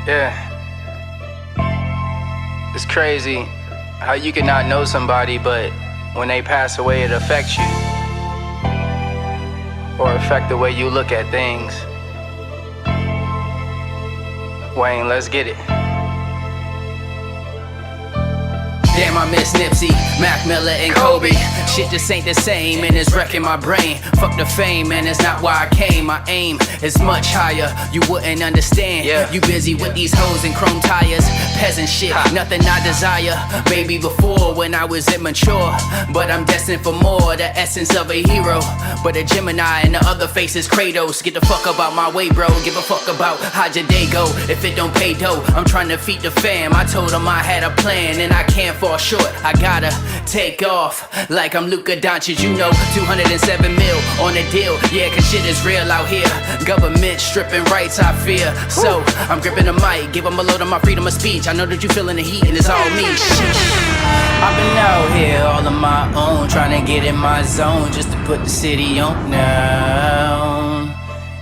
Yeah. It's crazy how you can not know somebody, but when they pass away, it affects you. Or affect the way you look at things. Wayne, let's get it. Damn, I miss Nipsey, Mac Miller, and Kobe. Shit just ain't the same, and it's wrecking my brain. Fuck the fame, man, it's not why I came. My aim is much higher, you wouldn't understand. You busy with these hoes and chrome tires. Peasant shit, nothing I desire. Maybe before when I was immature, but I'm destined for more. The essence of a hero, but a Gemini and the other face is Kratos. Get the fuck about my way, bro. Give a fuck about how'd your day go. If it don't pay dough, I'm trying to feed the fam. I told them I had a plan, and I can't fall short. I gotta take off like I'm Luka Doncic, you know. 207 mil on the deal, yeah, cause shit is real out here. Government stripping rights, I fear. So I'm gripping the mic, give them a load of my freedom of speech. I know that you feeling the heat and it's all me. I've been out here all on my own, trying to get in my zone just to put the city on now.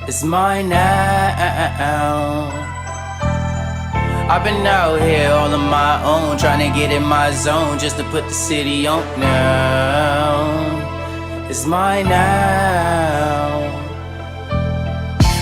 It's mine now. I've been out here all on my own, trying to get in my zone just to put the city on now. It's mine now.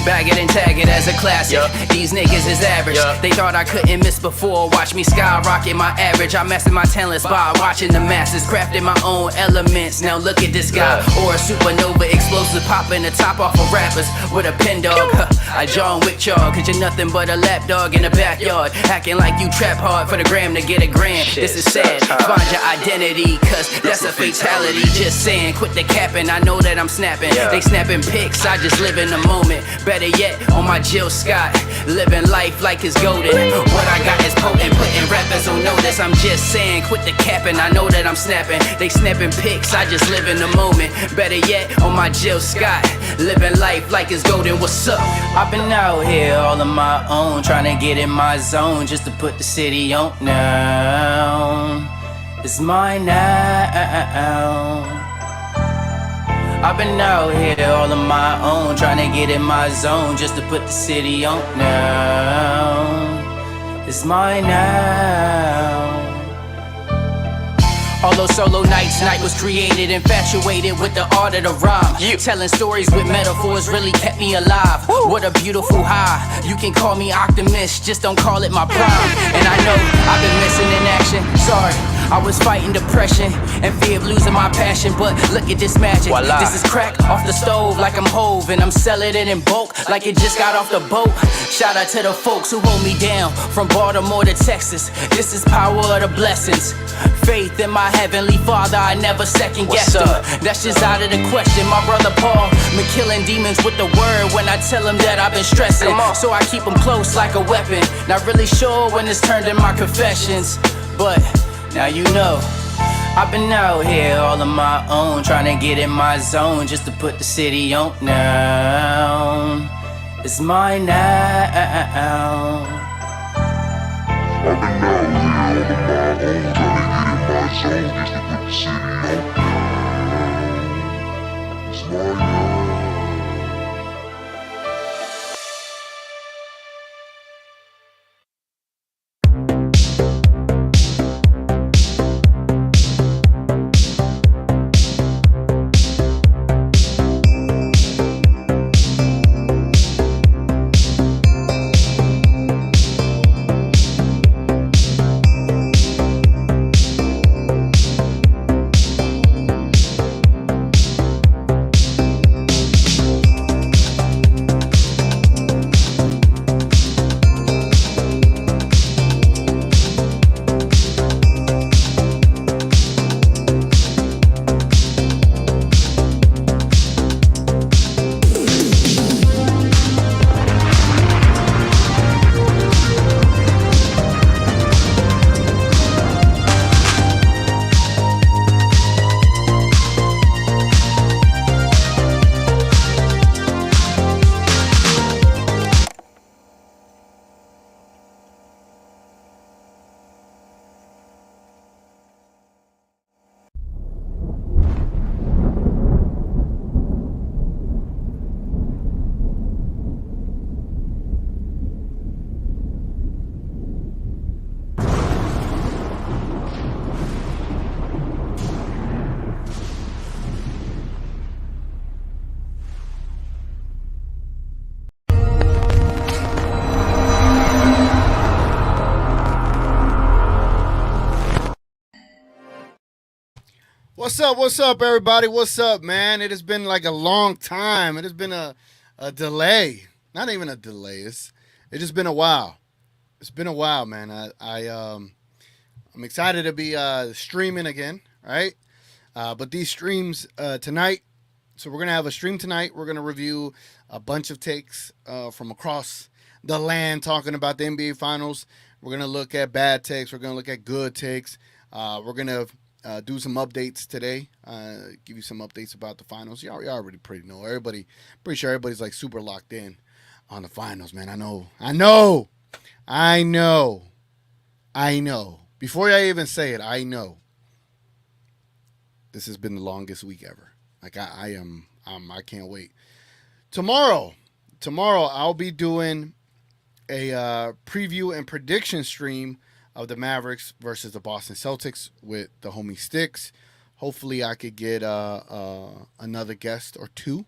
Bag it and tag it as a classic. These niggas is average. They thought I couldn't miss before. Watch me skyrocket my average. I mastered my talents by watching the masses, crafting my own elements. Now look at this guy, or a supernova explosive, popping the top off of rappers with a pen dog. I John Wick y'all, cause you're nothing but a lap dog in the backyard, acting like you trap hard for the gram to get a grand. This is sad. Find your identity, cause that's a fatality. Just saying, quit the capping. I know that I'm snapping. They snapping pics, I just live in the moment. Better yet, on my Jill Scott, living life like it's golden. What I got is potent, putting rappers on notice. I'm just saying, quit the capping. I know that I'm snapping. They snapping pics, I just live in the moment. Better yet, on my Jill Scott, living life like it's golden. What's up? I've been out here all on my own, trying to get in my zone just to put the city on now. It's mine now. I've been out here all on my own, trying to get in my zone just to put the city on now. It's mine now. All those solo nights, night was created, infatuated with the art of the rhyme. Telling stories with metaphors really kept me alive. What a beautiful high. You can call me optimist, just don't call it my prime. And I know I've been missing in action. Sorry, I was fighting depression and fear of losing my passion, but look at this magic. Voila. This is crack off the stove like I'm Hove, and I'm selling it in bulk like it just got off the boat. Shout out to the folks who hold me down from Baltimore to Texas. This is power of the blessings. Faith in my heavenly Father, I never second guessed him. That's just out of the question. My brother Paul been killing demons with the word when I tell him that I've been stressing. So I keep them close like a weapon. Not really sure when it's turned in my confessions, but now you know. I've been out here all on my own, trying to get in my zone just to put the city on now. It's mine now. I've been out here all on my own, trying to get in my zone just to put the city on now. It's mine now. What's up, everybody? What's up, man? It has been like a long time. It has been a delay. Not even a delay. It's just been a while. It's been a while, man. I'm excited to be streaming again, right? But these streams tonight, so we're going to have a stream tonight. We're going to review a bunch of takes from across the land talking about the NBA Finals. We're going to look at bad takes. We're going to look at good takes. We're going to do some updates today. Give you some updates about the finals. Y'all already pretty know. Pretty sure everybody's like super locked in on the finals, man. I know. Before I even say it, I know. This has been the longest week ever. Like I can't wait. Tomorrow I'll be doing a preview and prediction stream of the Mavericks versus the Boston Celtics with the homie Sticks. Hopefully I could get another guest or two.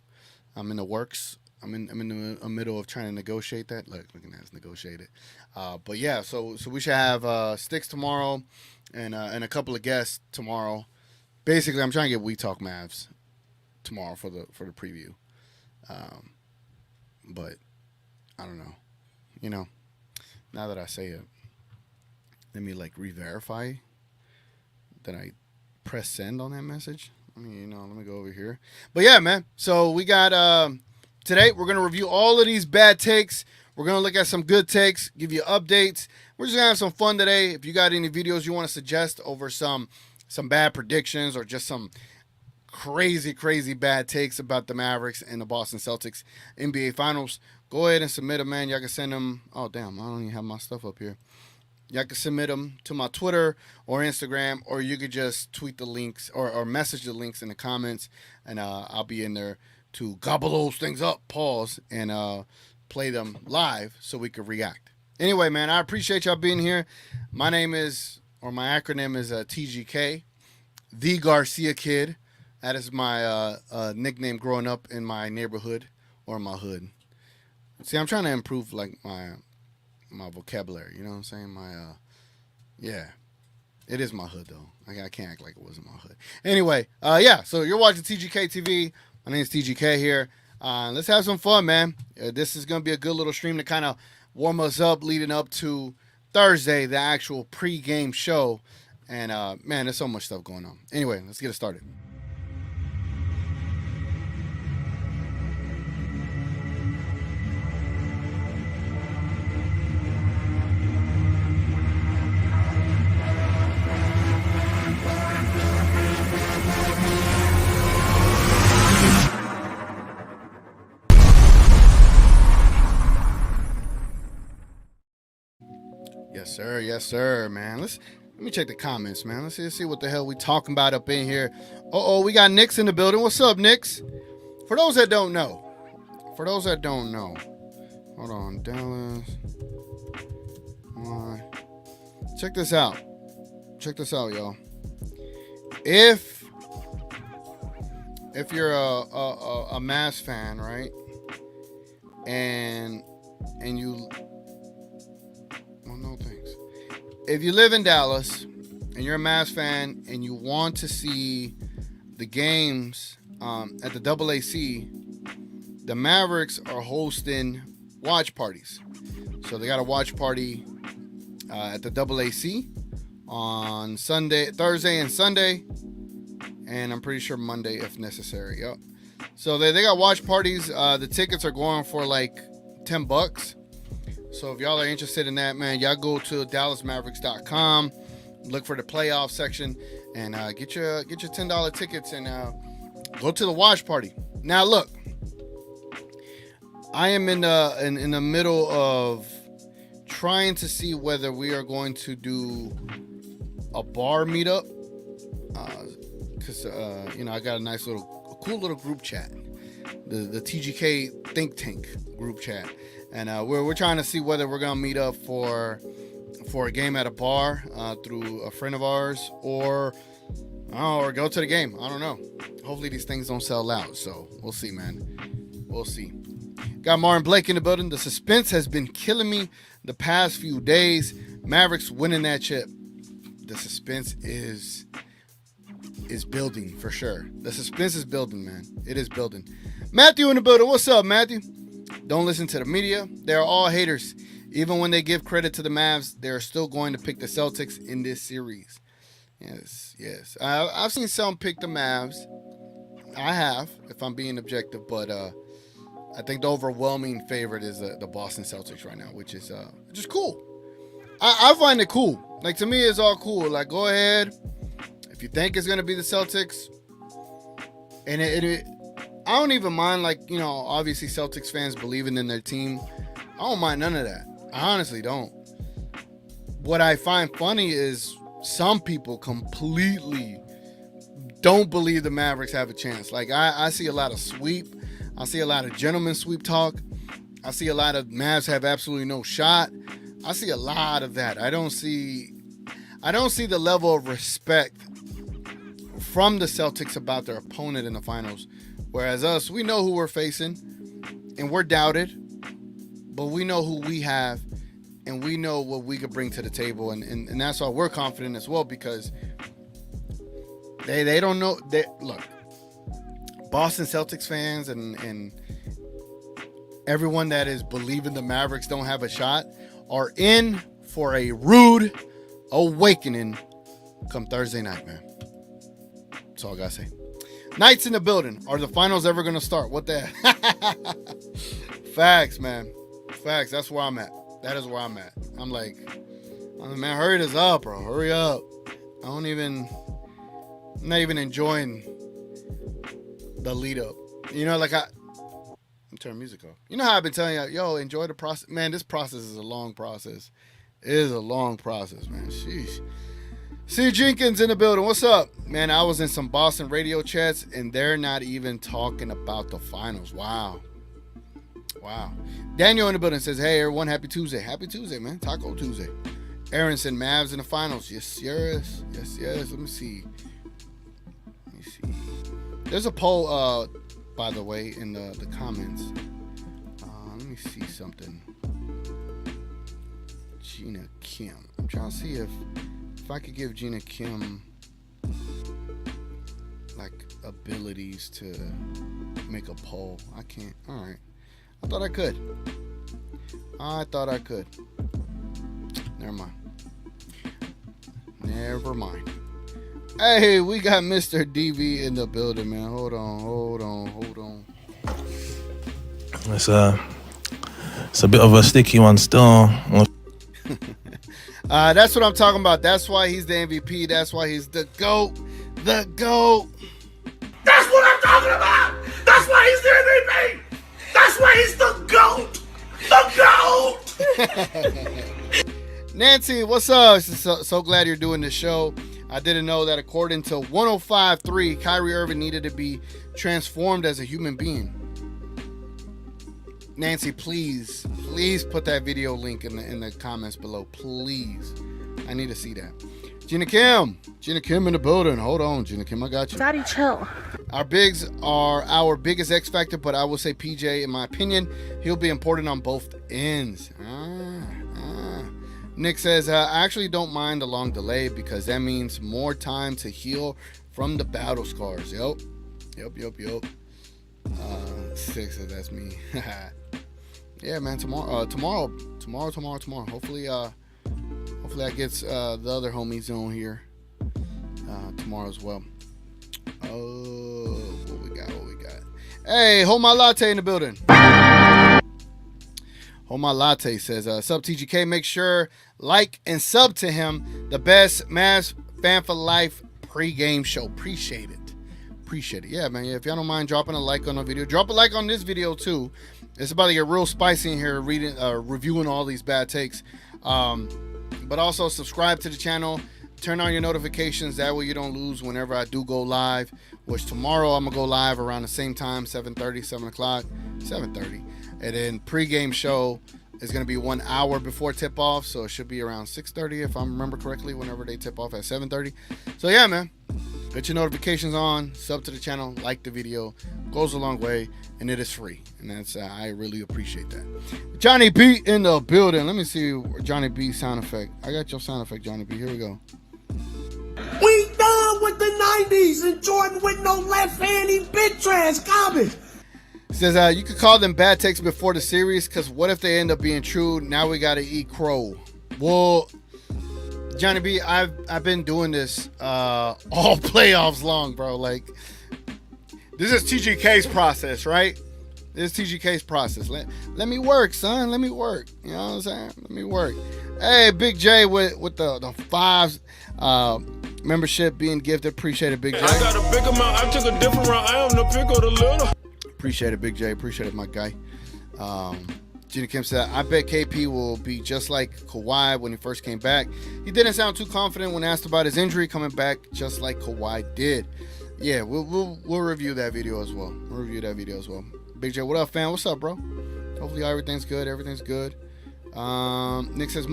I'm in the works. I'm in the middle of trying to negotiate that. Look at that, it's negotiated. But yeah, so we should have Sticks tomorrow and a couple of guests tomorrow. Basically, I'm trying to get We Talk Mavs tomorrow for the preview. But I don't know. You know, now that I say it, let me like re-verify that I press send on that message. I mean, let me go over here. But yeah, man. So we got today we're gonna review all of these bad takes. We're gonna look at some good takes, give you updates. We're just gonna have some fun today. If you got any videos you want to suggest over some bad predictions or just some crazy bad takes about the Mavericks and the Boston Celtics NBA Finals, go ahead and submit them, man. Y'all can send them. Oh damn, I don't even have my stuff up here. Y'all can submit them to my Twitter or Instagram, or you could just tweet the links or message the links in the comments, and I'll be in there to gobble those things up, pause, and play them live so we could react. Anyway, man, I appreciate y'all being here. My name is, or my acronym is TGK, The Garcia Kid. That is my nickname growing up in my neighborhood or my hood. See, I'm trying to improve like my vocabulary, you know what I'm saying? Yeah, it is my hood though. I can't act like it wasn't my hood. Anyway, yeah, so you're watching TGK TV. My name is TGK here. Let's have some fun, man. This is going to be a good little stream to kind of warm us up leading up to Thursday, the actual pre-game show. And, man, there's so much stuff going on. Anyway, let's get it started. Yes, sir, man. Let me check the comments, man. Let's see what the hell we talking about up in here. We got Nick's in the building. What's up, Nick's? For those that don't know, hold on, Dallas. Check this out, y'all. If you're a Mavs fan, right, and you. No thanks. If you live in Dallas and you're a Mavs fan and you want to see the games at the AAC, the Mavericks are hosting watch parties. So they got a watch party at the AAC on Thursday and Sunday, and I'm pretty sure Monday if necessary. Yep. So they got watch parties. The tickets are going for like $10. So if y'all are interested in that, man, y'all go to DallasMavericks.com, look for the playoff section, and get your $10 tickets and go to the watch party. Now, look, I am in the middle of trying to see whether we are going to do a bar meetup, because I got a cool little group chat, the TGK Think Tank group chat. And we're trying to see whether we're gonna meet up for a game at a bar through a friend of ours, or go to the game. I don't know. Hopefully these things don't sell out. So we'll see, man. We'll see. Got Martin Blake in the building. The suspense has been killing me the past few days. Mavericks winning that chip. The suspense is is building for sure. The suspense is building, man. It is building. Matthew in the building. What's up, Matthew? Don't listen to the media. They're all haters. Even when they give credit to the Mavs, they're still going to pick the Celtics in this series. Yes. I've seen some pick the Mavs. I have, if I'm being objective, but I think the overwhelming favorite is the Boston Celtics right now, which is just cool. I find it cool. Like, to me, it's all cool. Like, go ahead. If you think it's going to be the Celtics, and I don't even mind, like, you know, obviously Celtics fans believing in their team. I don't mind none of that. I honestly don't. What I find funny is some people completely don't believe the Mavericks have a chance. Like, I see a lot of sweep. I see a lot of gentleman sweep talk. I see a lot of Mavs have absolutely no shot. I see a lot of that. I don't see the level of respect from the Celtics about their opponent in the finals. Whereas us, we know who we're facing, and we're doubted, but we know who we have, and we know what we could bring to the table, and that's why we're confident as well, because they don't know. Look, Boston Celtics fans and everyone that is believing the Mavericks don't have a shot are in for a rude awakening come Thursday night, man. That's all I gotta say. Knights in the building. Are the finals ever gonna start? What the heck? Facts, man. Facts. That's where I'm at. That is where I'm at. I'm like, man, hurry this up, bro. Hurry up. I'm not even enjoying the lead up. You know, like I'm turning music off. You know how I've been telling you, yo, enjoy the process. Man, this process is a long process. It is a long process, man. Sheesh. C. Jenkins in the building. What's up? Man, I was in some Boston radio chats, and they're not even talking about the finals. Wow. Daniel in the building says, hey, everyone, happy Tuesday. Happy Tuesday, man. Taco Tuesday. Aaron said, Mavs in the finals. Yes. Let me see. There's a poll, by the way, in the comments. Let me see something. Gina Kim. I'm trying to see if I could give Gina Kim like abilities to make a poll. I can't. All right. I thought I could. Never mind. Hey, we got Mr. DV in the building, man. Hold on. It's a bit of a sticky one still. That's what I'm talking about. That's why he's the MVP. That's why he's the GOAT. The GOAT. That's what I'm talking about. That's why he's the MVP. That's why he's the GOAT. The GOAT. Nancy, what's up? So glad you're doing this show. I didn't know that according to 105.3, Kyrie Irving needed to be transformed as a human being. Nancy, please put that video link in the comments below. Please. I need to see that. Gina Kim in the building. Hold on, Gina Kim, I got you. Daddy, chill. Our bigs are our biggest X factor, but I will say PJ, in my opinion, he'll be important on both ends. Nick says, I actually don't mind the long delay because that means more time to heal from the battle scars. Yep. Six, that's me. Yeah, man, tomorrow. Hopefully that gets the other homies on here tomorrow as well. Oh, what we got? Hey, hold my latte in the building. Hold my latte says, sub TGK, make sure like and sub to him. The best Mavs fan for life pregame show. Appreciate it. Yeah, man. If y'all don't mind dropping a like on the video, drop a like on this video too. It's about to get real spicy in here reviewing all these bad takes. But also subscribe to the channel. Turn on your notifications. That way you don't lose whenever I do go live. Which tomorrow I'm going to go live around the same time, 7:30, 7 o'clock, 7:30. And then pregame show is going to be 1 hour before tip-off. So it should be around 6:30 if I remember correctly, whenever they tip off at 7:30. So yeah, man. Get your notifications on, sub to the channel, like the video. Goes a long way, and it is free. And that's I really appreciate that. Johnny B in the building. Let me see Johnny B sound effect. I got your sound effect, Johnny B. Here we go. We done with the 90s and Jordan with no left hand, he big trash garbage. Says, you could call them bad takes before the series, because what if they end up being true? Now we got to eat crow. Well, Johnny B, I've been doing this all playoffs long, bro. Like, this is TGK's process, right? This is TGK's process. Let me work, son. Let me work. You know what I'm saying? Let me work. Hey, Big J with the 5 membership being gifted. Appreciate it, Big J. I got a big amount. I took a different route. I am the pick of the little. Appreciate it, Big J. Appreciate it, my guy. Gina Kim said, I bet KP will be just like Kawhi when he first came back. He didn't sound too confident when asked about his injury, coming back just like Kawhi did. Yeah, we'll review that video as well. Big J, what up, fam? What's up, bro? Hopefully everything's good. Nick says,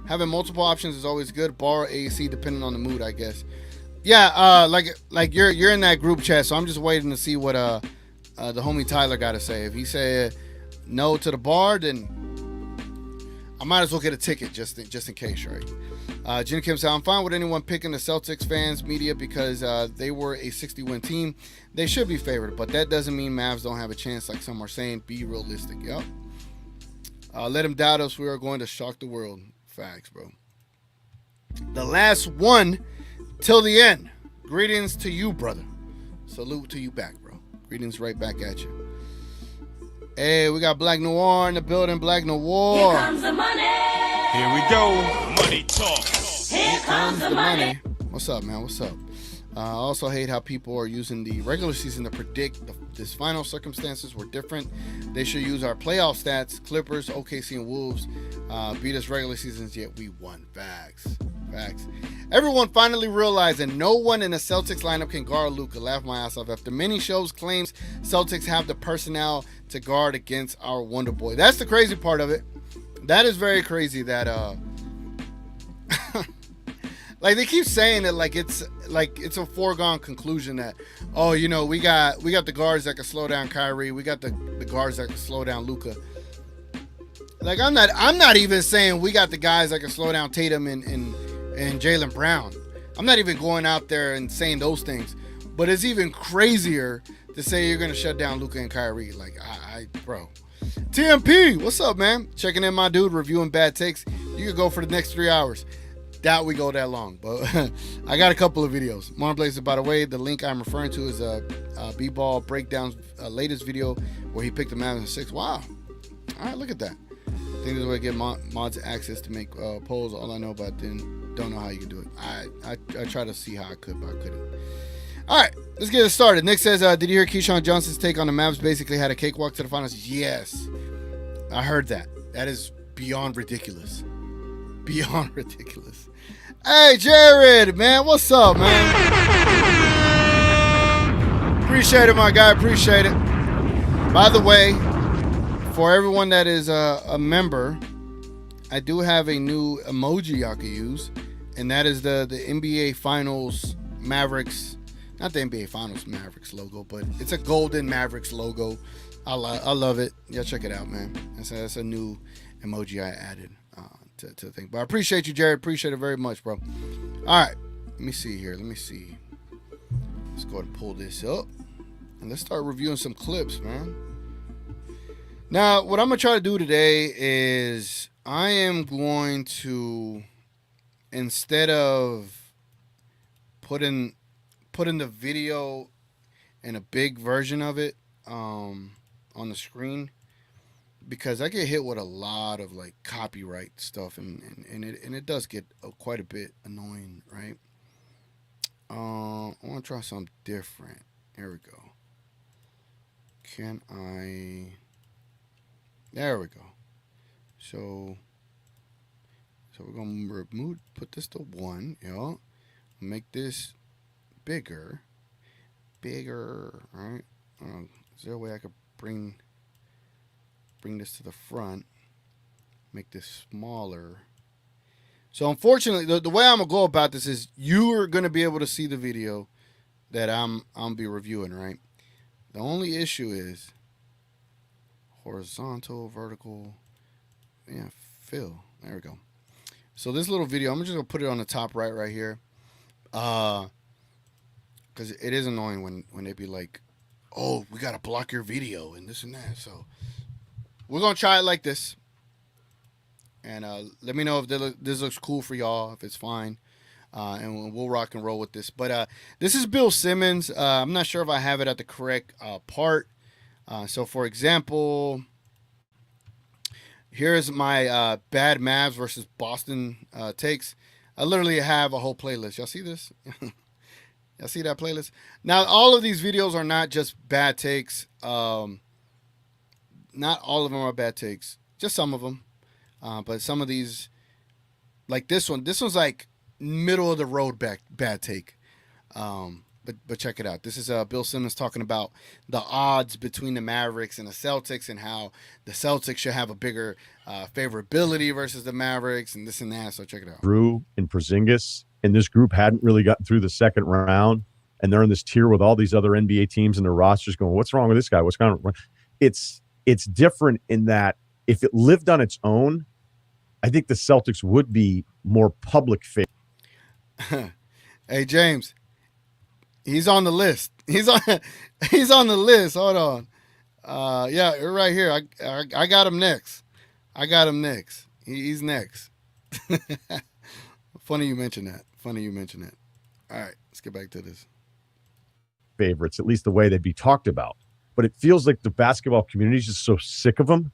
having multiple options is always good. Bar AC depending on the mood, I guess. Yeah, like you're in that group chat, so I'm just waiting to see what the homie Tyler got to say. If he said no to the bar, then I might as well get a ticket just in case, right? Jen Kim said, I'm fine with anyone picking the Celtics fans media because they were a 60-win team. They should be favored, but that doesn't mean Mavs don't have a chance like some are saying. Be realistic. Yep. Let them doubt us. We are going to shock the world. Facts, bro. The last one till the end. Greetings to you, brother. Salute to you back, bro. Greetings right back at you. Hey, we got Black Noir in the building. Black Noir. Here comes the money. Here we go. Money talk. Here comes the money. What's up, man? What's up? I also hate how people are using the regular season to predict this final circumstances were different. They should use our playoff stats. Clippers, OKC, and Wolves beat us regular seasons, yet we won. Facts. Everyone finally realized that no one in the Celtics lineup can guard Luka. Laugh my ass off. After many shows claims Celtics have the personnel to guard against our Wonder Boy. That's the crazy part of it. That is very crazy that like they keep saying that like it's a foregone conclusion that, oh, you know, we got the guards that can slow down Kyrie, we got the guards that can slow down Luka. Like I'm not even saying we got the guys that can slow down Tatum and Jaylen Brown. I'm not even going out there and saying those things. But it's even crazier to say you're gonna shut down Luka and Kyrie. Like bro. TMP, what's up, man? Checking in, my dude, reviewing bad takes. You could go for the next 3 hours. Doubt we go that long, but I got a couple of videos. More places, by the way, the link I'm referring to is a B-Ball Breakdown's latest video where he picked the Mavericks in 6. Wow. All right, look at that. I think this is way to get mods access to make polls. All I know about then don't know how you can do it. I tried to see how I could, but I couldn't. All right, let's get it started. Nick says, did you hear Keyshawn Johnson's take on the Mavs basically had a cakewalk to the finals? Yes. I heard that. That is beyond ridiculous. Beyond ridiculous. Hey, Jared, man, what's up, man? Appreciate it, my guy. Appreciate it. By the way, for everyone that is a member, I do have a new emoji y'all can use, and that is the NBA Finals Mavericks. Not the NBA Finals Mavericks logo, but it's a golden Mavericks logo. I love it. Yeah, check it out, man. That's a new emoji I added to the thing. But I appreciate you, Jared. Appreciate it very much, bro. All right. Let me see here. Let's go ahead and pull this up. And let's start reviewing some clips, man. Now, what I'm going to try to do today is I am going to, instead of putting the video and a big version of it on the screen, because I get hit with a lot of like copyright stuff and it does get quite a bit annoying, right? I want to try something different. Here we go. There we go. So we're gonna put this to 1, y'all. Make this bigger, right? Is there a way I could bring this to the front, make this smaller? So unfortunately, the way I'm gonna go about this is you are gonna be able to see the video that I'm be reviewing, right? The only issue is horizontal, vertical, yeah, fill. There we go. So this little video, I'm just gonna put it on the top right here. because it is annoying when they be like, oh, we got to block your video and this and that. So we're going to try it like this. And let me know if this looks cool for y'all, if it's fine. And we'll rock and roll with this. But this is Bill Simmons. I'm not sure if I have it at the correct part. So, for example, here's my bad Mavs versus Boston takes. I literally have a whole playlist. Y'all see this? Y'all see that playlist? Now, all of these videos are not just bad takes. Not all of them are bad takes. Just some of them. But some of these, like this one's like middle of the road bad take. But check it out. This is Bill Simmons talking about the odds between the Mavericks and the Celtics and how the Celtics should have a bigger favorability versus the Mavericks and this and that. So check it out. Drew and Porziņģis, and this group hadn't really gotten through the second round, and they're in this tier with all these other NBA teams and their rosters going, what's wrong with this guy? What's going on? It's different in that if it lived on its own, I think the Celtics would be more public favorite. Hey, James. He's on the list. He's on the list. Hold on. Yeah, you're right here. I got him next. He's next. Funny you mentioned that. All right, let's get back to this. Favorites, at least the way they'd be talked about. But it feels like the basketball community is just so sick of them.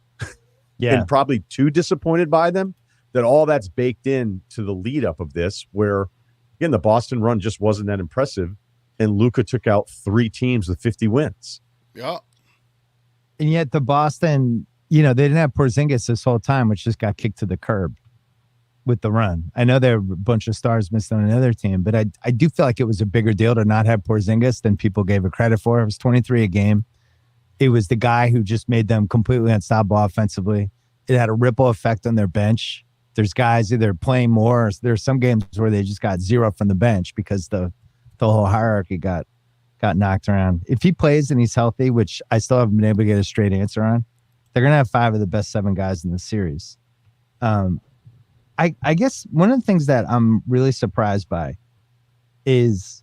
Yeah. And probably too disappointed by them that all that's baked in to the lead up of this, where, again, the Boston run just wasn't that impressive. And Luka took out 3 teams with 50 wins. Yeah. And yet the Boston, they didn't have Porziņģis this whole time, which just got kicked to the curb with the run. I know there were a bunch of stars missed on another team, but I do feel like it was a bigger deal to not have Porziņģis than people gave it credit for. It was 23 a game. It was the guy who just made them completely unstoppable offensively. It had a ripple effect on their bench. There's guys either playing more, or there's some games where they just got 0 from the bench because the whole hierarchy got knocked around. If he plays and he's healthy, which I still haven't been able to get a straight answer on, they're going to have 5 of the best 7 guys in the series. I guess one of the things that I'm really surprised by is,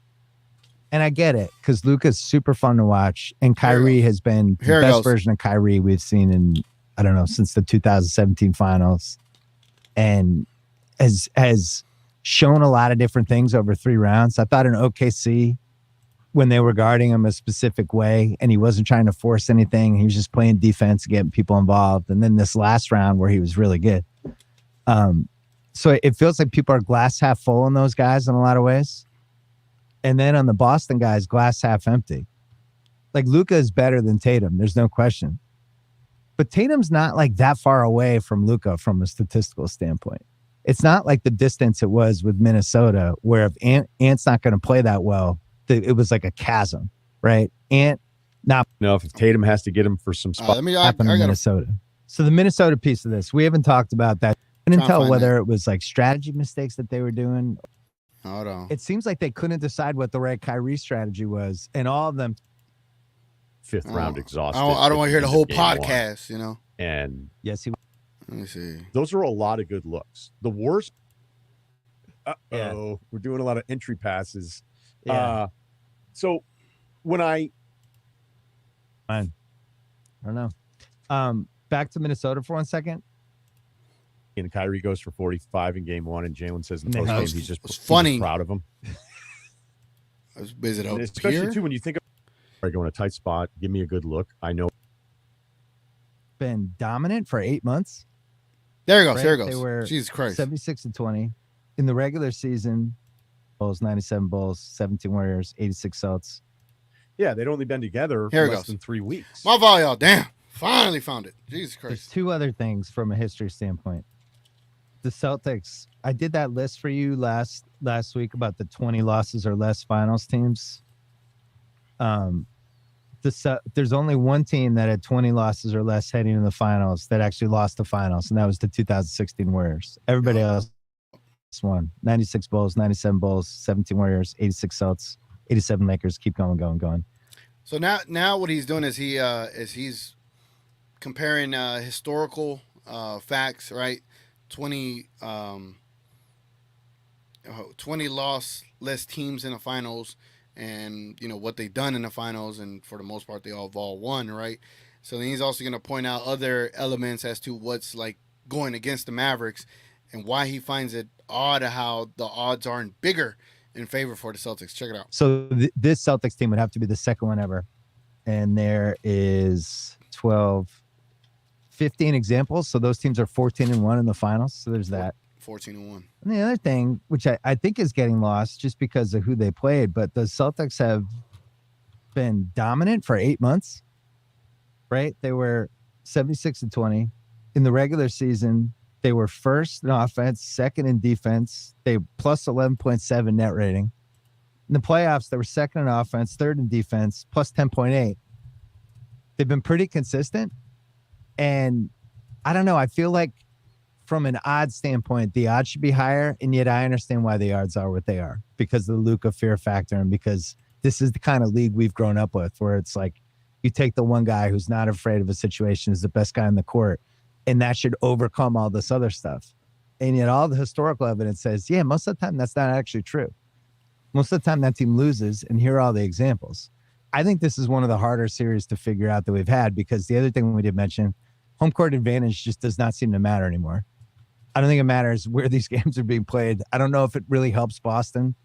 and I get it, because Luka's super fun to watch, and Kyrie has been the best version of Kyrie we've seen in, I don't know, since the 2017 finals, and has shown a lot of different things over 3 rounds. I thought in OKC, when they were guarding him a specific way and he wasn't trying to force anything, he was just playing defense, getting people involved. And then this last round where he was really good. So it feels like people are glass half full on those guys in a lot of ways. And then on the Boston guys, glass half empty. Like Luka is better than Tatum. There's no question. But Tatum's not like that far away from Luka from a statistical standpoint. It's not like the distance it was with Minnesota, where if Ant's not going to play that well, it was like a chasm, right? Ant, not. No, if Tatum has to get him for some spot. Happened in Minnesota. So the Minnesota piece of this, we haven't talked about that. I couldn't tell whether it was like strategy mistakes that they were doing. Hold on. It seems like they couldn't decide what the right Kyrie strategy was, and all of them. 5th round exhausted. I don't want to hear the whole podcast, And yes, let me see. Those are a lot of good looks. The worst. Yeah. We're doing a lot of entry passes. Yeah. So when I don't know. Back to Minnesota for 1 second. And Kyrie goes for 45 in game 1, and Jalen says in the Man, post game he's just funny. proud of him. Is it up especially here? too when you think of go in a tight spot, give me a good look. I know. Been dominant for 8 months. There he goes. Right? There he goes. They were Jesus Christ. 76-20 in the regular season. Bulls 97 Bulls, 17 Warriors, 86 Celtics. Yeah, they'd only been together Here less than 3 weeks. My fault, y'all. Damn. Finally found it. Jesus There's Christ. 2 other things from a history standpoint. The Celtics, I did that list for you last week about the 20 losses or less finals teams. There's only one team that had 20 losses or less heading in the finals that actually lost the finals, and that was the 2016 Warriors. Everybody else won. 96 Bulls, 97 Bulls, 17 Warriors, 86 Celtics, 87 Lakers. Keep going. So now what he's doing is he's comparing historical facts, right? 20 loss less teams in the finals and what they've done in the finals, and for the most part, they all have all won, right? So then he's also going to point out other elements as to what's like going against the Mavericks and why he finds it odd how the odds aren't bigger in favor for the Celtics. Check it out. So this Celtics team would have to be the second one ever. And there is 15 examples. So those teams are 14-1 in the finals. So there's that. 14-1. And the other thing, which I think is getting lost just because of who they played, but the Celtics have been dominant for 8 months. Right? They were 76-20 in the regular season. They were first in offense, second in defense. They plus 11.7 net rating. In the playoffs, they were second in offense, third in defense, plus 10.8. They've been pretty consistent. And I don't know. I feel like from an odds standpoint, the odds should be higher. And yet I understand why the odds are what they are, because of the Luka fear factor and because this is the kind of league we've grown up with, where it's like, you take the one guy who's not afraid of a situation, is the best guy in the court, and that should overcome all this other stuff. And yet all the historical evidence says, yeah, most of the time that's not actually true. Most of the time that team loses, and here are all the examples. I think this is one of the harder series to figure out that we've had, because the other thing we did mention, home court advantage just does not seem to matter anymore. I don't think it matters where these games are being played. I don't know if it really helps Boston.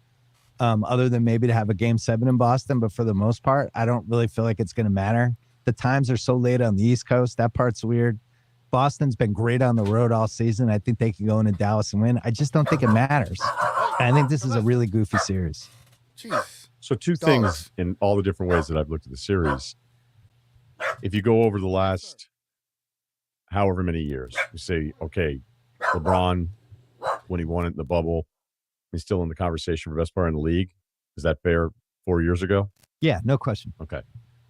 Other than maybe to have a game 7 in Boston. But for the most part, I don't really feel like it's going to matter. The times are so late on the East Coast. That part's weird. Boston's been great on the road all season. I think they can go into Dallas and win. I just don't think it matters. And I think this is a really goofy series. Jeez. So two things in all the different ways that I've looked at the series. If you go over the last however many years, you say, okay, LeBron, when he won it in the bubble, he's still in the conversation for best player in the league. Is that fair? 4 years ago? Yeah, no question. Okay.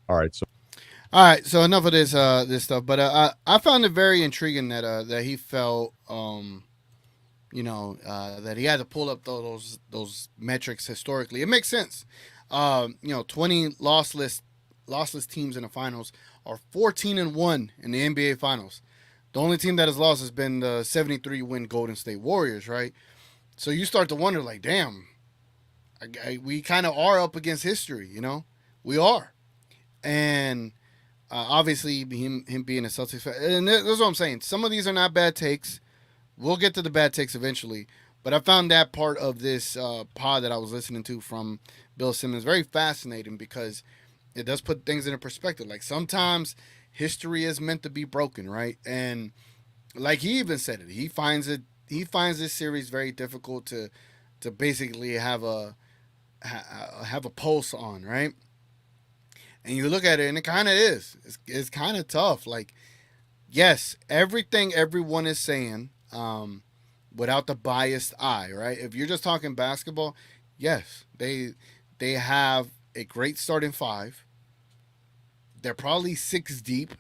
All right. So enough of this stuff. But I found it very intriguing that he felt that he had to pull up those metrics historically. It makes sense. 20 lossless teams in the finals are 14-1 in the NBA finals. The only team that has lost has been the 73-win Golden State Warriors, right? So you start to wonder, like, damn, we kind of are up against history, We are. And obviously, him being a Celtics fan, and that's what I'm saying. Some of these are not bad takes. We'll get to the bad takes eventually. But I found that part of this pod that I was listening to from Bill Simmons very fascinating, because it does put things into perspective. Like, sometimes history is meant to be broken, right? And like he even said it, he finds this series very difficult to basically have a pulse on, right? And you look at it, and it kind of is. It's kind of tough. Like, yes, everything everyone is saying, without the biased eye, right? If you're just talking basketball, yes, they have a great starting 5. They're probably 6 deep,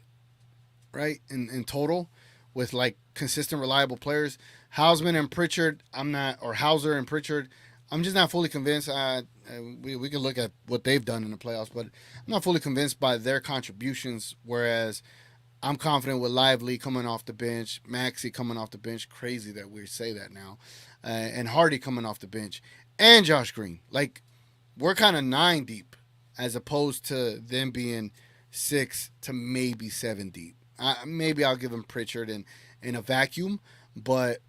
right, in total, with like consistent, reliable players. Hausman and Pritchard, Hauser and Pritchard, I'm just not fully convinced. We can look at what they've done in the playoffs, but I'm not fully convinced by their contributions, whereas I'm confident with Lively coming off the bench, Maxey coming off the bench, crazy that we say that now, and Hardy coming off the bench, and Josh Green. Like, we're kind of 9 deep as opposed to them being 6 to maybe 7 deep. Maybe I'll give him Pritchard in a vacuum, but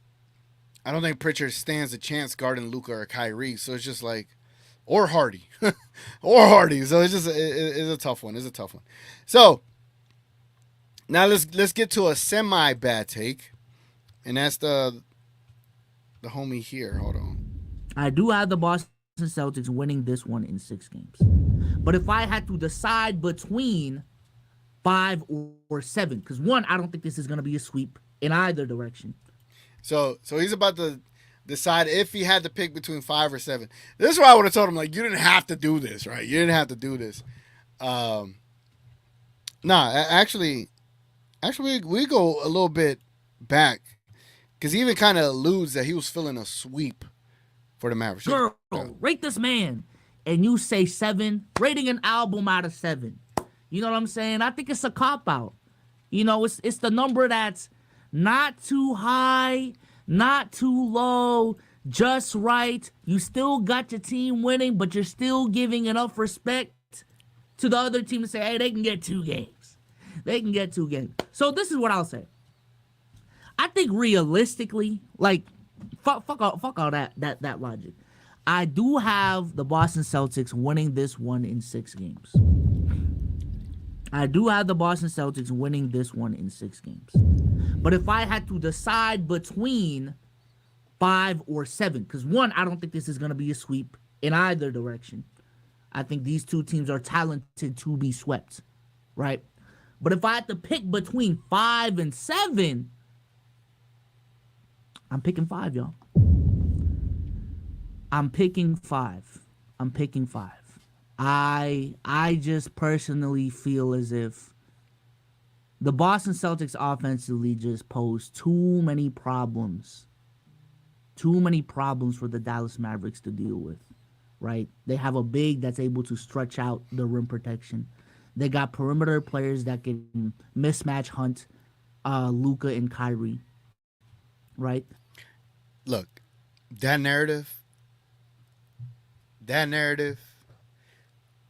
I don't think Pritchard stands a chance guarding Luka or Kyrie. So it's just like, or Hardy, or Hardy. So it's a tough one. It's a tough one. So now let's get to a semi bad take, and that's the homie here. Hold on. I do have the Boston Celtics winning this one in 6 games, but if I had to decide between 5 or 7, because 1, I don't think this is going to be a sweep in either direction. So he's about to decide if he had to pick between 5 or 7. This is why I would have told him, like, you didn't have to do this, right? You didn't have to do this. Actually, we go a little bit back, because he even kind of alludes that he was feeling a sweep for the Mavericks. Girl, rate this man, and you say 7, rating an album out of 7. You know what I'm saying? I think it's a cop-out. It's the number that's not too high, not too low, just right. You still got your team winning, but you're still giving enough respect to the other team to say, hey, they can get 2 games. They can get 2 games. So this is what I'll say. I think realistically, like, fuck all that logic. I do have the Boston Celtics winning this one in 6 games. I do have the Boston Celtics winning this one in 6 games. But if I had to decide between 5 or 7, because one, I don't think this is going to be a sweep in either direction. I think these two teams are talented to be swept, right? But if I had to pick between 5 and 7, I'm picking 5, y'all. I'm picking 5. I just personally feel as if the Boston Celtics offensively just pose too many problems for the Dallas Mavericks to deal with, right? They have a big that's able to stretch out the rim protection. They got perimeter players that can mismatch hunt Luka and Kyrie, right? Look, that narrative,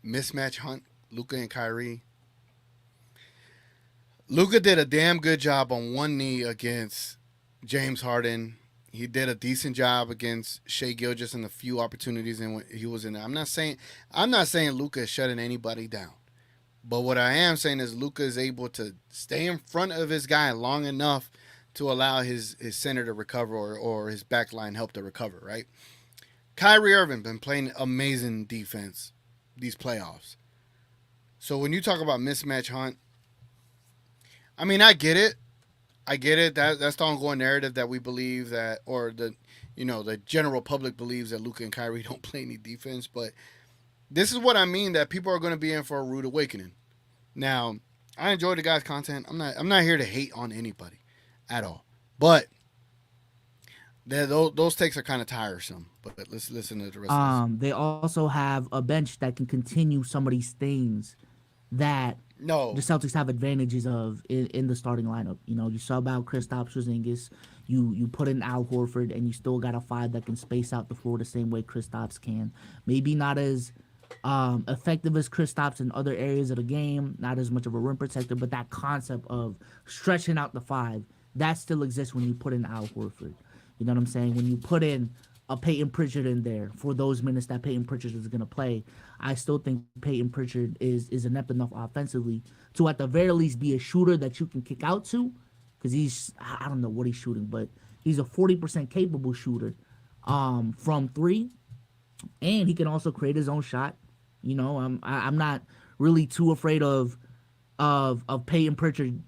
mismatch hunt Luka and Kyrie. Luka did a damn good job on one knee against James Harden. He did a decent job against Shai Gilgeous in the few opportunities when he was in there. I'm not saying Luka is shutting anybody down. But what I am saying is Luka is able to stay in front of his guy long enough to allow his center to recover or his back line help to recover, right? Kyrie Irving been playing amazing defense these playoffs. So when you talk about mismatch hunt, I mean, I get it. That's the ongoing narrative that we believe that, or the general public believes that Luka and Kyrie don't play any defense. But this is what I mean, that people are going to be in for a rude awakening. Now, I enjoy the guy's content. I'm not here to hate on anybody at all. But those takes are kind of tiresome. But let's listen to the rest of this. They also have a bench that can continue some of these things that the Celtics have advantages of in the starting lineup. You know, you sub out Kristaps Porzingis, you put in Al Horford, and you still got a 5 that can space out the floor the same way Kristaps can. Maybe not as effective as Kristaps in other areas of the game, not as much of a rim protector, but that concept of stretching out the 5, that still exists when you put in Al Horford. You know what I'm saying? When you put in a Peyton Pritchard in there for those minutes that Peyton Pritchard is going to play, I still think Peyton Pritchard is inept enough offensively to at the very least be a shooter that you can kick out to, because I don't know what he's shooting, but he's a 40% capable shooter from 3, and he can also create his own shot. You know, I'm not really too afraid of Peyton Pritchard,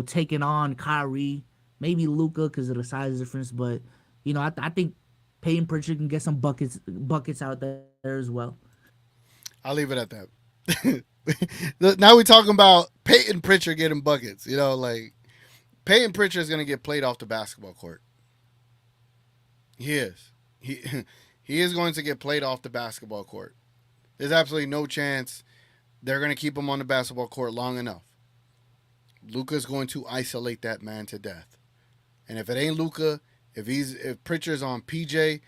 taking on Kyrie, maybe Luka because of the size difference, but I think Peyton Pritchard can get some buckets out there as well. I'll leave it at that. Now we're talking about Peyton Pritchard getting buckets. Like Peyton Pritchard is going to get played off the basketball court. He is. He is going to get played off the basketball court. There's absolutely no chance they're going to keep him on the basketball court long enough. Luka's going to isolate that man to death. And if it ain't Luka, if Pritchard's on PJ's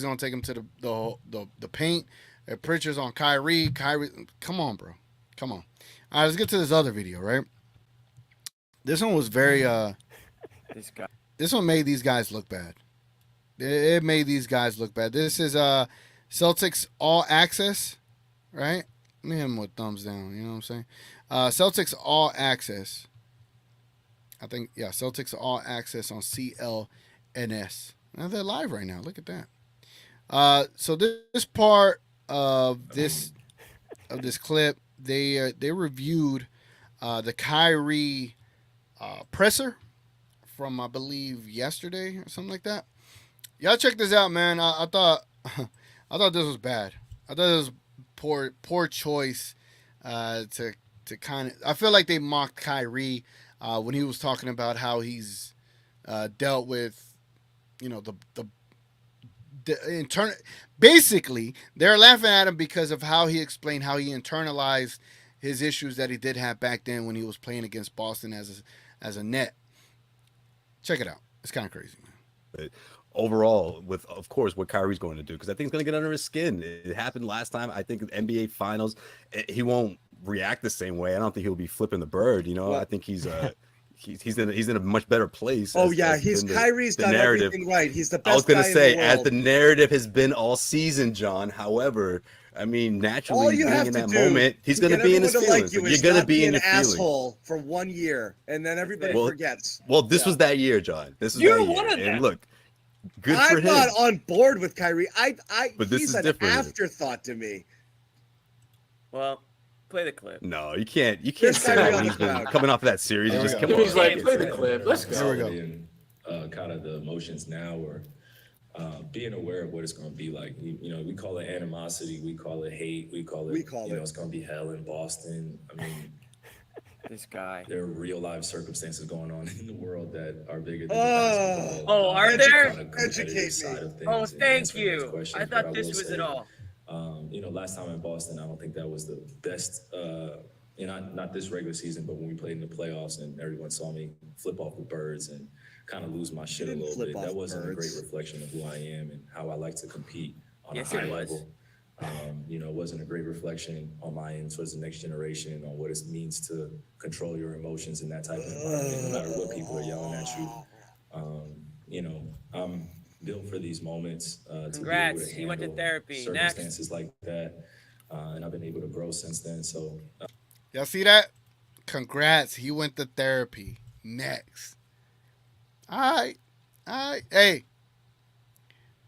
gonna take him to the paint. If Pritchard's on Kyrie, come on, bro. Come on. All right, let's get to this other video, right? This one was very this one made these guys look bad. It made these guys look bad. This is Celtics All Access, right? Let me hit him with thumbs down, you know what I'm saying? Celtics All Access. I think, yeah, Celtics All Access on CLNS. Now they're live right now. Look at that. So this part of this clip, they reviewed the Kyrie presser from, I believe, yesterday or something like that. Y'all check this out, man. I thought this was bad. I thought it was poor choice to kind of. I feel like they mocked Kyrie when he was talking about how he's dealt with, the internal. Basically, they're laughing at him because of how he explained how he internalized his issues that he did have back then when he was playing against Boston as a net. Check it out. It's kind of crazy, man. overall with, of course, what Kyrie's going to do, because I think it's going to get under his skin. It happened last time. I think NBA Finals, he won't react the same way. I don't think he'll be flipping the bird. Well, I think he's in a much better place. Kyrie's done everything right. He's the best. I was going to say, as the narrative has been all season, John. However, I mean, naturally, being in that moment, he's going to be in his feelings. You're going to be in your feelings. Asshole for 1 year, and then everybody forgets. Well, this was that year, John. This is You're that year. one of them. And look, good for him. I'm not on board with Kyrie. But this he's is an different. afterthought to me. Well, play the clip. No, you can't. You can't say that when he's been coming off of that series. Just come on. He's like, play the clip. Let's go. Here we go. Kind of the emotions now, or being aware of what it's going to be like. We call it animosity, we call it hate, we call it it's going to be hell in Boston. I mean, this guy. There are real life circumstances going on in the world that are bigger than Oh, are there? Educate me. Oh, thank you. I thought this was it all. Last time in Boston, I don't think that was the best. Not this regular season, but when we played in the playoffs and everyone saw me flip off the birds and kind of lose my shit a little bit. That wasn't a great reflection of who I am and how I like to compete on a high level. It wasn't a great reflection on my end towards the next generation on what it means to control your emotions in that type of environment, no matter what people are yelling at you. I'm built for these moments. Congrats, he went to therapy. Circumstances like that, and I've been able to grow since then. So, y'all see that? Congrats, he went to therapy. Next. All right. Hey,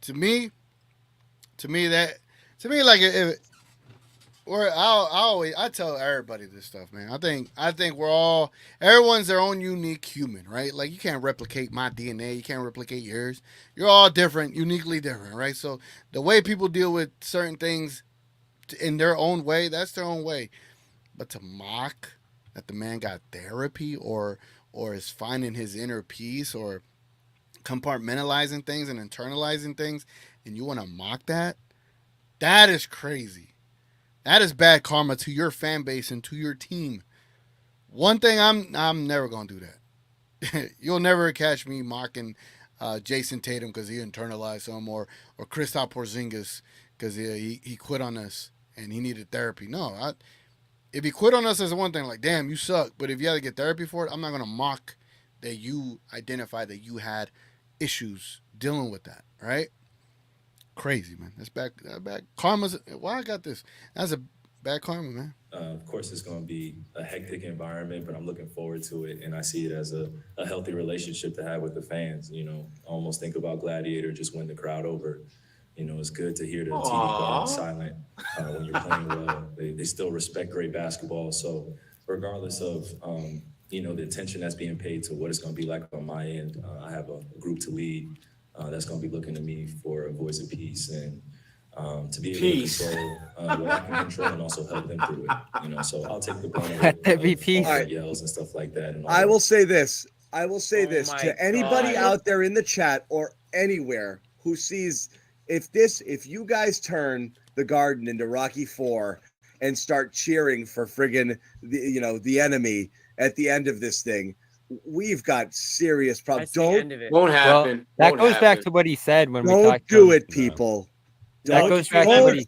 to me, like I tell everybody this stuff, man. I think everyone's their own unique human, right? Like you can't replicate my DNA, you can't replicate yours. You're all different, uniquely different, right? So the way people deal with certain things in their own way, that's their own way. But to mock that the man got therapy or is finding his inner peace or compartmentalizing things and internalizing things, and you want to mock that? That is crazy. That is bad karma to your fan base and to your team. One thing I'm never gonna do that. You'll never catch me mocking Jason Tatum because he internalized some, or Kristaps Porziņģis because he quit on us and he needed therapy. No, if he quit on us, as one thing, like damn, you suck. But if you had to get therapy for it, I'm not gonna mock that you identified that you had issues dealing with that, right? Crazy, man. That's bad karma's. Why I got this? That's a bad karma, man. Of course, it's going to be a hectic environment, but I'm looking forward to it, and I see it as a healthy relationship to have with the fans. I almost think about Gladiator, just win the crowd over. It's good to hear the TV going silent when you're playing well. They still respect great basketball. So regardless of the attention that's being paid to what it's going to be like on my end, I have a group to lead. That's going to be looking to me for a voice of peace and to be able to control what I can control and also help them through it. So I'll take the brunt of yells and stuff like that. And I will say this to anybody out there in the chat or anywhere who sees if you guys turn the Garden into Rocky IV and start cheering for friggin' the enemy at the end of this thing, we've got serious problems. Won't happen. That goes back to what he said when we talked. Don't do it, people. Don't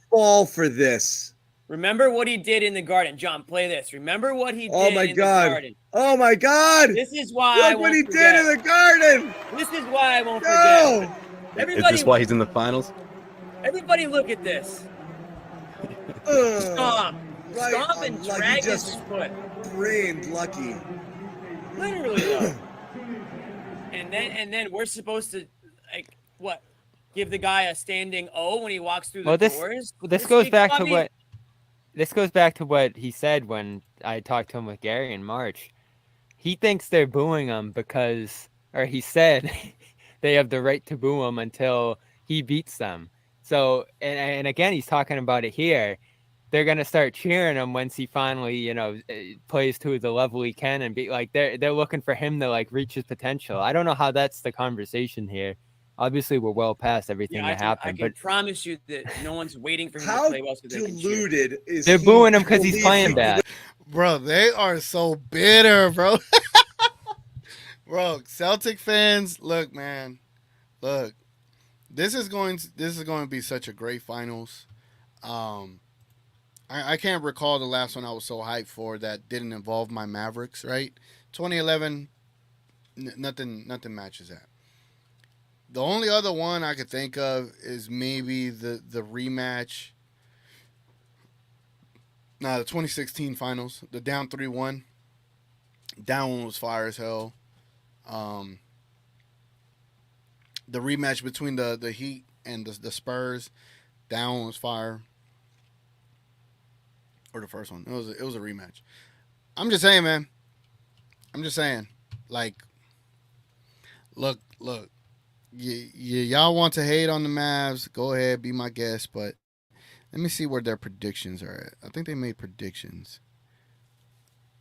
fall for this. Remember what he did in the Garden. John, play this. Remember what he did in the Garden. Oh my God! This is why Look what he did in the Garden. This is why I won't forget. Is this why he's in the finals? Everybody, look at this. Stomp and drag his foot. Brained lucky. Literally though. And then we're supposed to give the guy a standing O when he walks through the doors. This goes back to what he said when I talked to him with Gary in March. He thinks they're booing him he said they have the right to boo him until he beats them. So and again, he's talking about it here. They're gonna start cheering him once he finally, plays to the level he can and be like they're looking for him to reach his potential. I don't know how that's the conversation here. Obviously, we're well past everything that happened. I can promise you that no one's waiting for him to play well. So they can cheer. They're booing him because he's playing bad. Bro, they are so bitter, bro. Bro, Celtic fans, look, man, look. This is going to be such a great finals. I can't recall the last one I was so hyped for that didn't involve my Mavericks, right? 2011, nothing matches that. The only other one I could think of is maybe the rematch. The 2016 finals, the down 3-1. That one was fire as hell. The rematch between the Heat and the Spurs, that one was fire. Or the first one. It was a rematch. I'm just saying, man. I'm just saying. Like, look. Y'all want to hate on the Mavs? Go ahead, be my guest. But let me see where their predictions are at. I think they made predictions.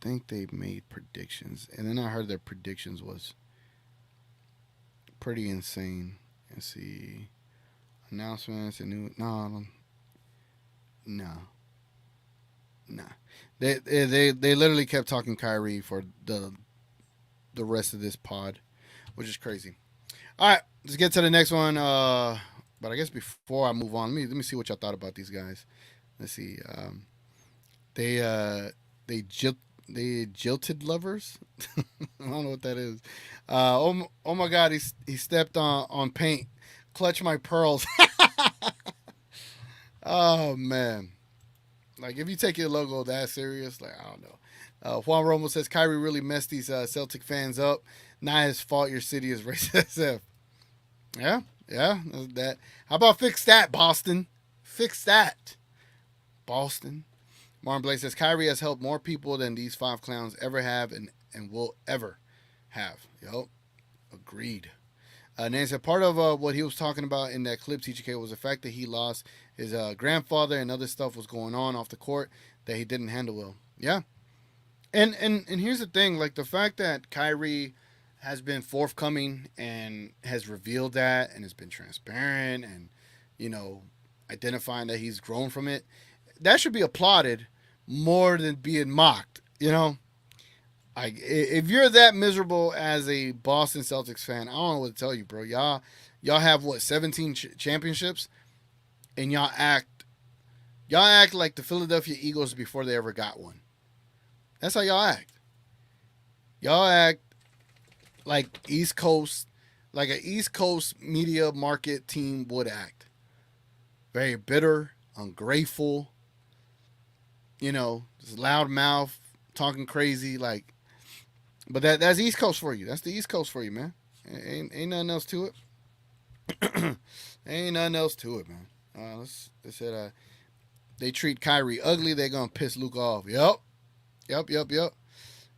And then I heard their predictions was pretty insane. Let's see. Announcements and new. No. They literally kept talking Kyrie for the rest of this pod, which is crazy. All right, let's get to the next one. But I guess before I move on, let me see what y'all thought about these guys. Let's see. They jilted lovers. I don't know what that is. Oh my God, he stepped on paint. Clutch my pearls. Oh man. Like, if you take your logo that serious, like, I don't know. Juan Romo says Kyrie really messed these Celtic fans up. Not his fault your city is racist SF. Yeah, that. How about fix that, Boston? Fix that, Boston. Martin Blake says Kyrie has helped more people than these 5 clowns ever have and will ever have. Yup, agreed. Nancy said part of what he was talking about in that clip, TGK, was the fact that he lost his grandfather and other stuff was going on off the court that he didn't handle well. Yeah. And here's the thing, like the fact that Kyrie has been forthcoming and has revealed that and has been transparent and, identifying that he's grown from it, that should be applauded more than being mocked, Like, if you're that miserable as a Boston Celtics fan, I don't know what to tell you, bro. Y'all have, 17 championships, and y'all act like the Philadelphia Eagles before they ever got one. That's how y'all act. Y'all act like an East Coast media market team would act. Very bitter, ungrateful, just loud mouth, talking crazy, like. But that's East Coast for you. That's the East Coast for you, man. Ain't nothing else to it. Ain't nothing else to it, man. They said they treat Kyrie ugly. They're gonna piss Luke off. Yep.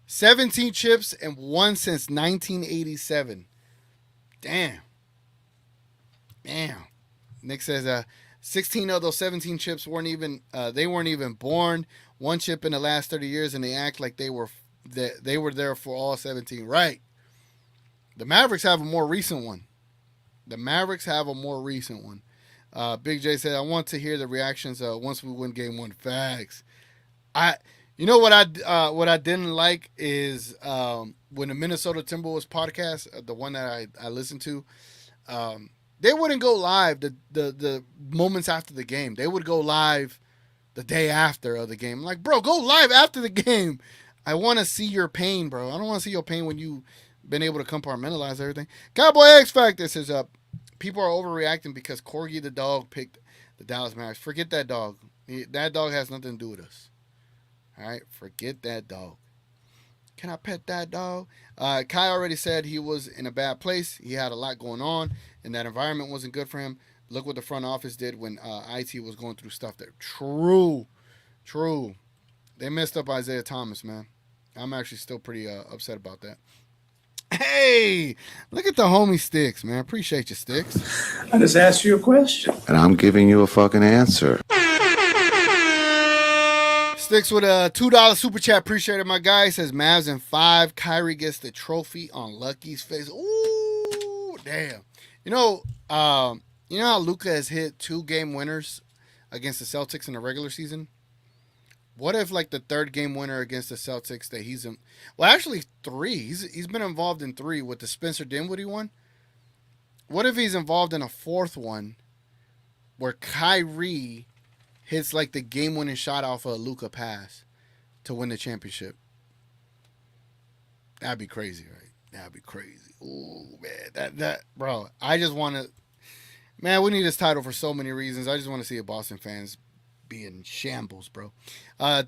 17 chips and one since 1987. Damn. Nick says 16 of those 17 chips weren't even born. One chip in the last 30 years, and they act like they were there for all 17. Right. The Mavericks have a more recent one. Big J said, I want to hear the reactions once we win game 1. Facts. What I didn't like is when the Minnesota Timberwolves podcast, the one that I listened to, they wouldn't go live the moments after the game. They would go live the day after of the game. I'm like, bro, go live after the game. I want to see your pain, bro. I don't want to see your pain when you've been able to compartmentalize everything. Cowboy X Factor says, people are overreacting because Corgi the dog picked the Dallas Mavericks. Forget that dog. That dog has nothing to do with us. All right? Forget that dog. Can I pet that dog? Kai already said he was in a bad place. He had a lot going on, and that environment wasn't good for him. Look what the front office did when IT was going through stuff there. True. They messed up Isaiah Thomas, man. I'm actually still pretty upset about that. Hey, look at the homie Sticks, man. Appreciate you, Sticks. I just asked you a question. And I'm giving you a fucking answer. Sticks with a $2 super chat. Appreciate it, my guy. He says Mavs in 5. Kyrie gets the trophy on Lucky's face. Ooh, damn. You know how Luka has hit 2 game winners against the Celtics in the regular season? What if, like, the 3rd game winner against the Celtics that he's in? Well, actually 3. He's been involved in 3 with the Spencer Dinwiddie one. What if he's involved in a fourth one where Kyrie hits like the game-winning shot off a Luka pass to win the championship? That'd be crazy, right? That'd be crazy. Oh man, that bro. I just want to. Man, we need this title for so many reasons. I just want to see a Boston fans be in shambles, bro.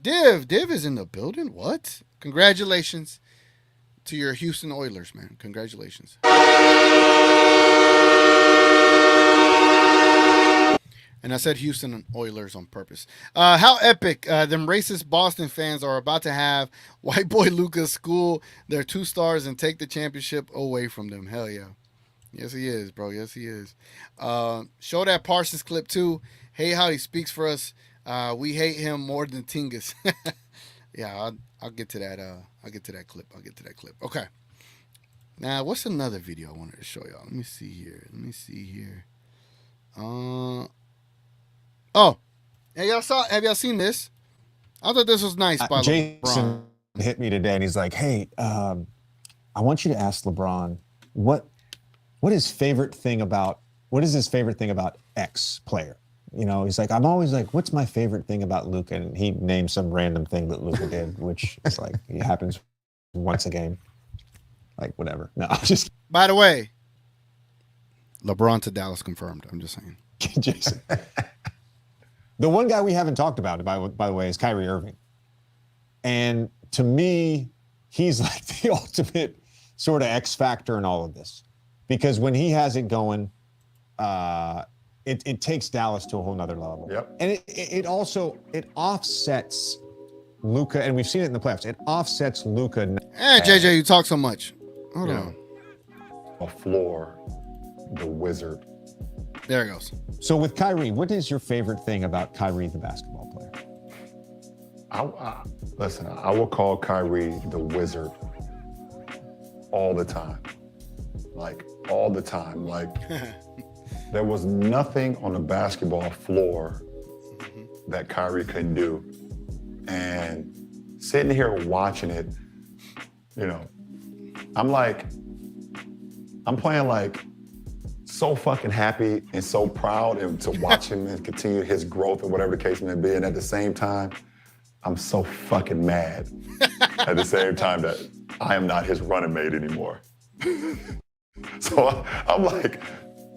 Div is in the building. What? Congratulations to your Houston Oilers, man. Congratulations. And I said Houston Oilers on purpose. How epic them racist Boston fans are about to have white boy Luka school their 2 stars and take the championship away from them. Hell yeah. Yes, he is, bro. Yes, he is. Show that Parsons clip, too. Hate how he speaks for us. We hate him more than Tingus. Yeah, I'll get to that. I'll get to that clip. Okay. Now, what's another video I wanted to show y'all? Let me see here. Oh, have y'all seen this? I thought this was nice by Jason LeBron. hit me today and he's like, hey, I want you to ask LeBron what is his favorite thing about X player? You know, he's like, I'm always like, what's my favorite thing about Luka? And he named some random thing that Luka did, which is like, it happens once a game. Like, whatever. No, I'm just. By the way, LeBron to Dallas confirmed. I'm just saying. Jason. The one guy we haven't talked about, by the way, is Kyrie Irving. And to me, he's like the ultimate sort of X factor in all of this. Because when he has it going, it takes Dallas to a whole nother level. Yep. And it also offsets Luka, and we've seen it in the playoffs. It offsets Luka. Hey, JJ, you talk so much. Hold on. A floor, the wizard. There it goes. So with Kyrie, what is your favorite thing about Kyrie, the basketball player? Listen, I will call Kyrie the wizard all the time. Like, all the time. Like, there was nothing on the basketball floor that Kyrie couldn't do. And sitting here watching it, you know, I'm playing like so fucking happy and so proud and to watch him and continue his growth or whatever the case may be. And at the same time, I'm so fucking mad at the same time that I am not his running mate anymore. So I'm like,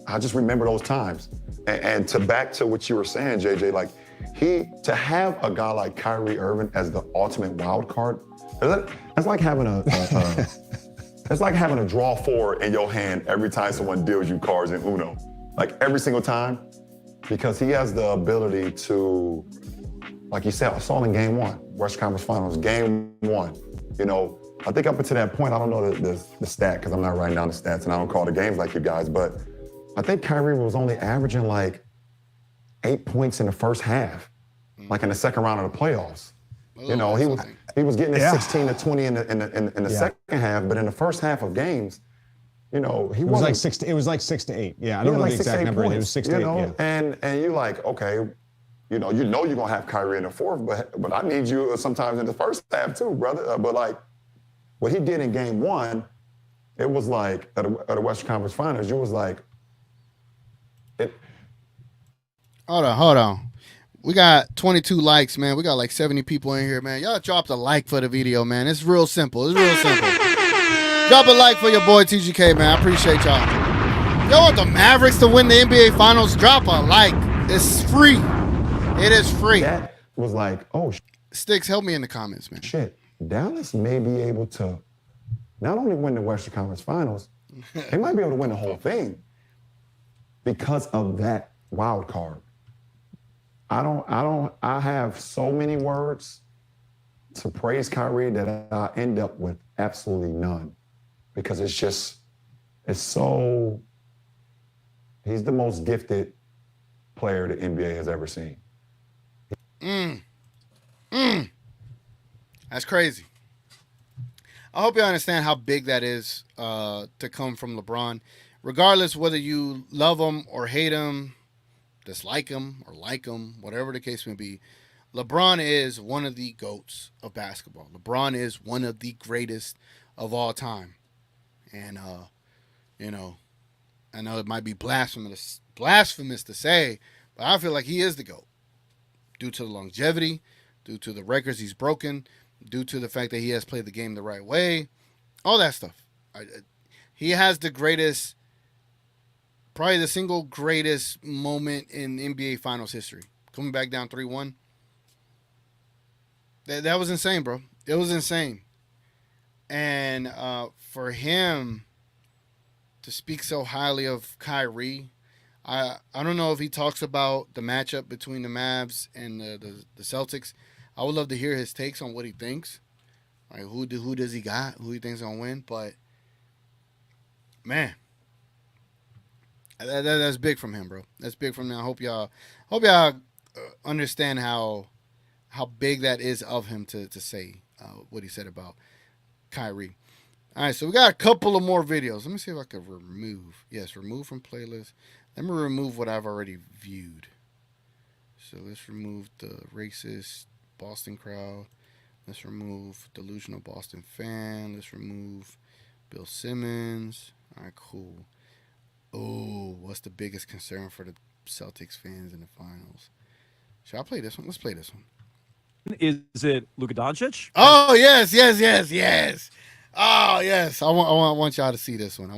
I just remember those times. And back to what you were saying, JJ, like to have a guy like Kyrie Irving as the ultimate wild card, that's like having it's like having a draw 4 in your hand every time someone deals you cards in Uno. Like every single time, because he has the ability to, like you said, I saw him in game 1, Western Conference Finals, game 1. You know, I think up until that point, I don't know the stat because I'm not writing down the stats and I don't call the games like you guys, but I think Kyrie was only averaging like 8 points in the first half, like in the second round of the playoffs. You know, he was getting 16 to 20 in the second half, but in the first half of games, you know, it was like 6 to 8. Yeah, I don't know the exact number. It was 6 to 8. Yeah. And you're like, okay, you know you're gonna have Kyrie in the fourth, but I need you sometimes in the first half too, brother. But like what he did in game 1, it was like at the Western Conference Finals, you was like, Hold on. We got 22 likes, man. We got like 70 people in here, man. Y'all dropped a like for the video, man. It's real simple. Drop a like for your boy TGK, man. I appreciate y'all. Y'all want the Mavericks to win the NBA Finals? Drop a like. It's free. It is free. That was like, oh. Sticks, help me in the comments, man. Shit. Dallas may be able to not only win the Western Conference Finals, they might be able to win the whole thing because of that wild card. I have so many words to praise Kyrie that I end up with absolutely none because he's the most gifted player the NBA has ever seen. That's crazy. I hope you understand how big that is to come from LeBron. Regardless whether you love him or hate him, dislike him or like him, whatever the case may be, LeBron is one of the GOATs of basketball. LeBron is one of the greatest of all time. And, you know, I know it might be blasphemous to say, but I feel like he is the GOAT due to the longevity, due to the records he's broken, due to the fact that he has played the game the right way, all that stuff. He has the greatest, probably the single greatest moment in NBA Finals history. Coming back down 3-1. That was insane, bro. It was insane. And for him to speak so highly of Kyrie, I don't know if he talks about the matchup between the Mavs and the Celtics. I would love to hear his takes on what he thinks. Like who does he got? Who he thinks gonna win? But man, that's big from him, bro. That's big from him. I hope y'all understand how big that is of him to say what he said about Kyrie. All right, so we got a couple of more videos. Let me see if I can remove. Yes, remove from playlist. Let me remove what I've already viewed. So let's remove the racist Boston crowd. Let's remove delusional Boston fan. Let's remove Bill Simmons. All right, cool. Oh, what's the biggest concern for the Celtics fans in the finals? Should I play this one? Let's play this one. Is it Luka Doncic? Oh, yes. Oh, yes. I want y'all to see this one.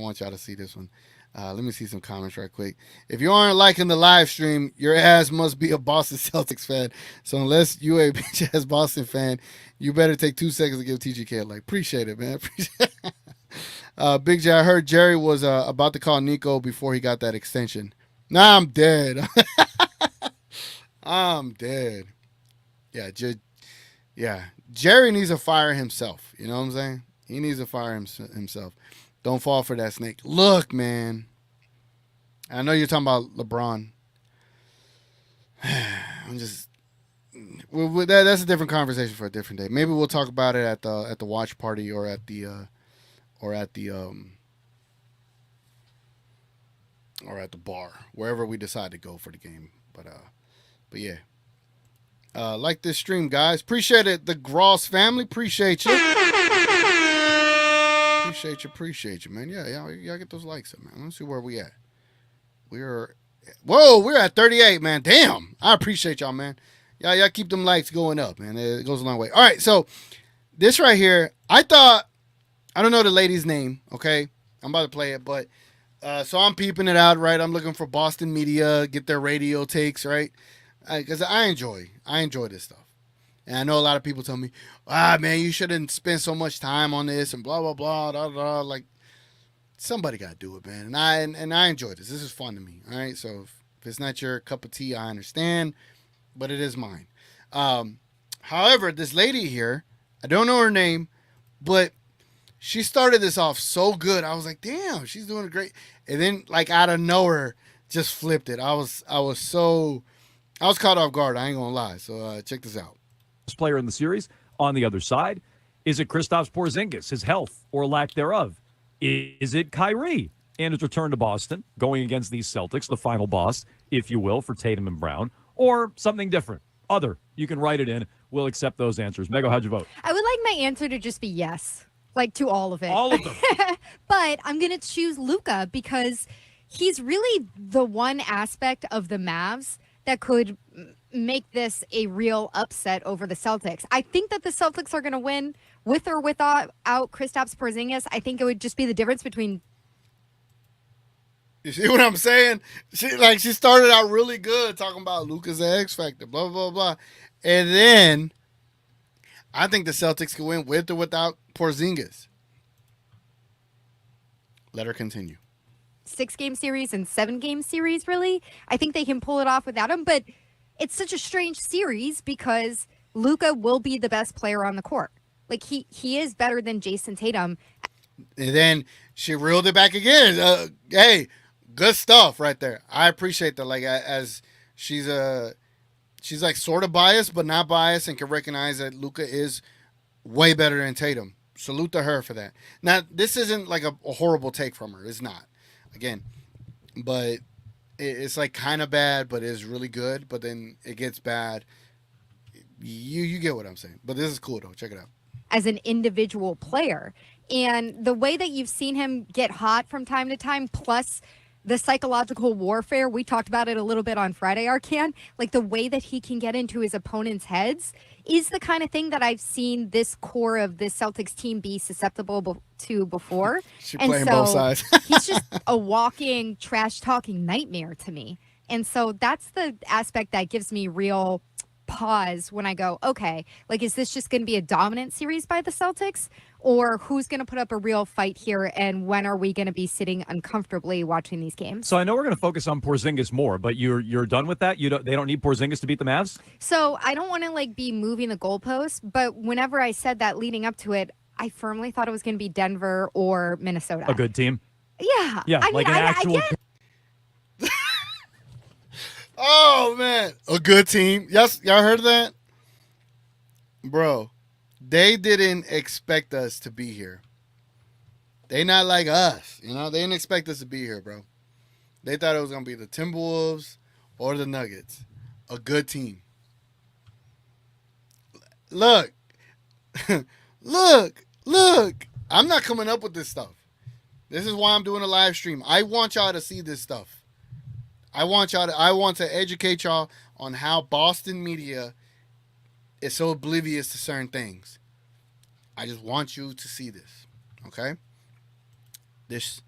Let me see some comments right quick. If you aren't liking the live stream, your ass must be a Boston Celtics fan. So unless you a bitch ass Boston fan, you better take 2 seconds to give TGK a like. Appreciate it, man. Appreciate it. Big J, I heard Jerry was about to call Nico before he got that extension. Nah, I'm dead. I'm dead. Yeah, Jerry needs to fire himself. You know what I'm saying? He needs to fire himself. Don't fall for that snake. Look, man. I know you're talking about LeBron. That's a different conversation for a different day. Maybe we'll talk about it at the watch party or at the bar, wherever we decide to go for the game. But yeah. Like this stream, guys. Appreciate it. The Gross family. Appreciate you. Appreciate you, man. Yeah, y'all get those likes up, man. Let's see where we at. We're at 38, man. Damn. I appreciate y'all, man. Y'all keep them likes going up, man. It goes a long way. All right, so this right here, I don't know the lady's name, okay? I'm about to play it, but so I'm peeping it out, right? I'm looking for Boston media, get their radio takes, right? Because I enjoy this stuff. And I know a lot of people tell me, man, you shouldn't spend so much time on this and blah, blah, blah, blah, blah. Like, somebody got to do it, man. And I enjoy this. This is fun to me, all right? So if it's not your cup of tea, I understand, but it is mine. However, this lady here, I don't know her name, but she started this off so good. I was like, damn, she's doing great. And then, like, out of nowhere, just flipped it. I was caught off guard. I ain't going to lie. So check this out. Player in the series. On the other side, is it Kristaps Porziņģis, his health or lack thereof? Is it Kyrie and his return to Boston, going against these Celtics, the final boss, if you will, for Tatum and Brown, or something different? You can write it in. We'll accept those answers. Mego, how'd you vote? I would like my answer to just be yes, like to all of it. All of them. But I'm going to choose Luka because he's really the one aspect of the Mavs that could make this a real upset over the Celtics. I think that the Celtics are going to win with or without Kristaps Porziņģis. I think it would just be the difference between. You see what I'm saying? She started out really good talking about Luka's X factor, blah, blah, blah. And then I think the Celtics can win with or without Porziņģis. Let her continue. 6-game series and 7-game series, really. I think they can pull it off without him, but it's such a strange series because Luka will be the best player on the court. Like, he is better than Jason Tatum. And then she reeled it back again. Hey, good stuff right there. I appreciate that. Like, as she's like sort of biased, but not biased, and can recognize that Luka is way better than Tatum. Salute to her for that. Now, this isn't like a horrible take from her. It's not. Again, but it's like kind of bad, but it's really good. But then it gets bad. You get what I'm saying. But this is cool though. Check it out. As an individual player, and the way that you've seen him get hot from time to time, plus the psychological warfare, we talked about it a little bit on Friday, Arcan, like the way that he can get into his opponent's heads is the kind of thing that I've seen this core of this Celtics team be susceptible to before. She and playing so both sides. he's just a walking trash talking nightmare to me. And so that's the aspect that gives me real pause when I go, okay, like, is this just going to be a dominant series by the Celtics, or who's going to put up a real fight here, and when are we going to be sitting uncomfortably watching these games? So I know we're going to focus on Porziņģis more, but you're done with that? They don't need Porziņģis to beat the Mavs? So I don't want to like be moving the goalposts, but whenever I said that leading up to it, I firmly thought it was going to be Denver or Minnesota. A good team? Yeah. Yeah, I like mean, an actual. Oh man, a good team. Yes, y'all heard that, bro? They didn't expect us to be here. They not like us, you know. They didn't expect us to be here, bro. They thought it was gonna be the Timberwolves or the Nuggets. A good team. Look, look. I'm not coming up with this stuff. This is why I'm doing a live stream. I want y'all to see this stuff. I want to educate y'all on how Boston media is so oblivious to certain things. I just want you to see this, okay? This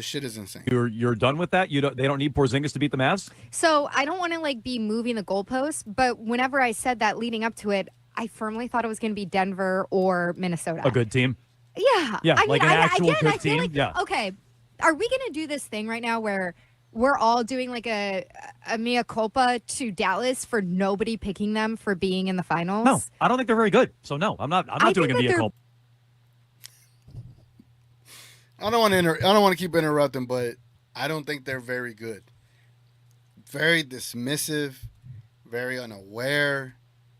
shit is insane. You're done with that? They don't need Porziņģis to beat the Mavs? So I don't want to like be moving the goalposts, but whenever I said that leading up to it, I firmly thought it was going to be Denver or Minnesota. A good team? Yeah. Yeah, I mean, like an actual good team? Like, yeah. Okay, are we going to do this thing right now where we're all doing like a mea culpa to Dallas for nobody picking them for being in the finals? No, I don't think they're very good. So no, I'm not doing a mea culpa. I don't want to keep interrupting, but I don't think they're very good. Very dismissive, very unaware.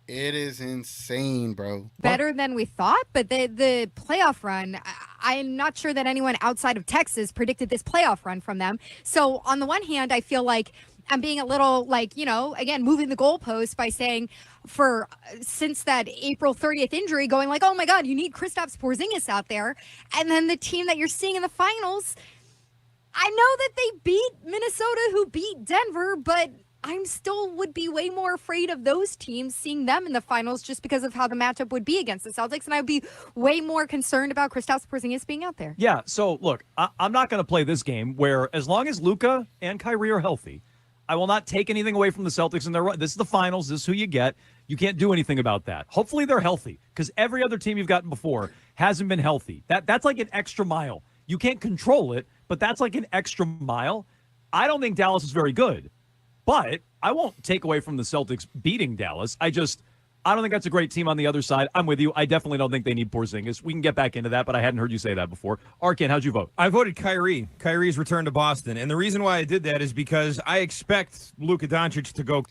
It is insane, bro. Better than we thought, but the playoff run, I'm not sure that anyone outside of Texas predicted this playoff run from them. So on the one hand, I feel like I'm being a little like, again, moving the goalpost by saying since that April 30th injury going like, oh my God, you need Kristaps Porziņģis out there. And then the team that you're seeing in the finals, I know that they beat Minnesota who beat Denver, but I'm still would be way more afraid of those teams seeing them in the finals just because of how the matchup would be against the Celtics. And I'd be way more concerned about Kristaps Porziņģis being out there. Yeah. So look, I'm not going to play this game where as long as Luka and Kyrie are healthy, I will not take anything away from the Celtics in their run. This is the finals. This is who you get. You can't do anything about that. Hopefully they're healthy because every other team you've gotten before hasn't been healthy. That's like an extra mile. You can't control it, but that's like an extra mile. I don't think Dallas is very good. But I won't take away from the Celtics beating Dallas. I don't think that's a great team on the other side. I'm with you. I definitely don't think they need Porziņģis. We can get back into that, but I hadn't heard you say that before. Arkan, how'd you vote? I voted Kyrie. Kyrie's return to Boston. And the reason why I did that is because I expect Luka Doncic to go.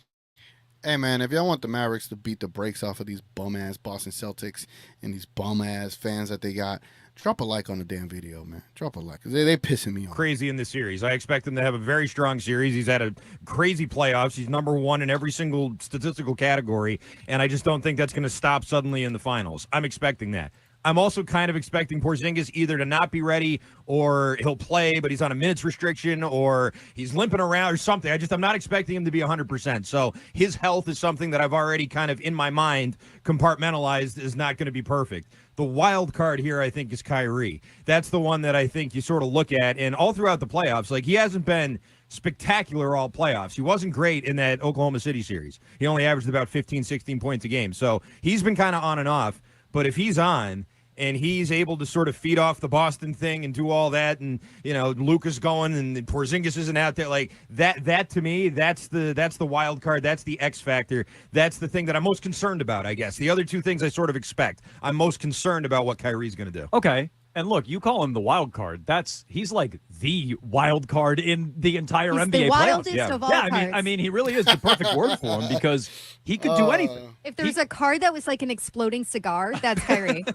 Hey, man, if y'all want the Mavericks to beat the brakes off of these bum-ass Boston Celtics and these bum-ass fans that they got, drop a like on the damn video, man. Drop a like. They pissing me off. Crazy in the series. I expect him to have a very strong series. He's had a crazy playoffs. He's number one in every single statistical category, and I just don't think that's going to stop suddenly in the finals. I'm expecting that. I'm also kind of expecting Porziņģis either to not be ready or he'll play, but he's on a minutes restriction or he's limping around or something. I'm not expecting him to be 100%. So his health is something that I've already kind of in my mind compartmentalized is not going to be perfect. The wild card here, I think, is Kyrie. That's the one that I think you sort of look at. And all throughout the playoffs, like he hasn't been spectacular all playoffs. He wasn't great in that Oklahoma City series. He only averaged about 15, 16 points a game. So he's been kind of on and off. But if he's on and he's able to sort of feed off the Boston thing and do all that, and Luka's going and Porziņģis isn't out there, like that to me, that's the wild card, that's the X factor, that's the thing that I'm most concerned about, I guess. The other two things I sort of expect. I'm most concerned about what Kyrie's going to do. Okay. And look, you call him the wild card. He's like the wild card in the entire NBA the playoffs. Wildest of all cards. I mean, he really is the perfect word for him because he could do anything. If there's a card that was like an exploding cigar, that's Kyrie.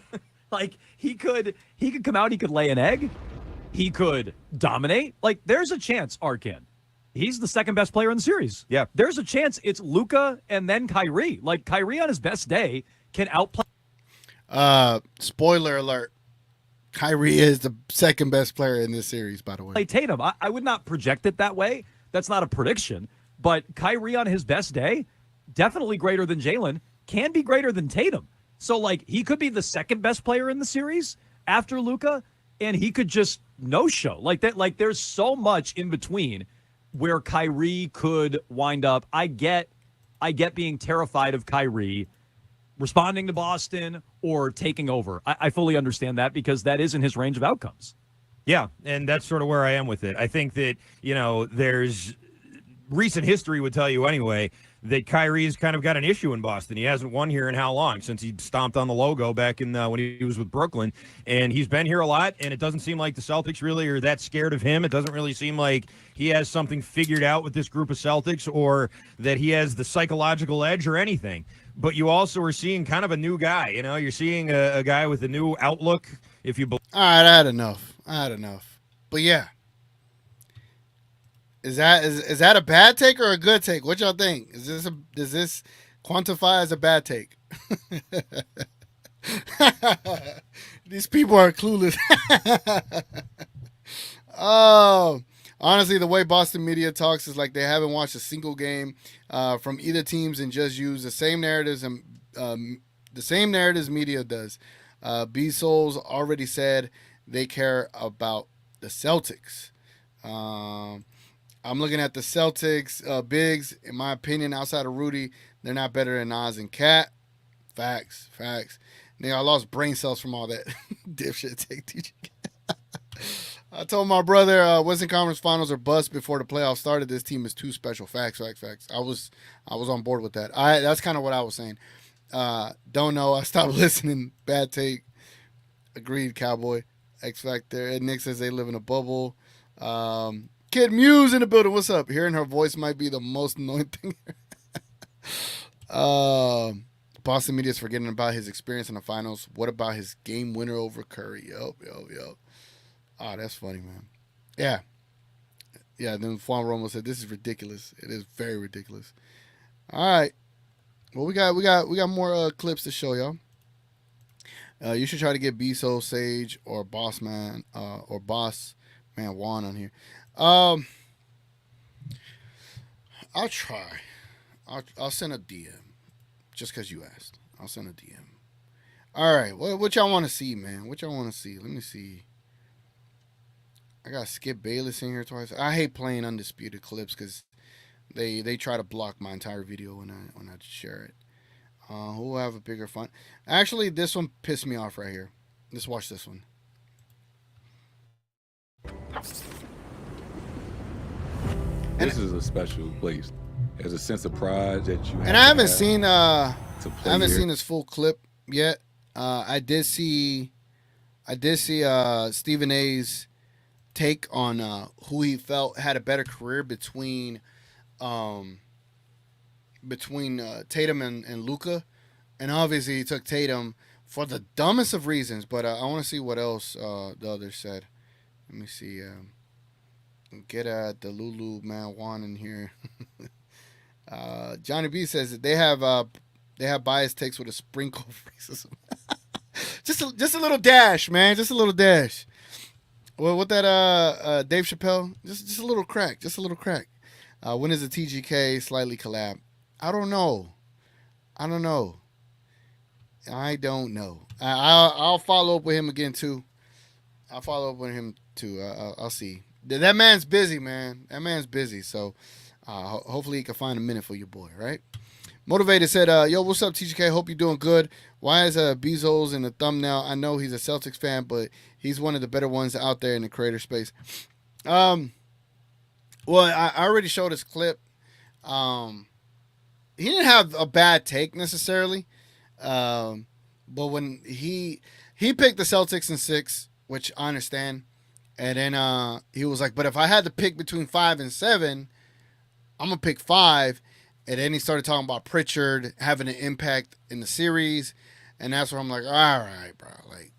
Like he could come out, he could lay an egg, he could dominate. Like there's a chance, Arkan. He's the second best player in the series. Yeah. There's a chance it's Luka and then Kyrie. Like Kyrie on his best day can outplay. Spoiler alert. Kyrie is the second best player in this series, by the way. Play Tatum. I would not project it that way. That's not a prediction. But Kyrie on his best day, definitely greater than Jalen, can be greater than Tatum. So, like, he could be the second best player in the series after Luka, and he could just no-show. Like that. Like, there's so much in between where Kyrie could wind up. I get being terrified of Kyrie responding to Boston or taking over. I fully understand that because that is in his range of outcomes. Yeah, and that's sort of where I am with it. I think that, there's recent history would tell you anyway that Kyrie's kind of got an issue in Boston. He hasn't won here in how long? Since he stomped on the logo back in when he was with Brooklyn. And he's been here a lot, and it doesn't seem like the Celtics really are that scared of him. It doesn't really seem like he has something figured out with this group of Celtics or that he has the psychological edge or anything. But you also are seeing kind of a new guy. You're seeing a guy with a new outlook. If you all right, I had enough. But yeah, is that a bad take or a good take? What y'all think? Does this quantify as a bad take? These people are clueless. Oh, honestly, the way Boston media talks is like they haven't watched a single game from either teams and just use the same narratives and the same narratives media does. B Souls already said they care about the Celtics. I'm looking at the Celtics bigs. In my opinion, outside of Rudy, they're not better than Nas and Cat. Facts. Nigga, I lost brain cells from all that dipshit take. I told my brother Western Conference Finals are bust before the playoffs started. This team is too special. Facts. I was on board with that. That's kind of what I was saying. Don't know. I stopped listening. Bad take. Agreed, Cowboy. X Factor. Ed Nick says they live in a bubble. Kid Muse in the building. What's up? Hearing her voice might be the most annoying thing. Boston media is forgetting about his experience in the finals. What about his game winner over Curry? Yup. Oh, that's funny, man. Yeah. Then Juan Romo said this is ridiculous. It is very ridiculous. All right. Well, we got more clips to show y'all. You should try to get B-Soul, Sage, or Boss Man Juan on here. I'll try. I'll send a DM just because you asked. I'll send a DM. All right. What y'all want to see, man? What y'all want to see? Let me see. I got Skip Bayless in here twice. I hate playing undisputed clips because they try to block my entire video when I share it. Who will have a bigger fun? Actually, this one pissed me off right here. Let's watch this one. This is a special place. There's a sense of pride that you have. And I haven't seen this full clip yet. I did see Stephen A's take on who he felt had a better career between Tatum and Luka, and obviously he took Tatum for the dumbest of reasons. But I want to see what else the others said. Let me see. Get the Lulu man Juan in here. Johnny B says that they have biased takes with a sprinkle of racism. just a little dash, man. Just a little dash. Well, with that Dave Chappelle, just a little crack. Just a little crack. When is the TGK slightly collab? I don't know. I'll follow up with him again too. I'll see. That man's busy, man. That man's busy. So hopefully he can find a minute for your boy, right? Motivated said, yo, what's up, TGK? Hope you're doing good. Why is Bezos in the thumbnail? I know he's a Celtics fan, but he's one of the better ones out there in the creator space. Well, I already showed this clip. He didn't have a bad take necessarily. But when he picked the Celtics in 6, which I understand. And then he was like, but if I had to pick between 5 and 7, I'm going to pick 5. And then he started talking about Pritchard having an impact in the series. And that's where I'm like, all right, bro. Like,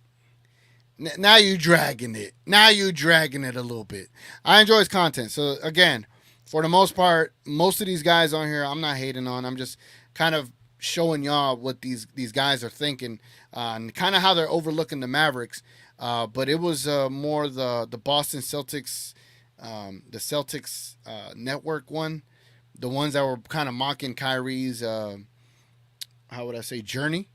now you dragging it. Now you dragging it a little bit. I enjoy his content. So, again, for the most part, most of these guys on here, I'm not hating on. I'm just kind of showing y'all what these guys are thinking and kind of how they're overlooking the Mavericks. But it was more the Boston Celtics, the Celtics network one, the ones that were kind of mocking Kyrie's, how would I say, journey,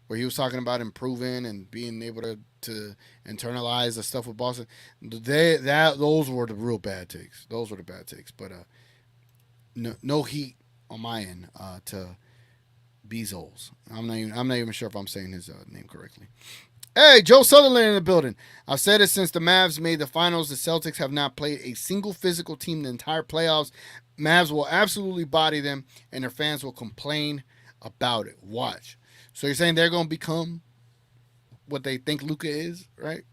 where he was talking about improving and being able to internalize the stuff with Boston. Those were the real bad takes. Those were the bad takes. But no heat on my end to Bezos. I'm not even sure if I'm saying his name correctly. Hey, Joe Sutherland in the building. I've said it since the Mavs made the finals. The Celtics have not played a single physical team the entire playoffs. Mavs will absolutely body them, and their fans will complain about it. Watch. So you're saying they're going to become what they think Luka is, right?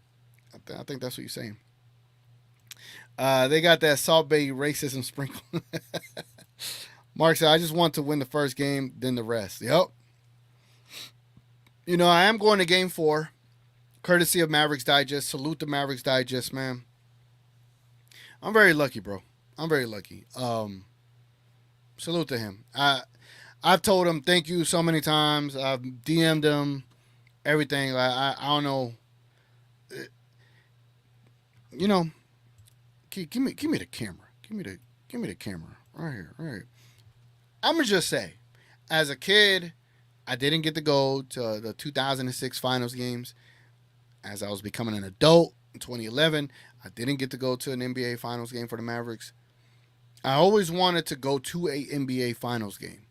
I think that's what you're saying. They got that Salt Bay racism sprinkle. Mark said, I just want to win the first game, then the rest. Yep. You know, I am going to game 4, courtesy of Mavericks Digest. Salute the Mavericks Digest, man. I'm very lucky, bro. I'm very lucky. Salute to him. I've told him thank you so many times. I've DM'd him, everything. I don't know. You know, give me the camera. Give me the camera right here. Right here. I'm gonna just say, as a kid, I didn't get to go to the 2006 finals games. As I was becoming an adult in 2011, I didn't get to go to an NBA finals game for the Mavericks. I always wanted to go to a NBA finals game.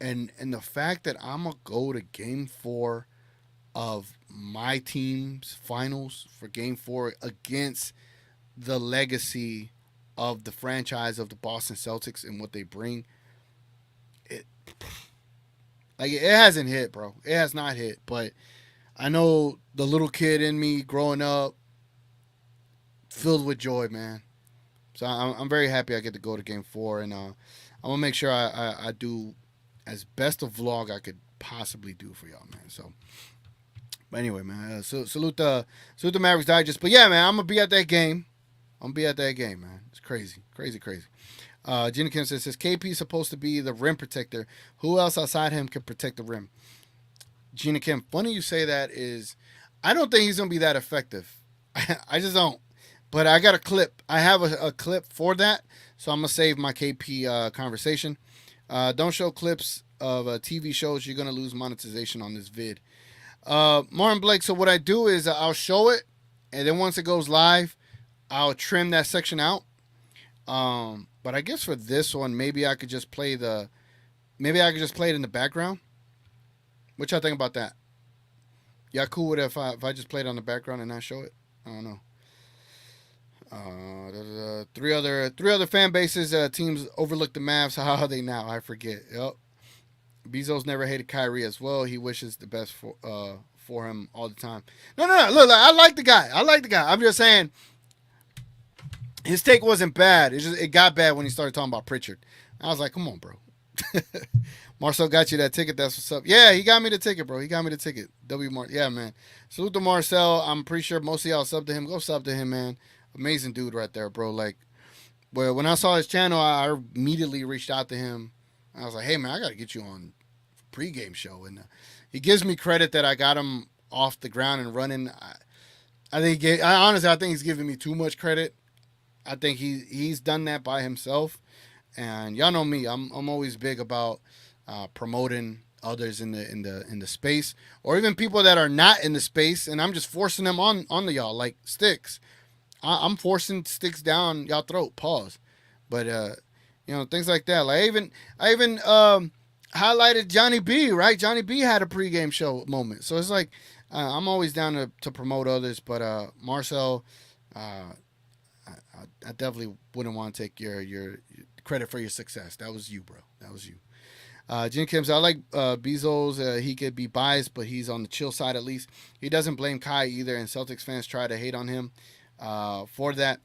And the fact that I'm going to go to game 4 of my team's finals for game 4 against the legacy of the franchise of the Boston Celtics and what they bring, it hasn't hit, bro. It has not hit. But I know the little kid in me growing up filled with joy, man. So I'm very happy I get to go to game 4, and I'm gonna make sure I do as best a vlog I could possibly do for y'all, man. So, but anyway, man, salute the Mavericks Digest. But yeah, man, I'm gonna be at that game. Man. It's crazy. Gina Kim says KP is supposed to be the rim protector. Who else outside him can protect the rim? Gina Kim, funny you say that. Is I don't think he's gonna be that effective. I just don't. But I got a clip. I have a clip for that, so I'm gonna save my KP conversation. Don't show clips of TV shows. You're gonna lose monetization on this vid. Martin Blake. So what I do is I'll show it, and then once it goes live, I'll trim that section out. But I guess for this one, maybe I could just play it in the background. What y'all think about that? Y'all cool with it if I just play it on the background and not show it? I don't know. Three other fan bases, teams overlook the Mavs. How are they now? I forget. Yep. Bezos never hated Kyrie as well. He wishes the best for him all the time. No. Look, I like the guy. I'm just saying his take wasn't bad. It got bad when he started talking about Pritchard. I was like, come on, bro. Marcel got you that ticket. That's what's up. Yeah, he got me the ticket, bro. Yeah, man. Salute to Marcel. I'm pretty sure most of y'all sub to him. Go sub to him, man. Amazing dude right there, bro. Like, well, when I saw his channel, I immediately reached out to him. I was like, hey, man, I got to get you on pregame show. And he gives me credit that I got him off the ground and running. I think he's giving me too much credit. I think he's done that by himself. And y'all know me. I'm always big about promoting others in the space, or even people that are not in the space, and I'm just forcing them on the y'all, like Sticks. I'm forcing Sticks down y'all throat. Pause. But things like that. Like I even highlighted Johnny B. Right? Johnny B had a pregame show moment. So it's like I'm always down to promote others. But Marcel, I definitely wouldn't want to take your credit for your success. That was you, bro. That was you. Jim Kim says, I like Bezos. He could be biased, but he's on the chill side at least. He doesn't blame Kai either, and Celtics fans try to hate on him for that.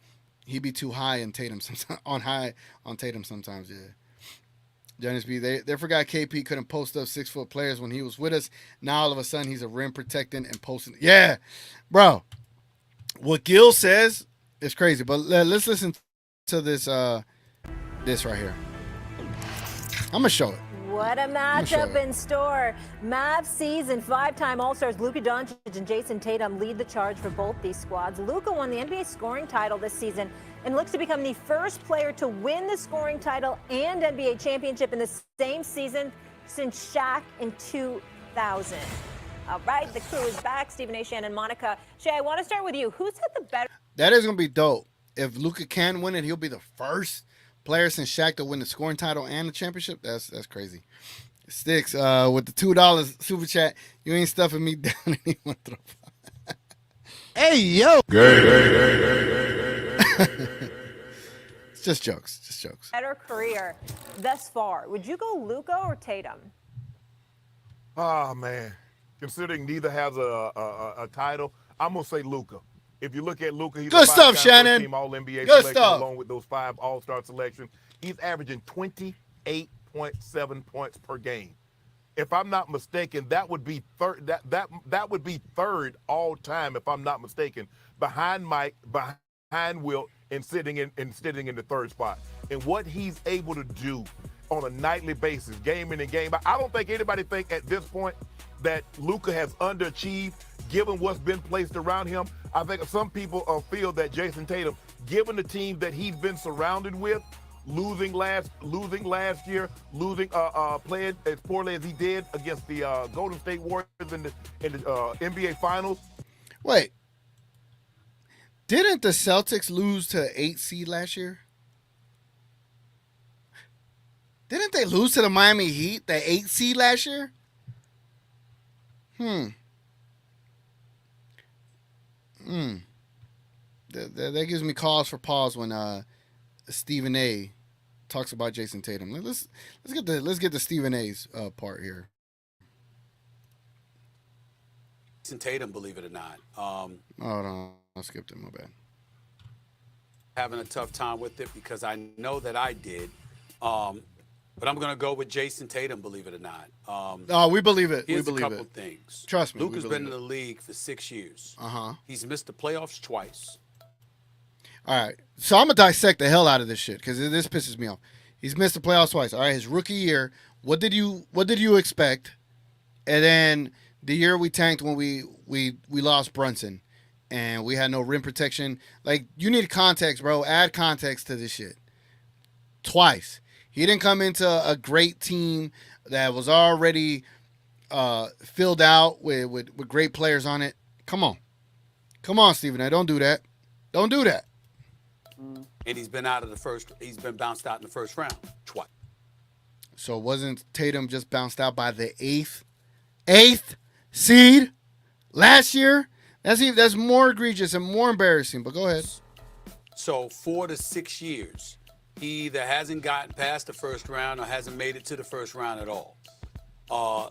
He'd be too high on Tatum sometimes. On Tatum sometimes, yeah. Dennis B, they forgot KP couldn't post up 6-foot players when he was with us. Now all of a sudden he's a rim protecting and posting. Yeah, bro. What Gil says is crazy, but let's listen to this. This right here. I'm gonna show it. What a matchup in store. Mavs season 5-time All-Stars Luka Doncic and Jason Tatum lead the charge for both these squads. Luka won the NBA scoring title this season and looks to become the first player to win the scoring title and NBA championship in the same season since Shaq in 2000. All right, the crew is back. Stephen A. Shannon, Monica. Shay, I want to start with you. Who's had the better? That is gonna be dope. If Luka can win it, he'll be the first player since Shaq to win the scoring title and the championship. That's crazy. Sticks with the $2 super chat. You ain't stuffing me down anyone throw. Hey yo. It's just jokes. Just jokes. Better career thus far. Would you go Luka or Tatum? Oh man, considering neither has a title, I'm gonna say Luka. If you look at Luka, he's good a stuff, Shannon. Team All-NBA good selection, stuff. along with those 5 All-Star selections. He's averaging 28.7 points per game. If I'm not mistaken, that would be third. That would be third all time, if I'm not mistaken, behind Mike, behind Wilt, and sitting in the third spot. And what he's able to do on a nightly basis, game in and game out. I don't think anybody think at this point that Luka has underachieved given what's been placed around him. I think some people feel that Jason Tatum, given the team that he's been surrounded with, losing last year, playing as poorly as he did against the Golden State Warriors in the NBA Finals. Wait, didn't the Celtics lose to 8 seed last year? Didn't they lose to the Miami Heat, the 8 seed last year? That gives me cause for pause when Stephen A. talks about Jason Tatum. Let's get the Stephen A's part here. Jason Tatum, believe it or not. Hold on, I skipped it. My bad. Having a tough time with it because I know that I did. But I'm going to go with Jason Tatum, believe it or not. We believe it. Here's We believe a couple it. things. Trust me. Luka's been in the league for 6 years. He's missed the playoffs twice. All right. So I'm going to dissect the hell out of this shit because this pisses me off. He's missed the playoffs twice. All right. His rookie year, what did you expect? And then the year we tanked when we lost Brunson and we had no rim protection. Like, you need context, bro. Add context to this shit. Twice. He didn't come into a great team that was already filled out with great players on it. Come on, Stephen A. Don't do that. Don't do that. And he's been bounced out in the first round twice. So wasn't Tatum just bounced out by the eighth seed last year? That's more egregious and more embarrassing, but go ahead. So 4 to 6 years. He either hasn't gotten past the first round or hasn't made it to the first round at all. The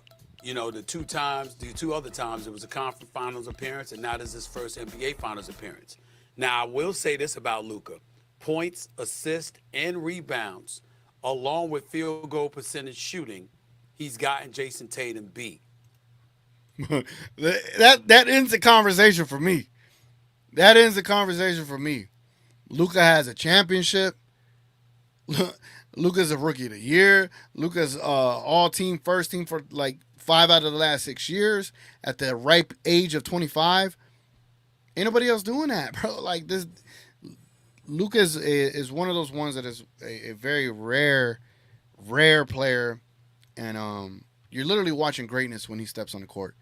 two other times, it was a conference finals appearance, and now this is his first NBA finals appearance. Now, I will say this about Luka. Points, assists, and rebounds, along with field goal percentage shooting, he's gotten Jason Tatum beat. that ends the conversation for me. That ends the conversation for me. Luka has a championship. Luka's a rookie of the year. Luka's all-team, first team for like 5 out of the last 6 years at the ripe age of 25. Ain't nobody else doing that, bro. Like this, Luka is one of those ones that is a very rare player, and you're literally watching greatness when he steps on the court.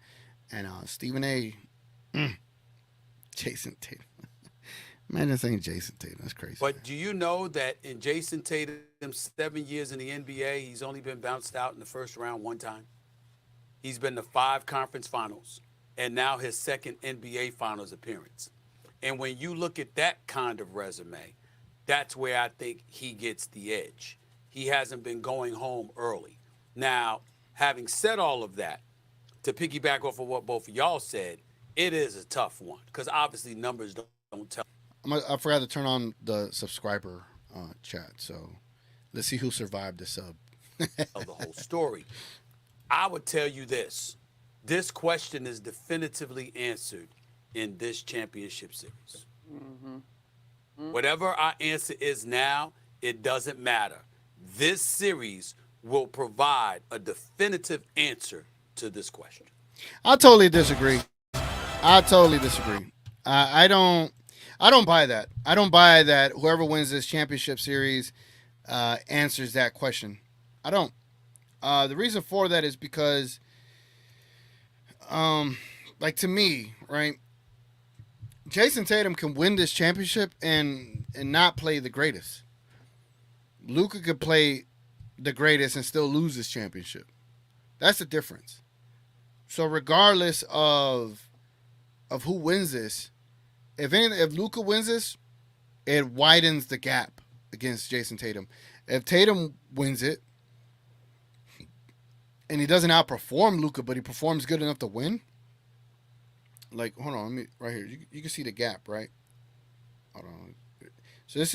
And Stephen A. Jason Tatum. Imagine saying Jason Tatum. That's crazy. But do you know that in Jason Tatum's 7 years in the NBA, he's only been bounced out in the first round one time? He's been to 5 conference finals and now his second NBA finals appearance. And when you look at that kind of resume, that's where I think he gets the edge. He hasn't been going home early. Now, having said all of that, to piggyback off of what both of y'all said, it is a tough one because obviously numbers don't tell. I forgot to turn on the subscriber chat, so let's see who survived the sub. Of the whole story. I would tell you this. This question is definitively answered in this championship series. Whatever our answer is now, it doesn't matter. This series will provide a definitive answer to this question. I totally disagree. I don't buy that. I don't buy that whoever wins this championship series answers that question. I don't. The reason for that is because, like, to me, right, Jason Tatum can win this championship and not play the greatest. Luka could play the greatest and still lose this championship. That's the difference. So regardless of who wins this, if Luka wins this, it widens the gap against Jason Tatum. If Tatum wins it, and he doesn't outperform Luka, but he performs good enough to win, like, hold on, let me, right here, you can see the gap, right? Hold on. So let's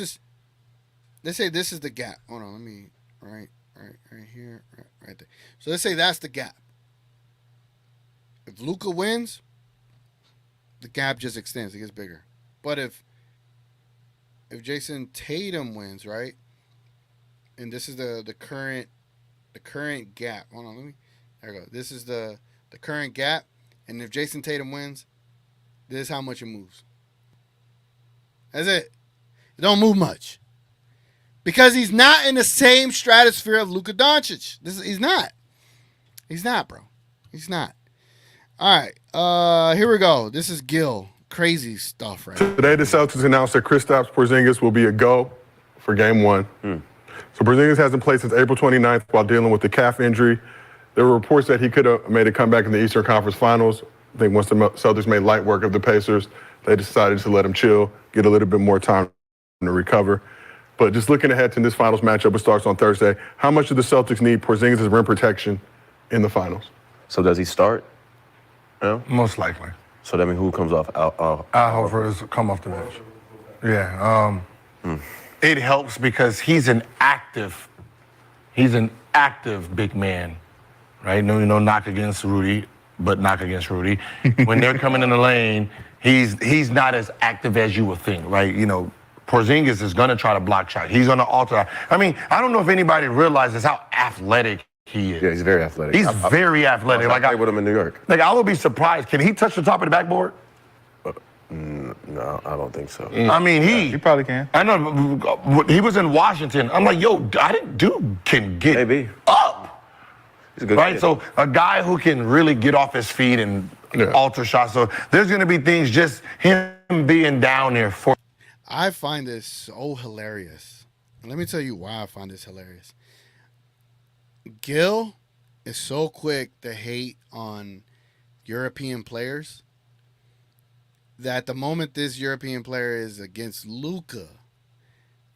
say this is the gap. Hold on, let me, right here, right there. So let's say that's the gap. If Luka wins, the gap just extends, it gets bigger. But if Jason Tatum wins, right, and this is the current gap. Hold on, there we go. This is the current gap, and if Jason Tatum wins, this is how much it moves. That's it. It don't move much. Because he's not in the same stratosphere of Luka Doncic. He's not. He's not, bro. He's not. All right. Here we go. This is Gil. Crazy stuff, right? Today, the Celtics announced that Kristaps Porziņģis will be a go for Game 1. So Porziņģis hasn't played since April 29th while dealing with the calf injury. There were reports that he could have made a comeback in the Eastern Conference Finals. I think once the Celtics made light work of the Pacers, they decided to let him chill, get a little bit more time to recover. But just looking ahead to this finals matchup, which starts on Thursday, how much do the Celtics need Porziņģis' rim protection in the finals? So does he start? Yeah. Most likely. So that means who comes off? Al Horford come off the bench. Yeah. It helps because he's an active big man, right? No knock against Rudy, but knock against Rudy. When they're coming in the lane, he's not as active as you would think, right? You know, Porziņģis is going to try to block shots. He's going to alter. I mean, I don't know if anybody realizes how athletic he is. Yeah, he's very athletic. He's very athletic. I played with him in New York. Like, I would be surprised. Can he touch the top of the backboard? No, I don't think so. I mean, he probably can. I know. He was in Washington. I'm like, yo, dude can get up. He's a good right? kid. So a guy who can really get off his feet and alter shots. So there's going to be things just him being down there for. I find this so hilarious. And let me tell you why I find this hilarious. Gil is so quick to hate on European players that the moment this European player is against Luka,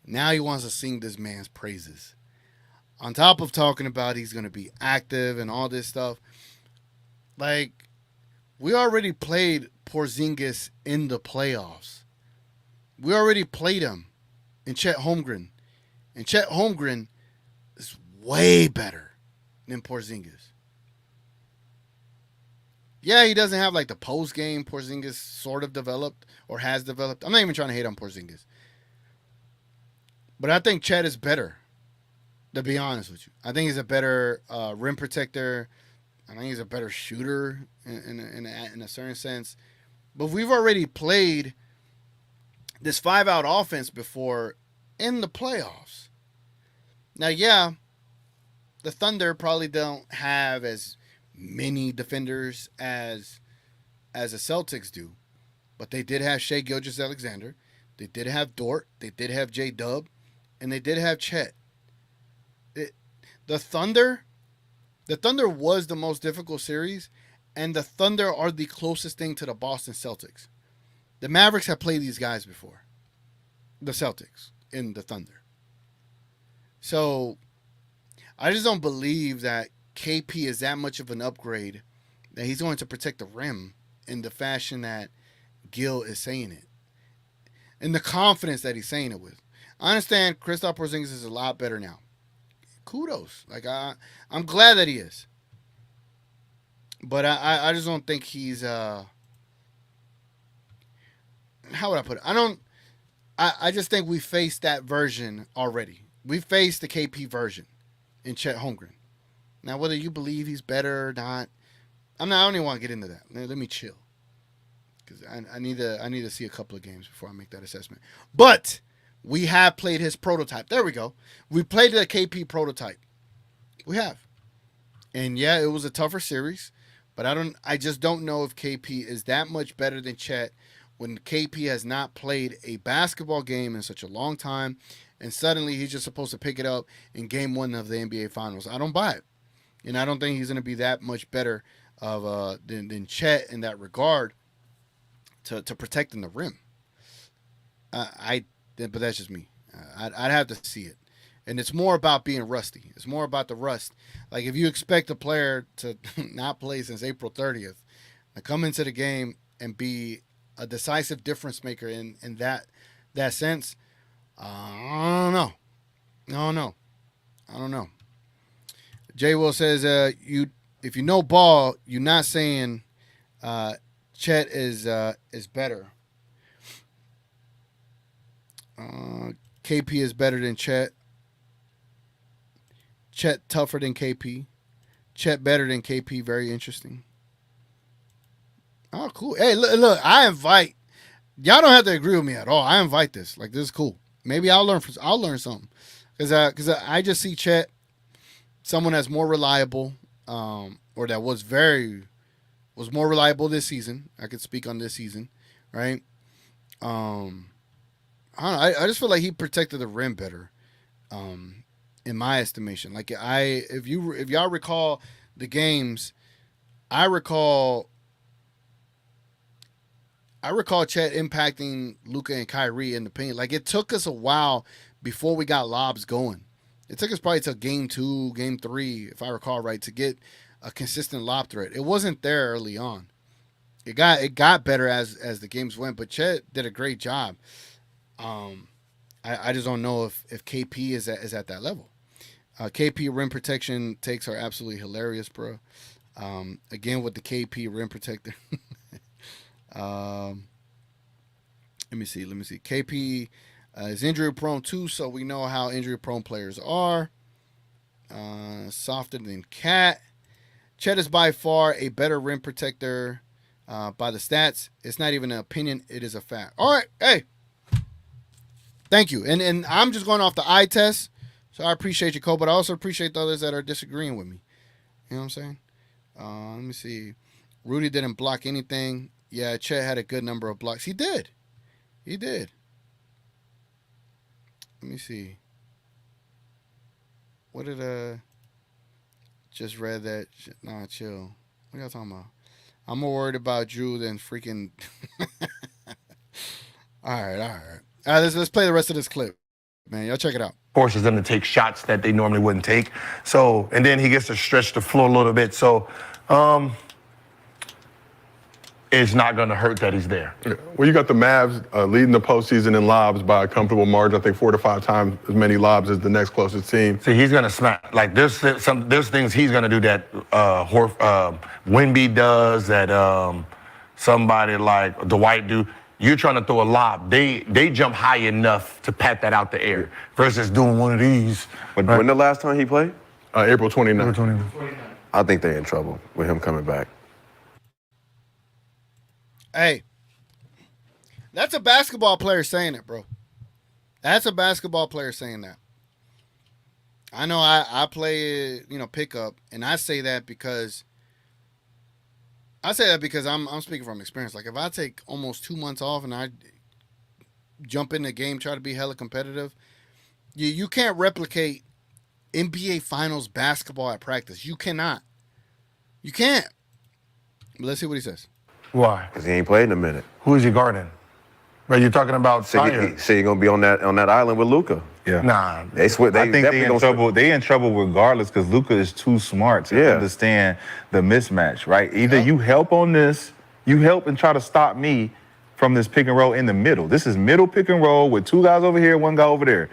now he wants to sing this man's praises. On top of talking about he's going to be active and all this stuff. Like, we already played Porziņģis in the playoffs. We already played him in Chet Holmgren. And Chet Holmgren is way better than Porziņģis. Yeah, he doesn't have like the post game Porziņģis sort of developed or has developed. I'm not even trying to hate on Porziņģis. But I think Chet is better, to be honest with you. I think he's a better rim protector. I think he's a better shooter in a certain sense. But we've already played this 5-out offense before in the playoffs. Now, yeah, the Thunder probably don't have as many defenders as the Celtics do, but they did have Shai Gilgeous-Alexander, they did have Dort, they did have J-Dub, and they did have Chet. The Thunder was the most difficult series, and the Thunder are the closest thing to the Boston Celtics. The Mavericks have played these guys before, the Celtics in the Thunder. So I just don't believe that KP is that much of an upgrade that he's going to protect the rim in the fashion that Gil is saying it, and the confidence that he's saying it with. I understand Kristaps Porziņģis is a lot better now. Kudos. Like, I'm glad that he is. But I just don't think he's how would I put it? I just think we faced that version already. We faced the KP version in Chet Holmgren. Now, whether you believe he's better or not, I don't even want to get into that. Let me chill, because I need to see a couple of games before I make that assessment. But we have played his prototype. There we go. We played the KP prototype. We have, and yeah, it was a tougher series. But I just don't know if KP is that much better than Chet when KP has not played a basketball game in such a long time, and suddenly he's just supposed to pick it up in Game 1 of the NBA Finals. I don't buy it, and I don't think he's going to be that much better than Chet in that regard to protecting the rim. But that's just me. I'd have to see it. And it's more about being rusty. It's more about the rust. Like, if you expect a player to not play since April 30th, to come into the game and be a decisive difference maker in that sense, I don't know. Jay Will says, if you know ball, you're not saying Chet is better. KP is better than Chet. Chet tougher than KP. Chet better than KP. Very interesting. Oh, cool. Hey, look, I invite. Y'all don't have to agree with me at all. I invite this. Like, this is cool. Maybe I'll learn something. Because I just see Chet, someone that's more reliable, or that was more reliable this season. I could speak on this season, right? I don't know. I just feel like he protected the rim better. In my estimation, like if y'all recall the games, I recall Chet impacting Luka and Kyrie in the paint. Like, it took us a while before we got lobs going. It took us probably till Game 2, Game 3, if I recall right, to get a consistent lob threat. It wasn't there early on. It got better as the games went, but Chet did a great job. I just don't know if KP is at that level. KP rim protection takes are absolutely hilarious, bro. Again, with the KP rim protector. Let me see. KP is injury prone too, so we know how injury prone players are. Softer than Cat. Chet is by far a better rim protector by the stats. It's not even an opinion. It is a fact. All right. Hey. Thank you. And I'm just going off the eye test. So I appreciate you, Cole, but I also appreciate the others that are disagreeing with me. You know what I'm saying? Let me see. Rudy didn't block anything. Yeah, Chet had a good number of blocks. He did. Let me see. What did just read that? Nah, chill. What y'all talking about? I'm more worried about Drew than freaking. All right. Let's play the rest of this clip, man. Y'all check it out. Forces them to take shots that they normally wouldn't take. So, and then he gets to stretch the floor a little bit. So, it's not going to hurt that he's there. Well, you got the Mavs leading the postseason in lobs by a comfortable margin. I think 4 to 5 times as many lobs as the next closest team. See, he's going to smack. Like, there's things he's going to do that Wemby does, that somebody like Dwight do. You're trying to throw a lob. They jump high enough to pat that out the air versus doing one of these. But when the last time he played? April 29th. I think they're in trouble with him coming back. Hey, that's a basketball player saying it, bro. That's a basketball player saying that. I know I play, pickup, and I say that because I'm speaking from experience. Like, if I take almost 2 months off and I jump in the game, try to be hella competitive, you can't replicate NBA Finals basketball at practice. You cannot. You can't. But let's see what he says. Why? Because he ain't played in a minute. Who is he guarding? But you're talking about So you're gonna be on that island with Luka. Yeah. Nah. I think they in trouble. They in trouble regardless because Luka is too smart to understand the mismatch, right? Either you help on this, you help and try to stop me from this pick and roll in the middle. This is middle pick and roll with 2 guys over here, 1 guy over there.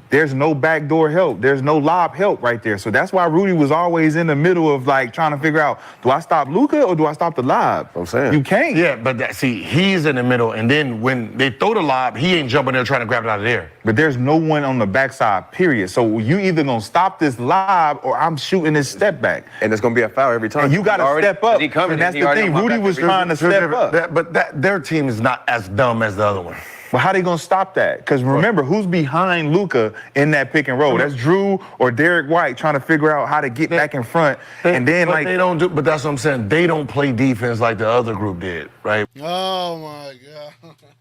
There's no backdoor help. There's no lob help right there. So that's why Rudy was always in the middle of like trying to figure out, do I stop Luka or do I stop the lob? I'm saying. You can't. Yeah, but see, he's in the middle, and then when they throw the lob, he ain't jumping there trying to grab it out of there. But there's no one on the backside, period. So you either gonna stop this lob or I'm shooting this step back. And it's gonna be a foul every time. And you gotta step up. And that's the thing. Rudy was trying to step up. But their team is not as dumb as the other one. But how they gonna stop that? Because remember, who's behind Luka in that pick and roll? That's Drew or Derek White trying to figure out how to get back in front. And then but they don't do. But that's what I'm saying. They don't play defense like the other group did, right? Oh my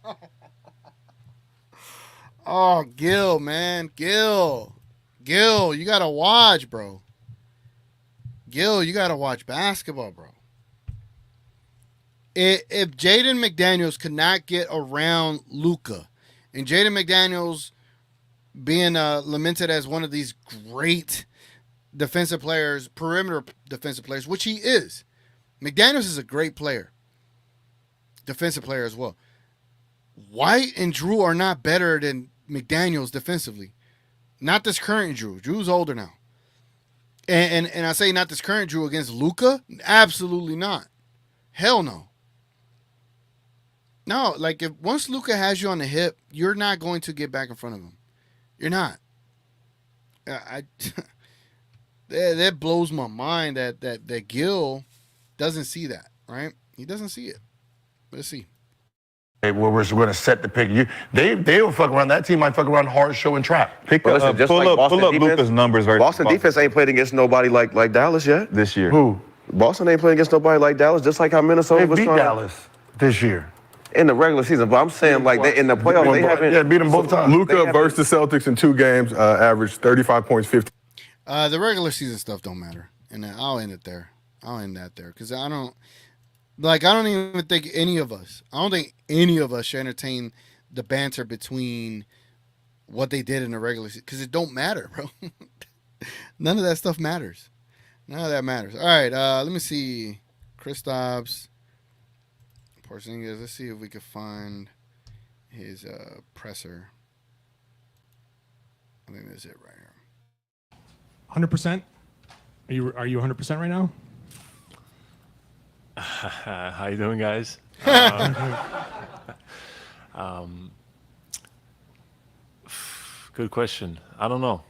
God. Oh, Gil, man. Gil, you gotta watch, bro. Gil, you gotta watch basketball, bro. If Jaden McDaniels could not get around Luka, and Jaden McDaniels being lamented as one of these great defensive players, perimeter defensive players, which he is. McDaniels is a great player, defensive player as well. White and Drew are not better than McDaniels defensively. Not this current Drew. Drew's older now. And I say not this current Drew against Luka? Absolutely not. Hell no. No, like if once Luka has you on the hip, you're not going to get back in front of him. You're not. That blows my mind that Gil doesn't see that, right? He doesn't see it. Let's see. Hey, well, we're going to set the pick. They will fuck around. That team might fuck around hard show and trap. Pull up Luka's numbers. Boston defense ain't played against nobody like Dallas yet this year. Who? Boston ain't played against nobody like Dallas, just like how Minnesota was beat trying. Dallas this year. In the regular season, but I'm saying like in the playoffs they haven't. Beat them both times. Luka versus the Celtics in 2 games averaged 35 points, 15. The regular season stuff don't matter, and I'll end it there. I'll end that there because I don't even think any of us. I don't think any of us should entertain the banter between what they did in the regular season because it don't matter, bro. None of that stuff matters. None of that matters. All right, let me see. Kristaps Porziņģis. Let's see if we can find his presser. I think that's it right here. 100%. Are you 100% right now? How you doing, guys? Good question. I don't know.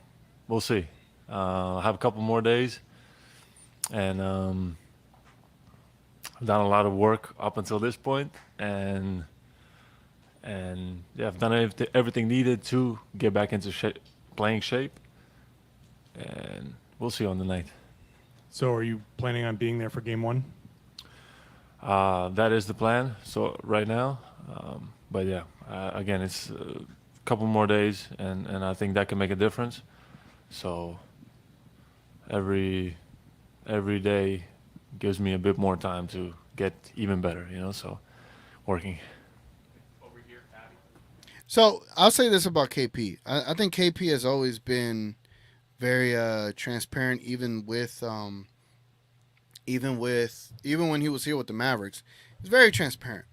We'll see. I have a couple more days, and I've done a lot of work up until this point, and yeah, I've done everything needed to get back into playing shape, and we'll see on the night. So are you planning on being there for game 1? That is the plan. So right now, but yeah, again, it's a couple more days, and I think that can make a difference. So every day gives me a bit more time to get even better, so working. Over here, Abby. So I'll say this about KP. I think KP has always been very transparent, even when he was here with the Mavericks. He's very transparent.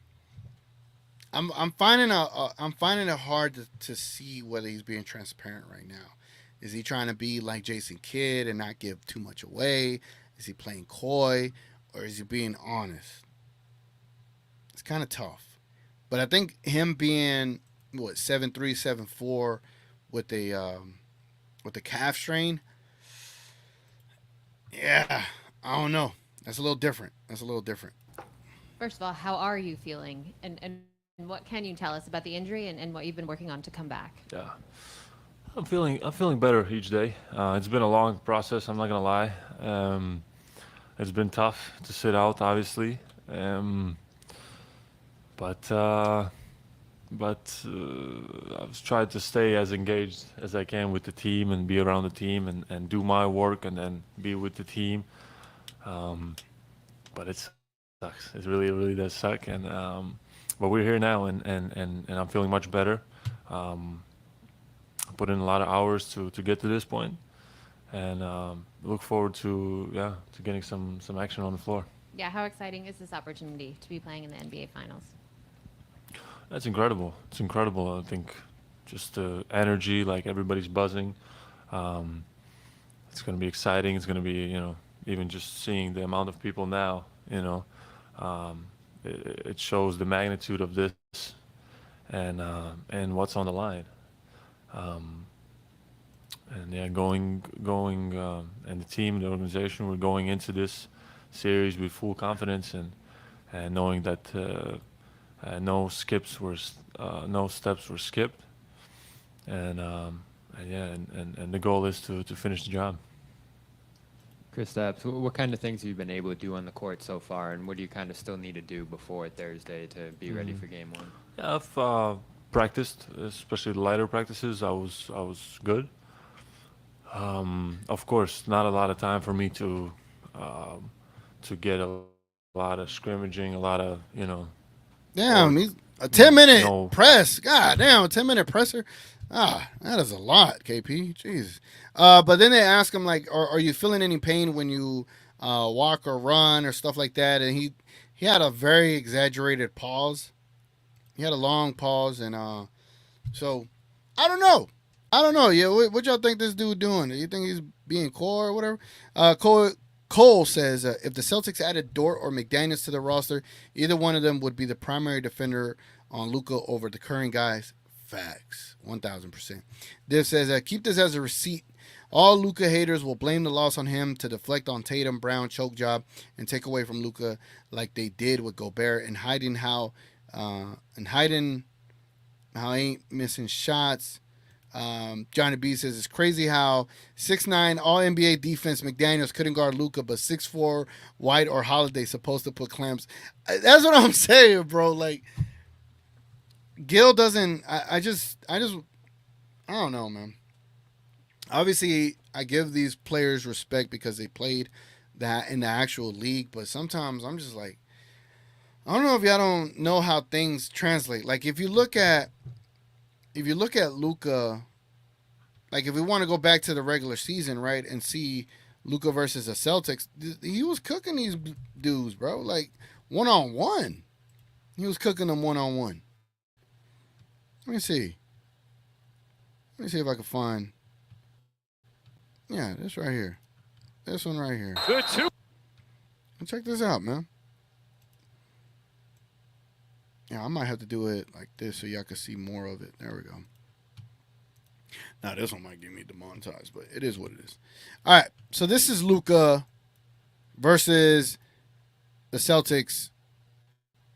I'm finding it hard to see whether he's being transparent right now. Is he trying to be like Jason Kidd and not give too much away? Is he playing coy, or is he being honest? It's kind of tough. But I think him being 7'3", 7'4", with the calf strain, yeah, I don't know. That's a little different. First of all, how are you feeling, and what can you tell us about the injury and what you've been working on to come back? Yeah, I'm feeling better each day. It's been a long process. I'm not gonna lie. It's been tough to sit out, obviously, but I've tried to stay as engaged as I can with the team and be around the team and do my work and then be with the team. But it sucks. It really does suck. And but we're here now, and I'm feeling much better. Put in a lot of hours to get to this point, and look forward to getting some action on the floor. Yeah, how exciting is this opportunity to be playing in the NBA Finals? That's incredible. It's incredible. I think just the energy, like everybody's buzzing. It's going to be exciting. It's going to be, you know, even just seeing the amount of people now, you know, it shows the magnitude of this and what's on the line. And yeah, going, and the team, the organization, we're going into this series with full confidence and knowing that no steps were skipped, and the goal is to finish the job. Kristaps, what kind of things have you been able to do on the court so far, and what do you kind of still need to do before Thursday to be ready for Game 1? Yeah, I've practiced, especially the lighter practices. I was good. Of course, not a lot of time for me to get a lot of scrimmaging, a lot of, you know. Damn, he's a 10-minute press. God damn, a 10-minute presser. Ah, that is a lot, KP. Jeez. But then they ask him, like, are you feeling any pain when you walk or run or stuff like that? And he had a very exaggerated pause. He had a long pause, and so I don't know. Yeah, what y'all think this dude doing? Do you think he's being core or whatever? Cole says if the Celtics added Dort or McDaniels to the roster, either one of them would be the primary defender on Luka over the current guys. Facts, 1,000%. Div says keep this as a receipt. All Luka haters will blame the loss on him to deflect on Tatum, Brown, choke job, and take away from Luka like they did with Gobert, and hiding how he ain't missing shots. Johnny B says it's crazy how 6'9" all NBA defense McDaniels couldn't guard Luka, but 6'4" White or Holiday supposed to put clamps. That's what I'm saying, bro. Like Gil doesn't. I don't know, man. Obviously, I give these players respect because they played that in the actual league, but sometimes I'm just like, I don't know if y'all don't know how things translate. Like if you look at Luka, like if we want to go back to the regular season, right, and see Luka versus the Celtics, he was cooking these dudes, bro. Like one-on-one, he was cooking them one-on-one. Let me see if I can find. Yeah, this right here. This one right here. Good too. Check this out, man. Yeah, I might have to do it like this so y'all can see more of it. There we go. Now, this one might get me demonetized, but it is what it is. All right, so this is Luka versus the Celtics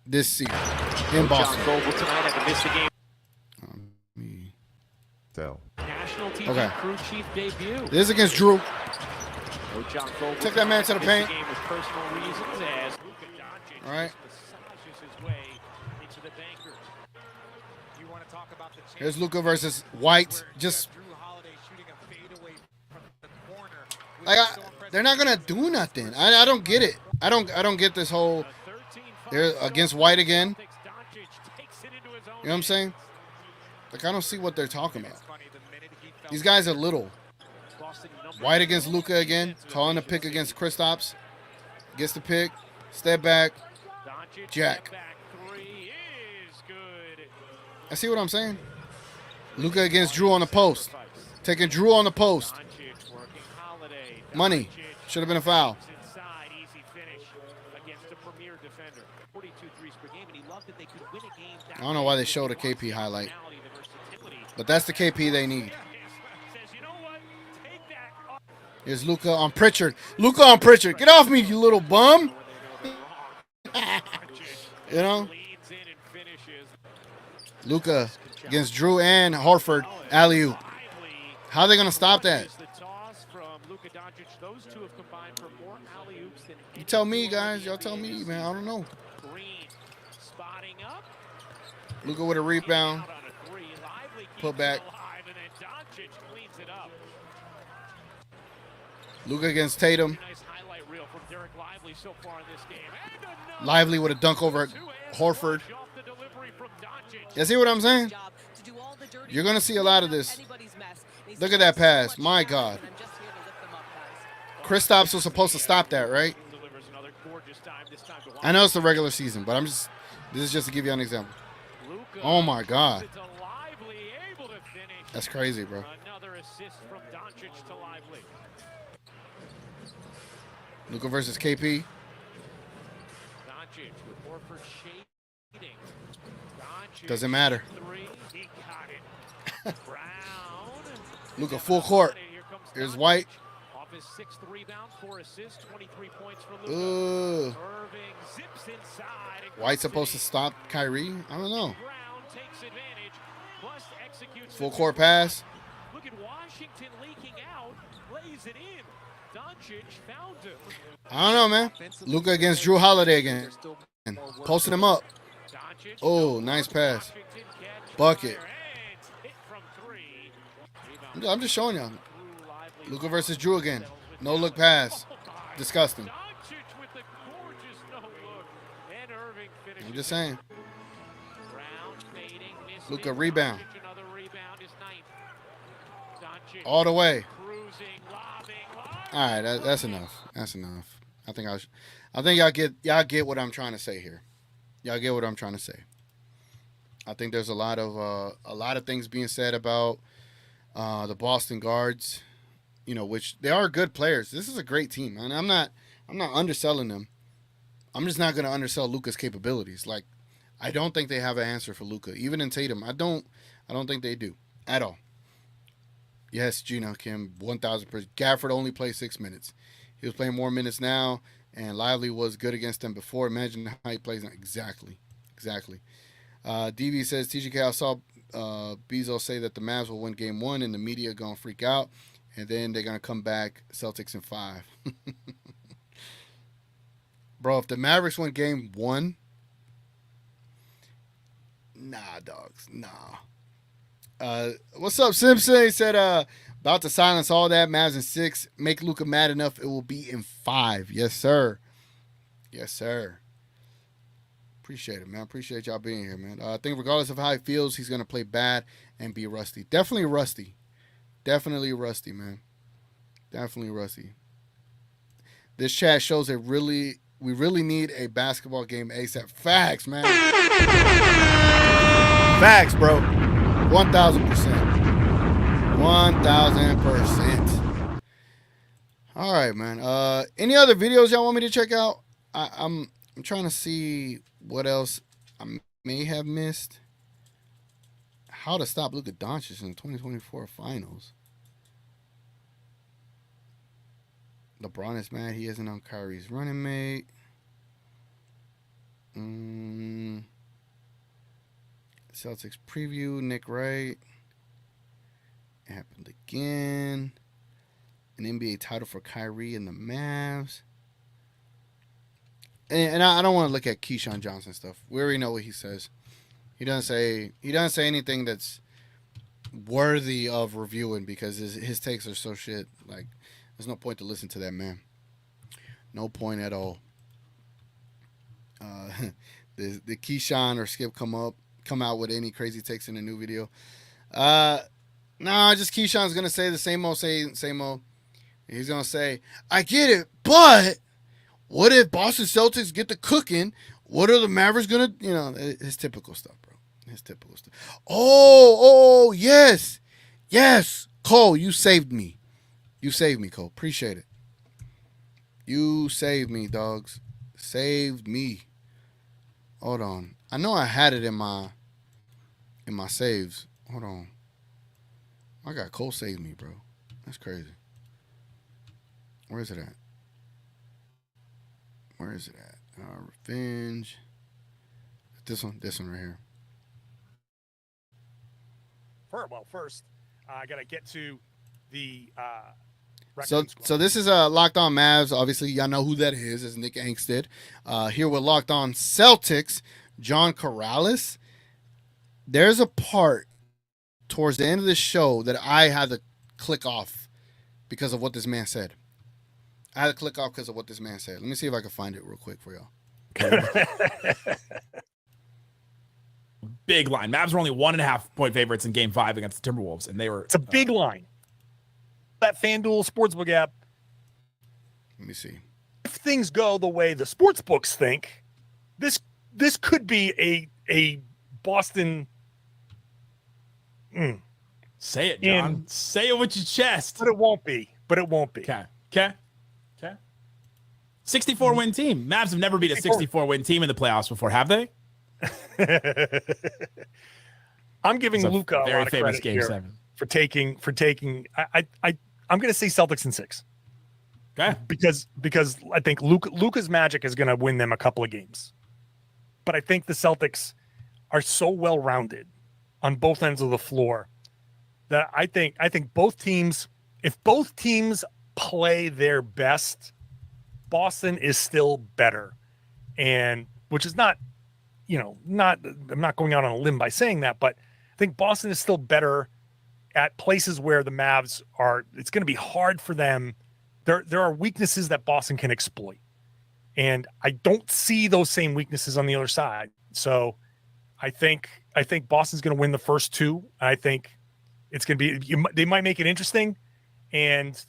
this season in Boston. John Vogel tonight had to miss the game. National TV Okay. crew chief debut. This is against Drew. John Vogel Take that man to the missed paint. game with personal reasons as Luka Doncic All right. massages his way into the bankers. You want to talk about the Here's Luka versus White. Just like they're not gonna do nothing. I don't get it. I don't get this whole. They're against White again. You know what I'm saying? Like I don't see what they're talking about. These guys are little. White against Luka again. Calling the pick against Kristaps. Gets the pick. Step back. Jack. I see what I'm saying. Luka against Drew on the post. Taking Drew on the post. Money. Should have been a foul. I don't know why they showed a KP highlight. But that's the KP they need. Here's Luka on Pritchard. Luka on Pritchard. Get off me, you little bum. You know? Luka against Drew and Horford. Alley-oop. How are they going to stop that? You tell me, guys. Y'all tell me, man. I don't know. Luka with a rebound. Put back. Luka against Tatum. Lively with a dunk over Horford. You see what I'm saying? You're going to see a lot of this. Look at that pass. My God. Kristaps was supposed to stop that, right? I know it's the regular season, but this is just to give you an example. Oh, my God. That's crazy, bro. Another assist from Doncic to Lively. Luka versus KP. Doncic with Horford shading. Doncic Doesn't matter. three. He got it. Brown. Luka full court. Here's White. Off his 6th rebound, 4 assists, 23 points for Luka. Ooh. Irving zips inside. And White's supposed to stop Kyrie? I don't know. Brown takes advantage, plus executes Full the court two. pass. Look at Washington leaking out, lays it in. Doncic found him. I don't know, man. Luka against Drew Holiday again. Posting him up. Oh, nice pass. Bucket. I'm just showing y'all. Luka versus Drew again. No look pass. Disgusting. Doncic with the gorgeous no look. And Irving finishes. I'm just saying. Brown fading, missing. Luka rebound. Doncic, another rebound, his 9th. Doncic All the way. cruising, lobbing. All right, that's enough. That's enough. I think y'all get what I'm trying to say here. Y'all get what I'm trying to say. I think there's a lot of things being said about the Boston guards, you know, which they are good players. This is a great team, and I'm not underselling them. I'm just not going to undersell Luka's capabilities. Like, I don't think they have an answer for Luka, even in Tatum. I don't think they do at all. Yes, Gina Kim, 1,000%. Gafford only played 6 minutes. He was playing more minutes now, and Lively was good against them before. Imagine how he plays now. Exactly. DB says, TGK, I saw Bezos say that the Mavs will win game 1 and the media going to freak out, and then they're going to come back Celtics in 5. Bro, if the Mavericks win game 1, nah, dogs, nah. What's up, Simpson? He said, about to silence all that. Mavs in 6. Make Luka mad enough. It will be in 5. Yes, sir. Yes, sir. Appreciate it, man. Appreciate y'all being here, man. I think regardless of how he feels, he's going to play bad and be rusty. Definitely rusty. Definitely rusty, man. Definitely rusty. This chat shows that we really need a basketball game ASAP. Facts, man. Facts, bro. 1,000%. 1,000%. All right, man. Any other videos y'all want me to check out? I'm trying to see what else I may have missed. How to stop Luka Doncic in the 2024 finals. LeBron is mad he isn't on Kyrie's running mate. Celtics preview, Nick Wright. It happened again. An NBA title for Kyrie and the Mavs. And I don't want to look at Keyshawn Johnson stuff. We already know what he says. He doesn't say anything that's worthy of reviewing because his takes are so shit. Like, there's no point to listen to that man. No point at all. The Keyshawn or Skip come out with any crazy takes in a new video. Nah, just Keyshawn's gonna say the same old. He's gonna say, I get it, but what if Boston Celtics get the cooking? What are the Mavericks gonna, his typical stuff, bro. His typical stuff. Oh, yes. Cole, you saved me. You saved me, Cole. Appreciate it. You saved me, dogs. Saved me. Hold on. I know I had it in my saves. Hold on. I got Cole saved me, bro. That's crazy. Where is it at? Revenge. This one right here. First, I gotta get to the. So this is Locked On Mavs. Obviously, y'all know who that is. It's Nick Angstead. Here with Locked On Celtics, John Corrales. There's a part towards the end of the show that I had to click off because of what this man said. Let me see if I can find it real quick for y'all. Big line. Mavs were only 1.5 point favorites in Game 5 against the Timberwolves, and they were. It's a big line. That FanDuel Sportsbook app. Let me see. If things go the way the sports books think, this could be a Boston Say it, John. Say it with your chest. But it won't be. Okay. 64-win team. Mavs have never beat a 64-win team in the playoffs before, have they? I'm giving Luka a very lot of famous credit Game here 7 for taking. I'm going to say Celtics in 6. Okay. Because I think Luka's magic is going to win them a couple of games, but I think the Celtics are so well rounded on both ends of the floor that I think both teams, if both teams play their best, Boston is still better, and which is not, I'm not going out on a limb by saying that, but I think Boston is still better at places where the Mavs are. It's going to be hard for them. There are weaknesses that Boston can exploit, and I don't see those same weaknesses on the other side. So I think Boston's going to win the first 2. I think it's going to be, they might make it interesting, and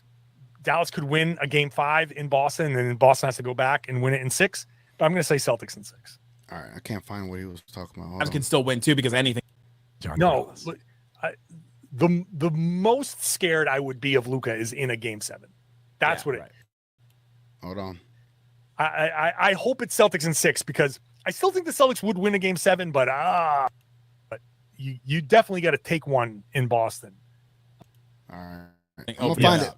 Dallas could win a game 5 in Boston, and then Boston has to go back and win it in 6. But I'm going to say Celtics in 6. All right, I can't find what he was talking about. Mavs can still win too because anything. No, the most scared I would be of Luka is in a game 7. That's what it. Right. Hold on. I hope it's Celtics in 6 because I still think the Celtics would win a game 7, but you definitely got to take one in Boston. All right, I'm Oh, gonna find it.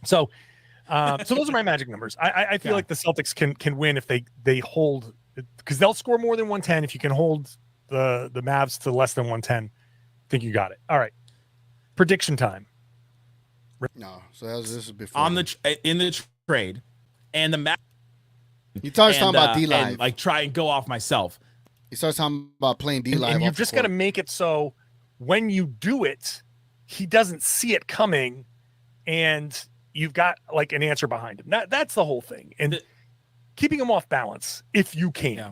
So those are my magic numbers. I feel like the Celtics can win if they hold, because they'll score more than 110 if you can hold the Mavs to less than 110. I think you got it. All right, prediction time. No, so this is before On in the trade, and the Mavs. You started talking about D-Live. And like try and go off myself. You started talking about playing D-Live. And you've just got to make it so when you do it, he doesn't see it coming, and you've got like an answer behind him. That's the whole thing, and keeping him off balance if you can. Yeah.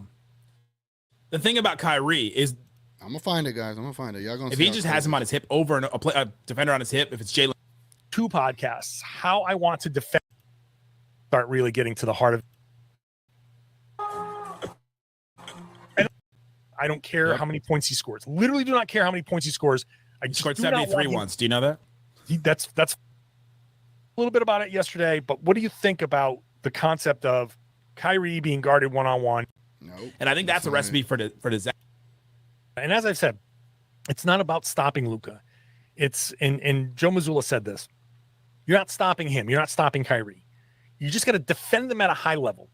The thing about Kyrie is, I'm gonna find it, guys. I'm gonna find it. Y'all gonna. If he just has him on his hip over and a defender on his hip, if it's Jalen. 2 podcasts, how I want to defend, start really getting to the heart of. I don't care how many points he scores. Literally, do not care how many points he scores. I just scored do not 73 want him- once. Do you know that? That's a little bit about it yesterday. But what do you think about the concept of Kyrie being guarded one-on-one? Nope. And I think that's a recipe for disaster. And as I've said, it's not about stopping Luka. It's and Joe Mazzulla said this. You're not stopping him. You're not stopping Kyrie. You just got to defend them at a high level.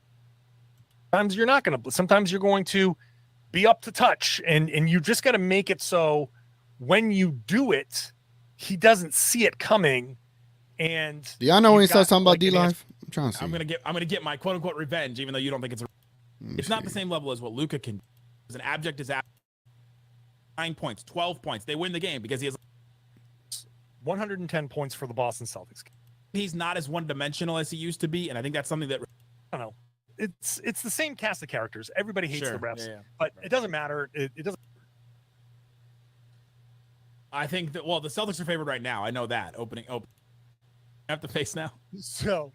Sometimes you're not going to. Sometimes you're going to be up to touch, and you just got to make it so when you do it, he doesn't see it coming. And do y'all know when he starts talking about D-Live? I'm trying to see. I'm gonna get my quote unquote revenge, even though you don't think it's not the same level as what Luka can do. As an abject is 9 points, 12 points. They win the game because he has 110 points for the Boston Celtics. He's not as one-dimensional as he used to be, and I think that's something that I don't know. It's the same cast of characters. Everybody hates Sure. the refs, Yeah. but it doesn't matter. It doesn't. I think that the Celtics are favored right now. I know that. Opening. I have to face now. So,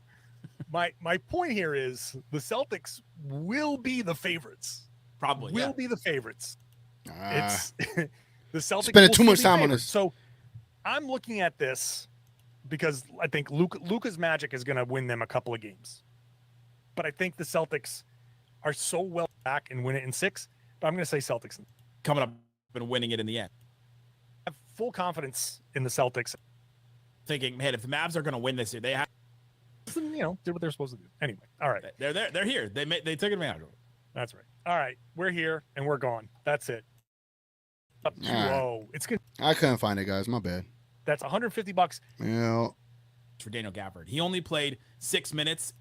my point here is the Celtics will be the favorites. Probably will be the favorites. It's the Celtics spending will too much still be time on favorites. this. So, I'm looking at this because I think Luka's magic is going to win them a couple of games, but I think the Celtics are so well back and win it in 6. But I'm going to say Celtics coming up and winning it in the end. I have full confidence in the Celtics. Thinking, man, if the Mavs are going to win this year, they have, did what they're supposed to do. Anyway, all right, they're there. They're here. They took advantage of it. That's right. All right, we're here and we're gone. That's it. Up 2-0. It's good. I couldn't find it, guys. My bad. That's $150. Yeah. For Daniel Gafford, he only played 6 minutes.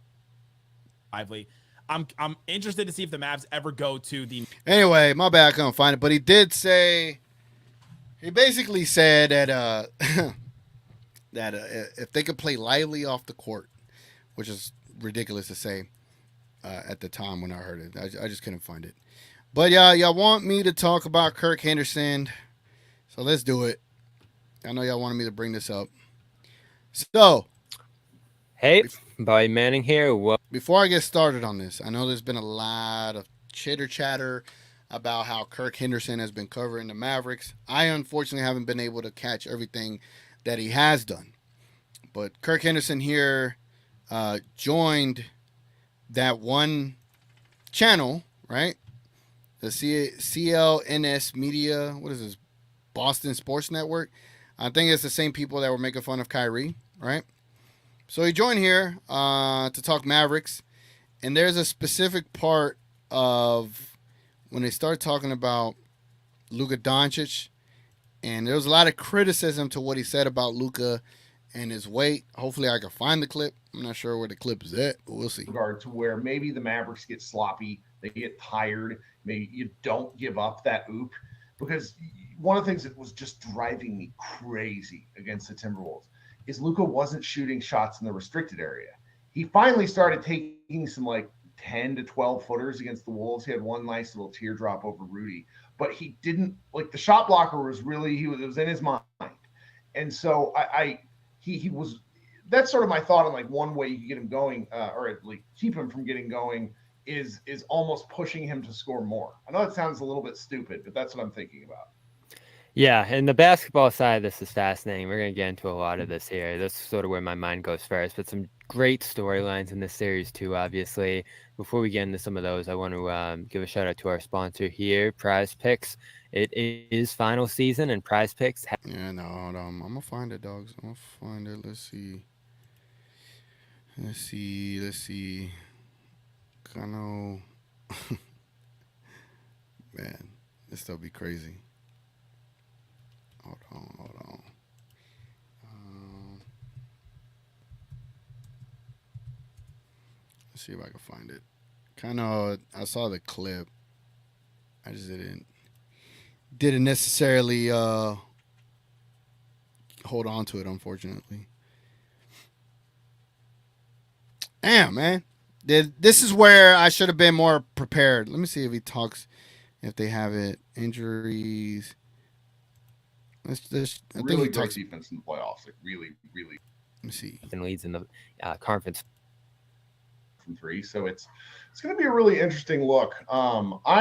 Lively. I'm interested to see if the Mavs ever go to the. Anyway, my bad. I couldn't find it, but he did say. He basically said that that if they could play lively off the court, which is ridiculous to say at the time when I heard it, I just couldn't find it. But y'all want me to talk about Kirk Henderson, so let's do it. I know y'all wanted me to bring this up. So, hey, Bobby Manning here. Before I get started on this, I know there's been a lot of chitter chatter about how Kirk Henderson has been covering the Mavericks. I unfortunately haven't been able to catch everything that he has done. But Kirk Henderson here joined that one channel, right? The CLNS Media, what is this? Boston Sports Network. I think it's the same people that were making fun of Kyrie, right? So he joined here to talk Mavericks. And there's a specific part of when they start talking about Luka Doncic. And there was a lot of criticism to what he said about Luka and his weight. Hopefully I can find the clip. I'm not sure where the clip is at, but we'll see. Regard to where maybe the Mavericks get sloppy, they get tired, maybe you don't give up that oop. Because one of the things that was just driving me crazy against the Timberwolves is Luka wasn't shooting shots in the restricted area. He finally started taking some like 10 to 12 footers against the Wolves. He had one nice little teardrop over Rudy, but he didn't like the shot blocker was really, it was in his mind. And so he was, that's sort of my thought on like one way you can get him going or at least keep him from getting going is almost pushing him to score more. I know that sounds a little bit stupid, but that's what I'm thinking about. Yeah, and the basketball side of this is fascinating. We're going to get into a lot of this here. That's sort of where my mind goes first, but some great storylines in this series too, obviously. Before we get into some of those, I want to give a shout out to our sponsor here, Prize Picks. It is final season, and Prize Picks... Yeah, no, hold on. I'm going to find it, dogs. I'm going to find it. Let's see. I know... Man, this stuff be crazy. Hold on. Let's see if I can find it. I saw the clip. I just didn't necessarily hold on to it, unfortunately. Damn, man. This is where I should have been more prepared. Let me see if he talks, if they have it. Injuries. I think Really he great talks defense in the playoffs. Like really. Let me see. And leads in the conference from three. So it's going to be a really interesting look. When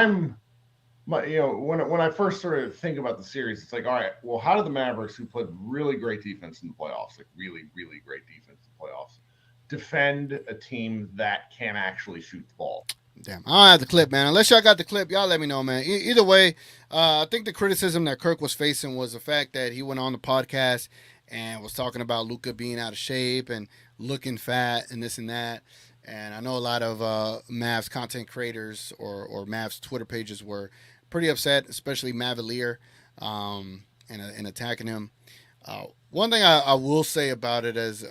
I first sort of think about the series, it's like, all right, well, how do the Mavericks, who played really great defense in the playoffs, like really, really great defense in the playoffs, defend a team that can actually shoot the ball? Damn, I don't have the clip, man. Unless y'all got the clip, y'all let me know, man. Either way, I think the criticism that Kirk was facing was the fact that he went on the podcast and was talking about Luka being out of shape and looking fat and this and that. And I know a lot of Mavs content creators or Mavs Twitter pages were pretty upset, especially Mavalier, and attacking him. One thing I will say about it is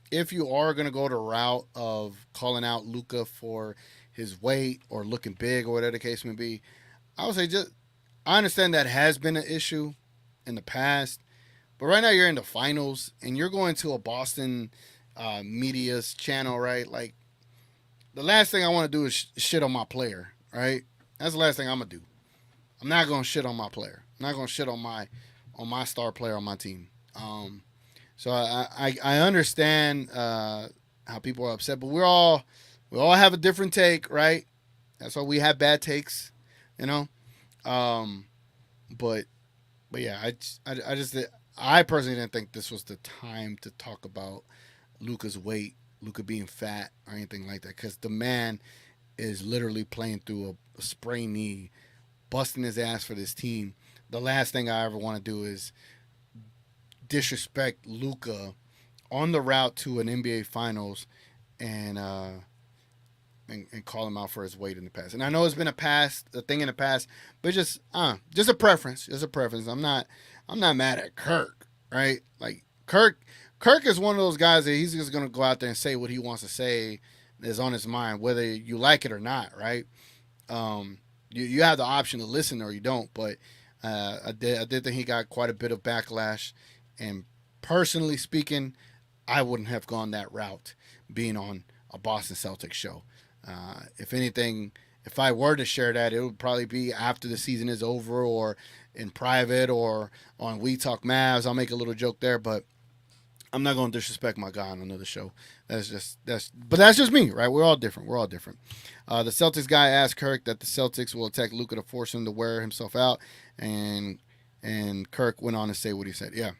if you are going to go the route of calling out Luka for his weight or looking big or whatever the case may be, I would say I understand that has been an issue in the past, but right now you're in the finals and you're going to a Boston media's channel, right? Like, the last thing I want to do is shit on my player, right? That's the last thing I'm gonna do. I'm not gonna shit on my player. I'm not gonna shit on my star player on my team. So I understand how people are upset, but we all have a different take, right? That's why we have bad takes, you know. But yeah, I personally didn't think this was the time to talk about Luka's weight, Luka being fat, or anything like that, because the man is literally playing through a sprained knee, busting his ass for this team. The last thing I ever want to do is disrespect Luka on the route to an NBA Finals and call him out for his weight in the past. And I know it's been a thing in the past, but just a preference. Just a preference. I'm not mad at Kirk, right? Like Kirk is one of those guys that he's just gonna go out there and say what he wants to say is on his mind, whether you like it or not, right? You have the option to listen or you don't, but I did think he got quite a bit of backlash, and personally speaking, I wouldn't have gone that route being on a Boston Celtics show. If anything, if I were to share that, it would probably be after the season is over or in private or on We Talk Mavs. I'll make a little joke there, but I'm not going to disrespect my guy on another show. But that's just me, right? We're all different. The Celtics guy asked Kirk that the Celtics will attack Luka to force him to wear himself out, and Kirk went on to say what he said. Yeah.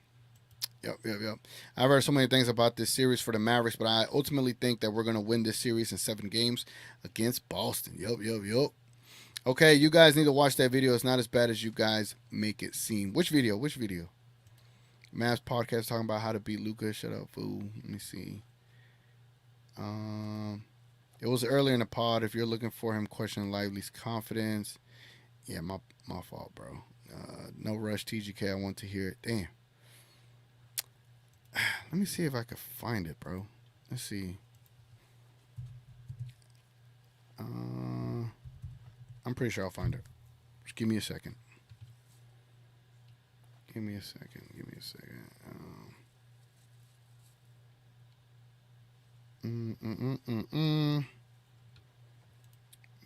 Yep. I've heard so many things about this series for the Mavericks, but I ultimately think that we're going to win this series in 7 games against Boston. Yep. Okay, you guys need to watch that video. It's not as bad as you guys make it seem. Which video? Mavs podcast talking about how to beat Luka. Shut up, fool. Let me see. It was earlier in the pod. If you're looking for him questioning Lively's confidence. Yeah, my fault, bro. No rush, TGK. I want to hear it. Damn. Let me see if I can find it, bro. Let's see. I'm pretty sure I'll find it. Just give me a second.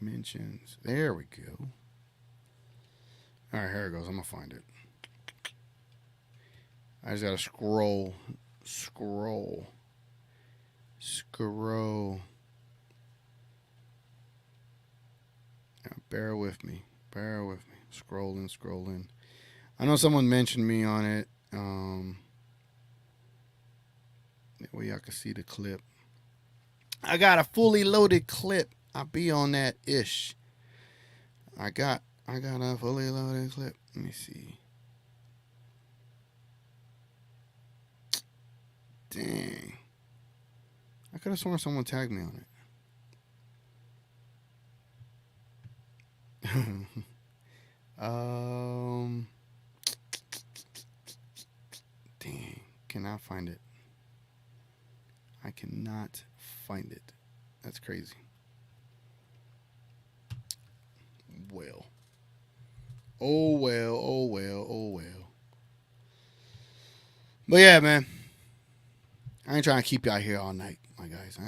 Mentions. There we go. All right, here it goes. I'm going to find it. I just got to scroll. Yeah, bear with me. Scrolling. I know someone mentioned me on it. That way y'all can see the clip. I got a fully loaded clip. I'll be on that ish. I got a fully loaded clip. Let me see. Dang. I could have sworn someone tagged me on it. Dang. Cannot find it. I cannot find it. That's crazy. Well. Oh well. But yeah, man. I ain't trying to keep y'all here all night, my guys.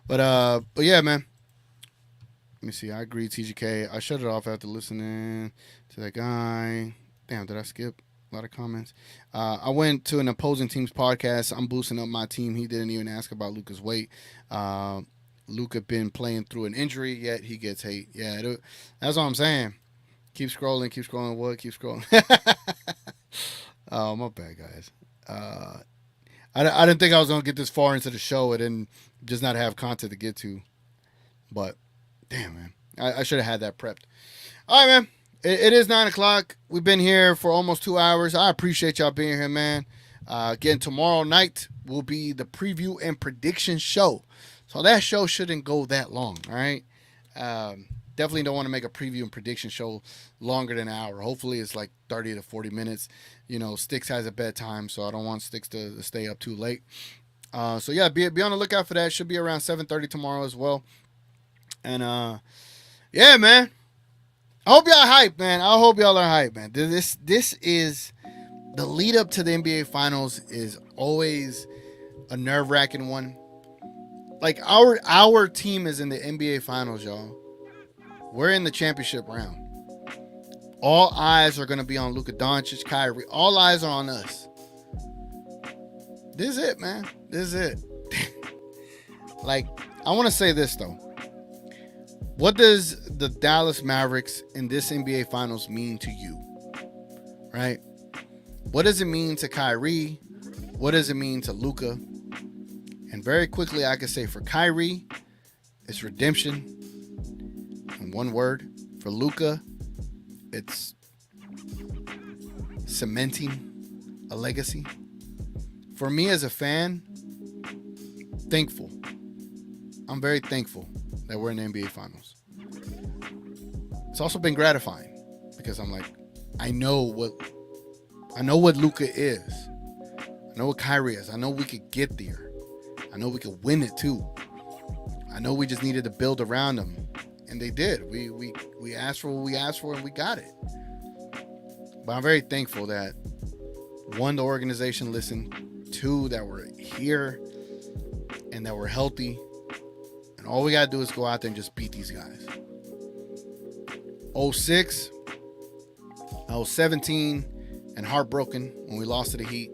But yeah, man. Let me see. I agree, TGK. I shut it off after listening to that guy. Damn, did I skip a lot of comments? I went to an opposing team's podcast. I'm boosting up my team. He didn't even ask about Luka's weight. Luka been playing through an injury, yet he gets hate. Yeah, that's what I'm saying. Keep scrolling. What? Keep scrolling. Oh, my bad, guys. I didn't think I was going to get this far into the show and then just not have content to get to. But, damn, man. I should have had that prepped. All right, man. It is 9 o'clock. We've been here for almost 2 hours. I appreciate y'all being here, man. Again, tomorrow night will be the preview and prediction show. So that show shouldn't go that long, all right? Definitely don't want to make a preview and prediction show longer than an hour. Hopefully it's like 30 to 40 minutes. You know, Sticks has a bedtime, so I don't want Sticks to stay up too late. So, yeah, be on the lookout for that. Should be around 7:30 tomorrow as well. And, yeah, man. I hope y'all hype, man. I hope y'all are hype, man. This is the lead up to the NBA Finals is always a nerve-wracking one. Like, our team is in the NBA Finals, y'all. We're in the championship round. All eyes are going to be on Luka Doncic, Kyrie. All eyes are on us. This is it, man. This is it. Like, I want to say this, though. What does the Dallas Mavericks in this NBA Finals mean to you? Right? What does it mean to Kyrie? What does it mean to Luka? And very quickly, I can say for Kyrie, it's redemption. In one word. For Luka, it's cementing a legacy. For me as a fan, thankful. I'm very thankful that we're in the NBA Finals. It's also been gratifying because I'm like, I know what Luka is. I know what Kyrie is. I know we could get there. I know we could win it too. I know we just needed to build around them. And they did. We asked for what we asked for and we got it. But I'm very thankful that one, the organization listened, two, that we're here and that we're healthy. And all we got to do is go out there and just beat these guys. 06, I was 17 and heartbroken when we lost to the Heat.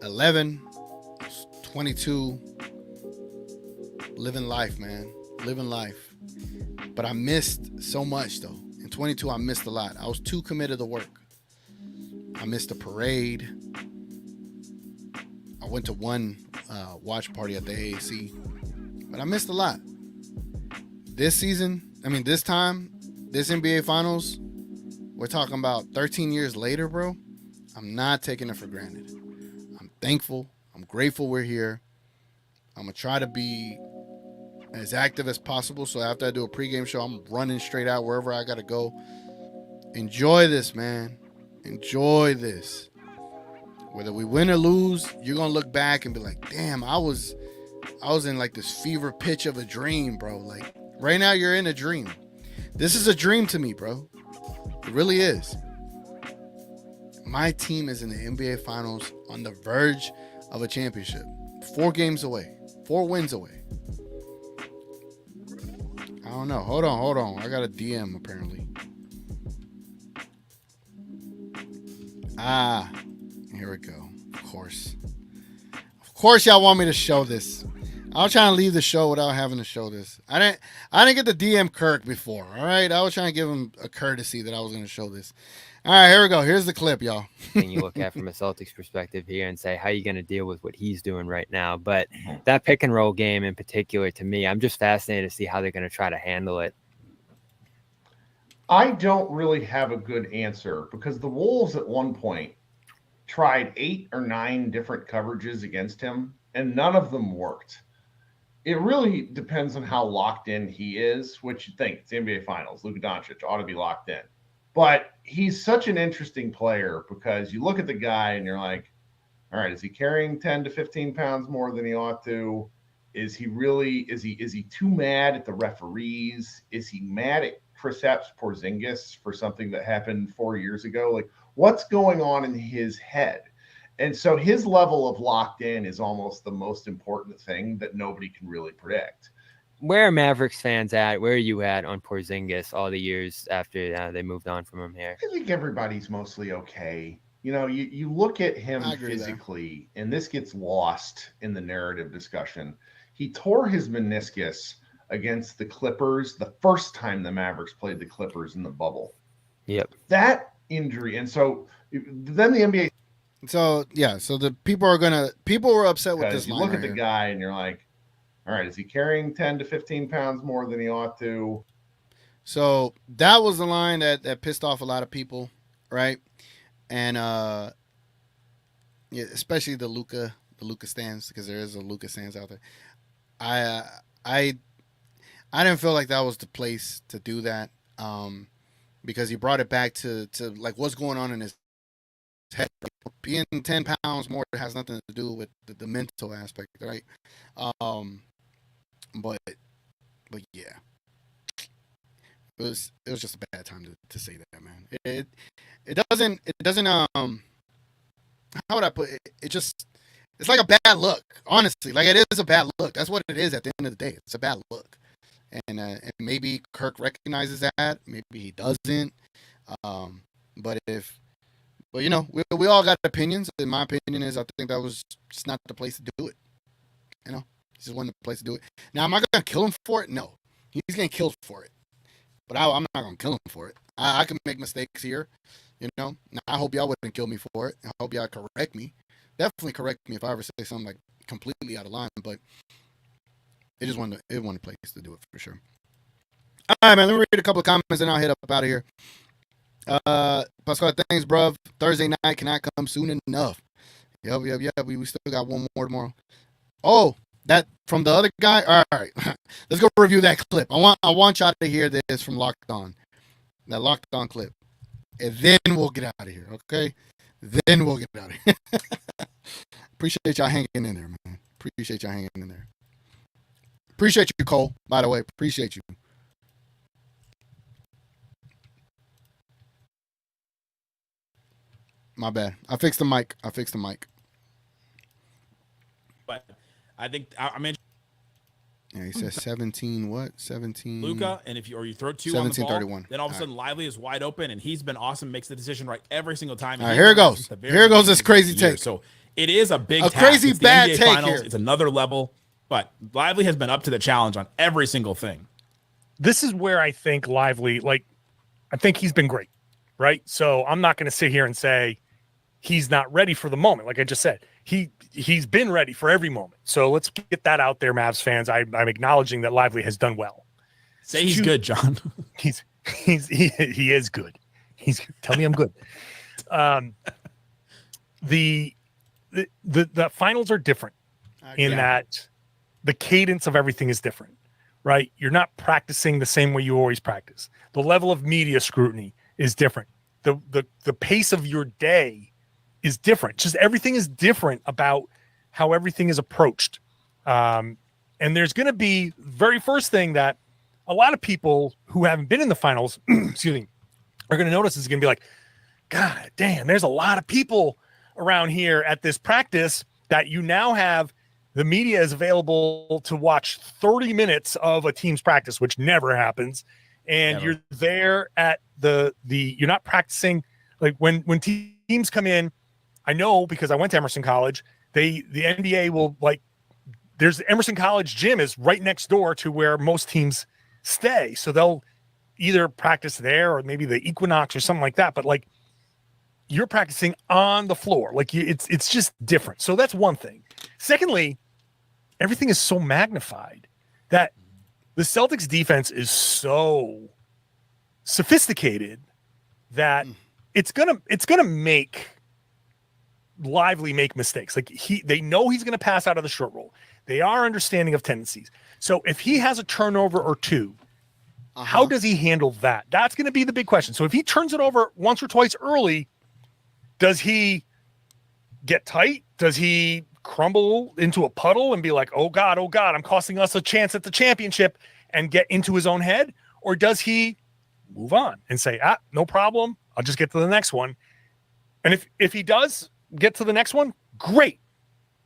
11, 22. Living life, man. Living life. But I missed so much, though. In 22, I missed a lot. I was too committed to work. I missed the parade. I went to one watch party at the AAC. But I missed a lot. This season, this time, this NBA Finals, we're talking about 13 years later, bro. I'm not taking it for granted. I'm thankful. I'm grateful we're here. I'm going to try to be as active as possible. So after I do a pregame show, I'm running straight out wherever I got to go. Enjoy this, man. Enjoy this. Whether we win or lose, you're going to look back and be like, damn, I was in like this fever pitch of a dream, bro. Like right now you're in a dream. This is a dream to me, bro. It really is. My team is in the NBA Finals on the verge of a championship. 4 games away. 4 wins away. I don't know. Hold on. I got a DM apparently. Here we go. Of course y'all want me to show this. I was trying to leave the show without having to show this. I didn't get the DM Kirk before, all right? I was trying to give him a courtesy that I was going to show this. All right, here we go. Here's the clip, y'all. And you look at from a Celtics perspective here and say, how are you going to deal with what he's doing right now? But that pick and roll game in particular, to me, I'm just fascinated to see how they're going to try to handle it. I don't really have a good answer because the Wolves at one point tried 8 or 9 different coverages against him, and none of them worked. It really depends on how locked in he is, which you think it's the NBA Finals. Luka Doncic ought to be locked in. But he's such an interesting player because you look at the guy and you're like, all right, is he carrying 10 to 15 pounds more than he ought to? Is he too mad at the referees? Is he mad at Kristaps Porziņģis for something that happened 4 years ago? Like, what's going on in his head? And so his level of locked in is almost the most important thing that nobody can really predict. Where are Mavericks fans at? Where are you at on Porziņģis all the years after they moved on from him here? I think everybody's mostly okay. You know, you look at him physically, and this gets lost in the narrative discussion. He tore his meniscus against the Clippers the first time the Mavericks played the Clippers in the bubble. Yep. That injury. And so then the NBA. So, yeah. So the people were upset with this you line look right at the here. guy and you're like, all right, is he carrying 10 to 15 pounds more than he ought to? So that was the line that pissed off a lot of people, right? And yeah, especially the Luka stands, because there is a Luka stands out there. I didn't feel like that was the place to do that, because he brought it back to like what's going on in his head. Being 10 pounds more has nothing to do with the mental aspect, right? But yeah, it was just a bad time to say that, man. It doesn't how would I put it? It's like a bad look, honestly. Like, it is a bad look. That's what it is at the end of the day. It's a bad look. And maybe Kirk recognizes that. Maybe he doesn't. But you know, we all got opinions. And my opinion is I think that was just not the place to do it. You know, this just wasn't the place to do it. Now, am I going to kill him for it? No. He's getting killed for it. But I'm not going to kill him for it. I can make mistakes here. You know, now, I hope y'all wouldn't kill me for it. I hope y'all correct me. Definitely correct me if I ever say something like completely out of line. But it just wasn't a place to do it for sure. All right, man. Let me read a couple of comments and I'll head up out of here. Pascal, thanks, bruv. Thursday night cannot come soon enough. Yep. We still got one more tomorrow. Oh, that from the other guy. All right, let's go review that clip. I want y'all to hear this from Locked On. That Locked On clip, and then we'll get out of here. Okay, then we'll get out of here. Appreciate y'all hanging in there, man. Appreciate y'all hanging in there. Appreciate you, Cole. By the way, appreciate you. My bad. I fixed the mic. But I think I mentioned. Yeah, he says 17. What? 17. Luka, and if you throw 2 on the ball, 31. then all of a sudden Lively is wide open, and he's been awesome. Makes the decision right every single time. All right, here it goes. Here goes this crazy take. So It is a big task. crazy It's the bad NBA take Finals. here. It's another level, but Lively has been up to the challenge on every single thing. This is where I think Lively, I think he's been great, right? So I'm not going to sit here and say he's not ready for the moment. Like I just said, he's been ready for every moment. So let's get that out there, Mavs fans. I'm acknowledging that Lively has done well. Say he's good, John. He is good. Tell me I'm good. The finals are different in that the cadence of everything is different, right? You're not practicing the same way you always practice. The level of media scrutiny is different. The pace of your day is different. Just everything is different about how everything is approached. And there's going to be very first thing that a lot of people who haven't been in the finals, excuse me, are going to notice is going to be like, God damn, there's a lot of people around here at this practice that you now have. The media is available to watch 30 minutes of a team's practice, which never happens. And Never. you're there at you're not practicing. Like when teams come in, I know because I went to Emerson College, the NBA will there's Emerson College gym is right next door to where most teams stay. So they'll either practice there or maybe the Equinox or something like that. But you're practicing on the floor. It's just different. So that's one thing. Secondly, everything is so magnified that the Celtics defense is so sophisticated that it's gonna make Lively make mistakes. They know he's gonna pass out of the short roll. They are understanding of tendencies. So if he has a turnover or two, how does he handle that? That's going to be the big question. So if he turns it over once or twice early, does he get tight? Does he crumble into a puddle and be like, oh God, I'm costing us a chance at the championship, and get into his own head? Or does he move on and say, no problem, I'll just get to the next one? And if he does get to the next one, great.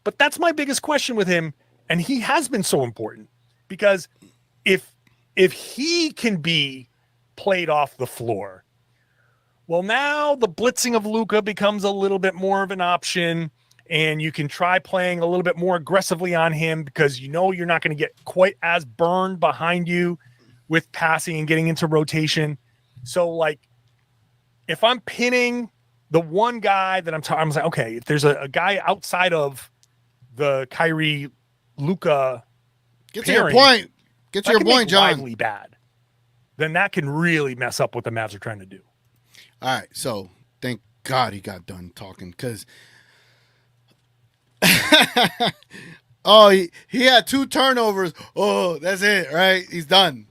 But that's my biggest question with him. And he has been so important because if he can be played off the floor, well, now the blitzing of Luka becomes a little bit more of an option, and you can try playing a little bit more aggressively on him because you're not going to get quite as burned behind you with passing and getting into rotation. So, if I'm pinning the one guy that I'm like, okay, if there's a guy outside of the Kyrie Luka Get to your point. Get to your point, John. Lively bad, then that can really mess up what the Mavs are trying to do. All right, so thank God he got done talking because he had 2 turnovers. Oh, that's it, right? He's done.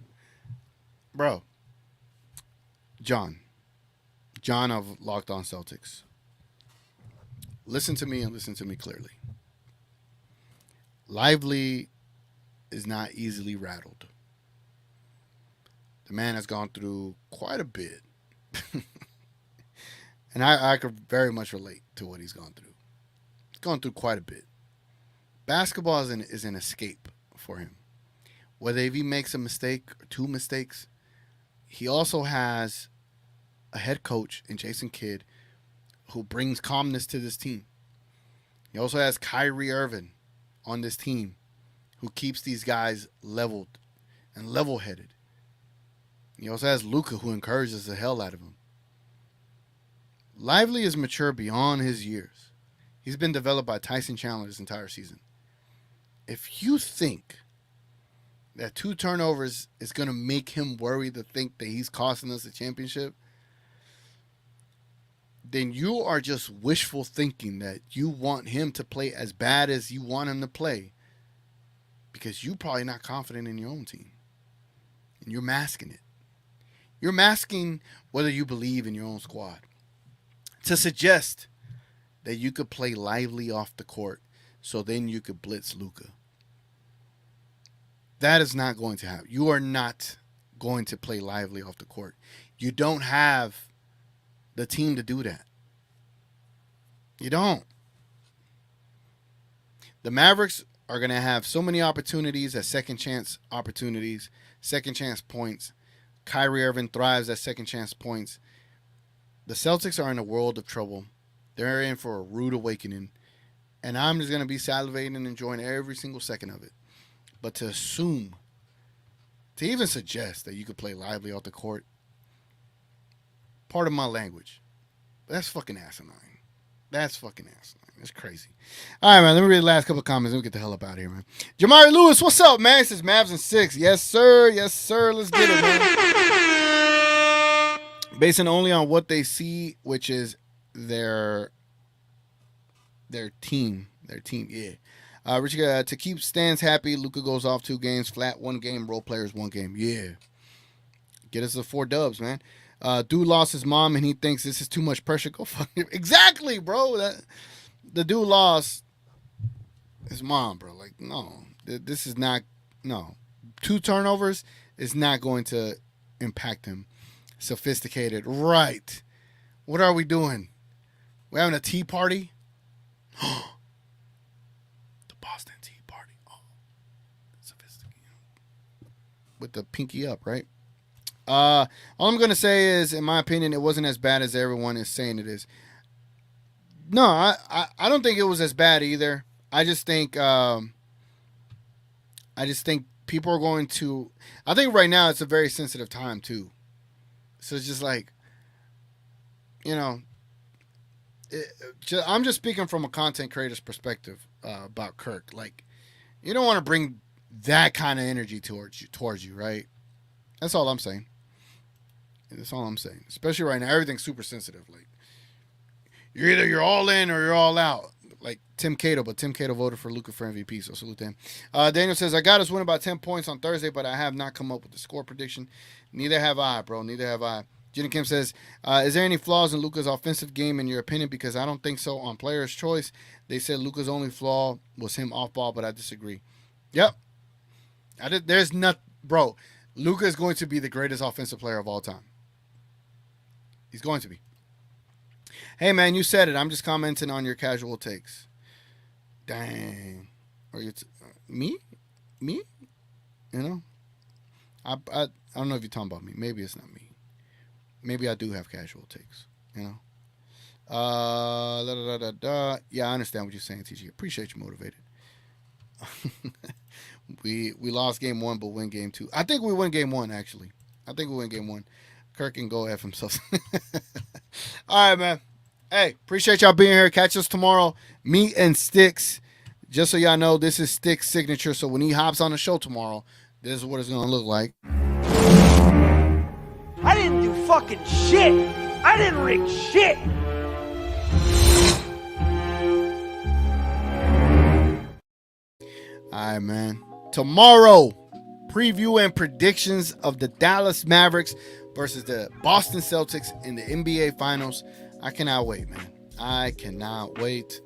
Bro. John of Locked On Celtics. Listen to me and listen to me clearly. Lively is not easily rattled. The man has gone through quite a bit. And I could very much relate to what he's gone through. He's gone through quite a bit. Basketball is an escape for him. Whether if he makes a mistake or 2 mistakes, he also has a head coach in Jason Kidd who brings calmness to this team. He also has Kyrie Irving on this team who keeps these guys leveled and level-headed. He also has Luka who encourages the hell out of him. Lively is mature beyond his years. He's been developed by Tyson Chandler this entire season. If you think that 2 turnovers is going to make him worry to think that he's costing us a championship, then you are just wishful thinking that you want him to play as bad as you want him to play because you're probably not confident in your own team. And you're masking it. You're masking whether you believe in your own squad to suggest that you could play Lively off the court so then you could blitz Luka. That is not going to happen. You are not going to play Lively off the court. You don't have the team to do that. You don't. The Mavericks are going to have so many opportunities as second chance opportunities, second chance points. Kyrie Irving thrives at second chance points. The Celtics are in a world of trouble. They're in for a rude awakening. And I'm just going to be salivating and enjoying every single second of it. But to assume, to even suggest that you could play lively off the court, part of my language, that's fucking asinine. That's fucking asinine. That's crazy. All right, man. Let me read the last couple of comments and we'll get the hell up out of here, man. Jamari Lewis, what's up, man? It says Mavs in 6. Yes, sir. Yes, sir. Let's get it, man. Basing only on what they see, which is their team. Their team, yeah. Richie, to keep Stans happy, Luka goes off 2 games, flat 1 game, role players 1 game. Yeah. Get us the 4 dubs, man. Dude lost his mom and he thinks this is too much pressure. Go fuck him. Exactly, bro. The dude lost his mom, bro. Like, no. This is not, no. 2 turnovers is not going to impact him. Sophisticated. Right. What are we doing? We're having a tea party? The Boston Tea Party. Oh, sophisticated. With the pinky up, right? All I'm going to say is, in my opinion, it wasn't as bad as everyone is saying it is. No, I don't think it was as bad either. I just think people are going to, I think right now it's a very sensitive time too. So it's just like, you know, I'm just speaking from a content creator's perspective about Kirk. Like, you don't want to bring that kind of energy towards you, right? That's all I'm saying. That's all I'm saying. Especially right now, everything's super sensitive. Like, you're all in or you're all out. Like Tim Cato, but Tim Cato voted for Luka for MVP, so salute him. Daniel says, I got us winning by 10 points on Thursday, but I have not come up with the score prediction. Neither have I, bro. Neither have I. Jenny Kim says, is there any flaws in Luka's offensive game in your opinion? Because I don't think so on player's choice. They said Luka's only flaw was him off ball, but I disagree. Yep. There's not, bro. Luka is going to be the greatest offensive player of all time. He's going to be. Hey, man, you said it. I'm just commenting on your casual takes. Dang. Are you me? Me? You know? I don't know if you're talking about me. Maybe it's not me. Maybe I do have casual takes, you know? Yeah, I understand what you're saying, TG. Appreciate you motivated. We lost game 1, but win game 2. I think we win game 1, actually. I think we win game 1. Kirk can go F himself. All right, man. Hey, appreciate y'all being here. Catch us tomorrow. Me and Sticks. Just so y'all know, this is Sticks' signature. So when he hops on the show tomorrow, this is what it's going to look like. I didn't do fucking shit. I didn't rig shit. All right, man. Tomorrow, preview and predictions of the Dallas Mavericks versus the Boston Celtics in the NBA Finals. I cannot wait, man. I cannot wait.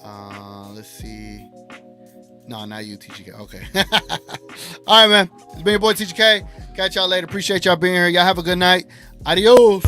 Let's see. No, not you, TGK. Okay. All right, man. It's been your boy, TGK. Catch y'all later. Appreciate y'all being here. Y'all have a good night. Adios.